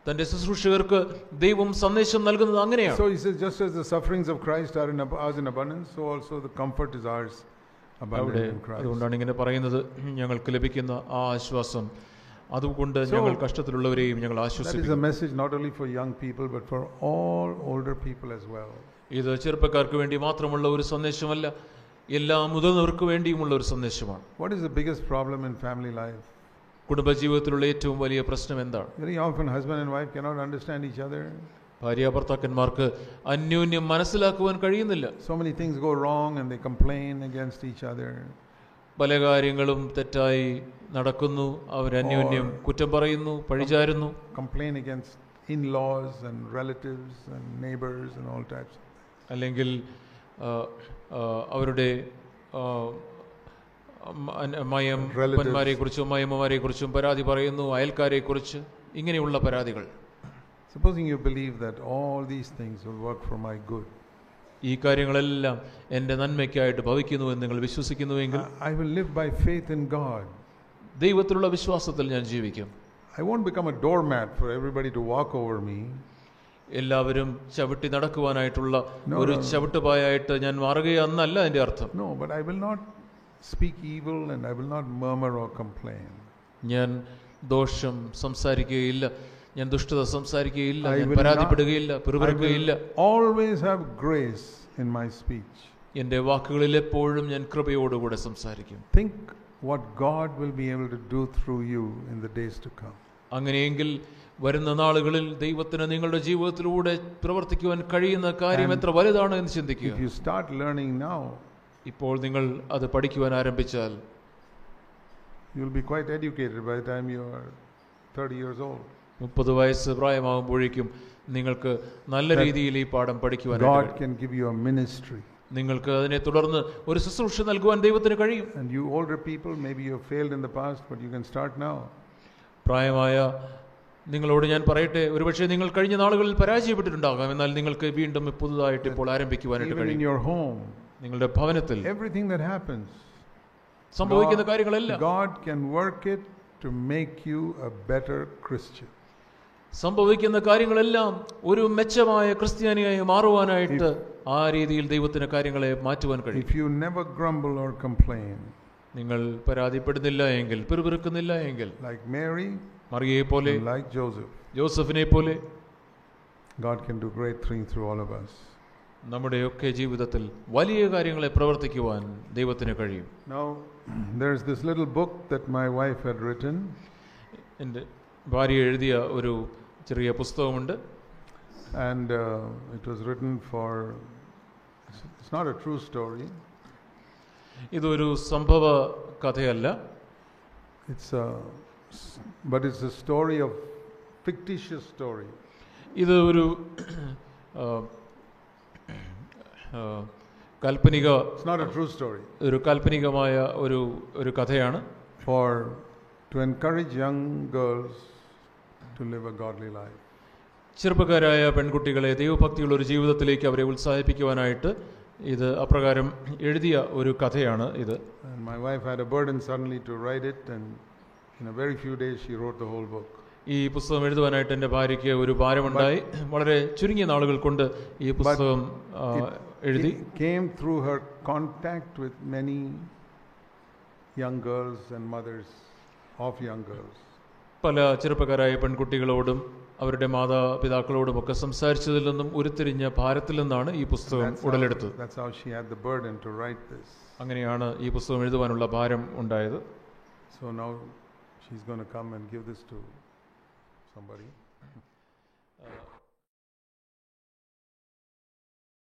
തന്റെ ശുശ്രൂഷകർക്ക് ദൈവം സന്ദേശം നൽകുന്നത് അങ്ങനെയാണ്. So he says, just as the sufferings of Christ are ours in abundance, so also the comfort is ours abundant in Christ. അതുകൊണ്ടാണ് ഇങ്ങനെ പറയുന്നത്, ഞങ്ങൾക്ക് ലഭിക്കുന്ന ആ ആശ്വാസം അതുകൊണ്ട് ഞങ്ങൾ കഷ്ടത്തിലുള്ളവരെയും ഞങ്ങൾ ആശ്വസിപ്പിക്കും. That is a message not only for young people but for all older people as well. ഇത് ചെറുപ്പക്കാർക്ക് വേണ്ടി മാത്രമുള്ള ഒരു സന്ദേശമല്ല, എല്ലാ മുതിർന്നവർക്ക് വേണ്ടിയുമുള്ള ഒരു സന്ദേശമാണ്. What is the biggest problem in family life? കുടുംബജീവിതത്തിലുള്ള ഏറ്റവും വലിയ പ്രശ്നം എന്താണ്? Very often husband and wife cannot understand each other. ഭാര്യാഭർത്താക്കന്മാർക്ക് അന്യോന്യം മനസ്സിലാക്കുവാൻ കഴിയുന്നില്ല. So many things go wrong and they complain against each other. പല കാര്യങ്ങളും തെറ്റായി നടക്കുന്നു, അവർ അന്യോന്യം കുറ്റം പറയുന്നു, പഴിചാരുന്നു. Complain against in-laws and relatives and neighbors and all types. അല്ലെങ്കിൽ അവരുടെ അമ്മായിയമ്മമാരെ കുറിച്ചും അമ്മായിയമ്മമാരെ കുറിച്ചും പരാതി പറയുന്നു, അയൽക്കാരെ കുറിച്ച്, ഇങ്ങനെയുള്ള പരാതികൾ. Supposing you believe that all these things will work for my good. ഈ കാര്യങ്ങളെല്ലാം എൻ്റെ നന്മയ്ക്കായിട്ട് ഭവിക്കുന്നു എന്ന് നിങ്ങൾ വിശ്വസിക്കുന്നുവെങ്കിൽ I will live by faith in God. ദൈവത്തിലുള്ള വിശ്വാസത്തിൽ ഞാൻ ജീവിക്കും. I won't become a doormat for everybody to walk over me. എല്ലാവരും ചവിട്ടി നടക്കുവാനായിട്ടുള്ള ഒരു ചവിട്ടുപായായിട്ട് ഞാൻ മാറുകയെന്നല്ല എൻ്റെ അർത്ഥം. No, but I will not speak evil and I will not murmur or complain. ഞാൻ ദോഷം സംസാരിക്കുകയില്ല, ഞാൻ ദുഷ്ടത സംസാരിക്കുകയില്ല, I ഞാൻ will പരാതിപ്പെടുകയില്ല, I പിറുപിറുക്കുകയില്ല. will always have grace in my speech. എൻ്റെ വാക്കുകളിൽ എപ്പോഴും ഞാൻ കൃപയോടുകൂടെ സംസാരിക്കും. Think what God will be able to do through you in the days to come. അങ്ങനെയെങ്കിൽ വരുന്ന നാളുകളിൽ ദൈവത്തിന് നിങ്ങളുടെ ജീവിതത്തിലൂടെ പ്രവർത്തിക്കുവാൻ കഴിയുന്ന കാര്യം എത്ര വലുതാണ് എന്ന് ചിന്തിക്കുക. If you start learning now, ഇപ്പോൾ നിങ്ങൾ അത് പഠിക്കുവാൻ ആരംഭിച്ചാൽ you'll be quite educated by the time you are 30 years old. 30 വയസ്സ് പ്രായമാകുമ്പോഴേക്കും നിങ്ങൾക്ക് നല്ല രീതിയിൽ ഈ പാഠം പഠിക്കുവാൻ God can give you a ministry. നിങ്ങൾക്ക് അതിനെ തുടർന്ന് ഒരു ശുശ്രൂഷ നൽകുവാൻ ദൈവത്തിന് കഴിയും. And you older people, maybe you have failed in the past, but you can start now. പ്രായമായ നിങ്ങളോട് ഞാൻ പറയട്ടെ, ഒരുപക്ഷെ നിങ്ങൾ കഴിഞ്ഞ നാളുകളിൽ പരാജയപ്പെട്ടിട്ടുണ്ടാകാം, എന്നാൽ നിങ്ങൾക്ക് വീണ്ടും പുതുതായിട്ട് ഇപ്പോൾ ആരംഭിക്കുവാനായിട്ട് Even in കഴിയും. your home, നിങ്ങളുടെ ഭവനത്തിൽ everything that happens, സംഭവിക്കുന്ന കാര്യങ്ങളെല്ലാം God can work it to make you a better Christian. സംഭവിക്കുന്ന കാര്യങ്ങളെല്ലാം ഒരു മെച്ചമായ ക്രിസ്ത്യാനിയായി മാറുവാനായിട്ട് ആ രീതിയിൽ ദൈവത്തിന് കാര്യങ്ങളെ മാറ്റുവാൻ കഴിയും. If you never grumble or complain, നിങ്ങൾ പരാതിപ്പെടുന്നില്ല എങ്കിൽ, പിറുപിറുക്കുന്നില്ല എങ്കിൽ, like Mary, മറിയയെ പോലെ, like Joseph, ജോസഫിനെ പോലെ, God can do great things through all of us. നമ്മുടെയൊക്കെ ജീവിതത്തിൽ വലിയ കാര്യങ്ങളെ പ്രവർത്തിക്കുവാൻ ദൈവത്തിന് കഴിയും. Now, there's this little book that my wife had written. എൻ്റെ ഭാര്യ എഴുതിയ ഒരു ചെറിയ പുസ്തകമുണ്ട്. And it was written for, it's not a true story. ഇതൊരു സംഭവ കഥയല്ല, but it's a story of fictitious story. ഇത് ഒരു കാൽപ്പനിക, It's not a true story. ഒരു കാൽപ്പനികമായ ഒരു കഥയാണ്. To encourage young girls to live a godly life. ചെറുപ്പക്കാരായ പെൺകുട്ടികളെ ദൈവഭക്തിയുള്ള ഒരു ജീവിതത്തിലേക്ക് അവരെ ഉത്സാഹിപ്പിക്കുവാനായിട്ട് ഇത് അപ്രകാരം എഴുതിയ ഒരു കഥയാണ് ഇത്. And my wife had a burden suddenly to write it, and in a very few days she wrote the whole book. ഈ പുസ്തകം എഴുതുവാനായിട്ട് എൻ്റെ ഭാര്യയ്ക്ക് ഒരു ഭാരമുണ്ടായി. വളരെ ചുരുങ്ങിയ നാളുകൾ കൊണ്ട് ഈ പുസ്തകം എഴുതി. It came through her contact with many young girls and mothers of young girls. പല ചെറുപ്പക്കാരായ പെൺകുട്ടികളോടും അവരുടെ മാതാപിതാക്കളോടും ഒക്കെ സംസാരിച്ചതിൽ നിന്നും ഉരുത്തിരിഞ്ഞ ഭാരത്തിൽ നിന്നാണ് ഈ പുസ്തകം ഉടലെടുത്തത്. That's how she had the burden to write this. അങ്ങനെയാണ് ഈ പുസ്തകം എഴുതുവാനുള്ള ഭാരം ഉണ്ടായത്. So now she's going to come and give this to somebody.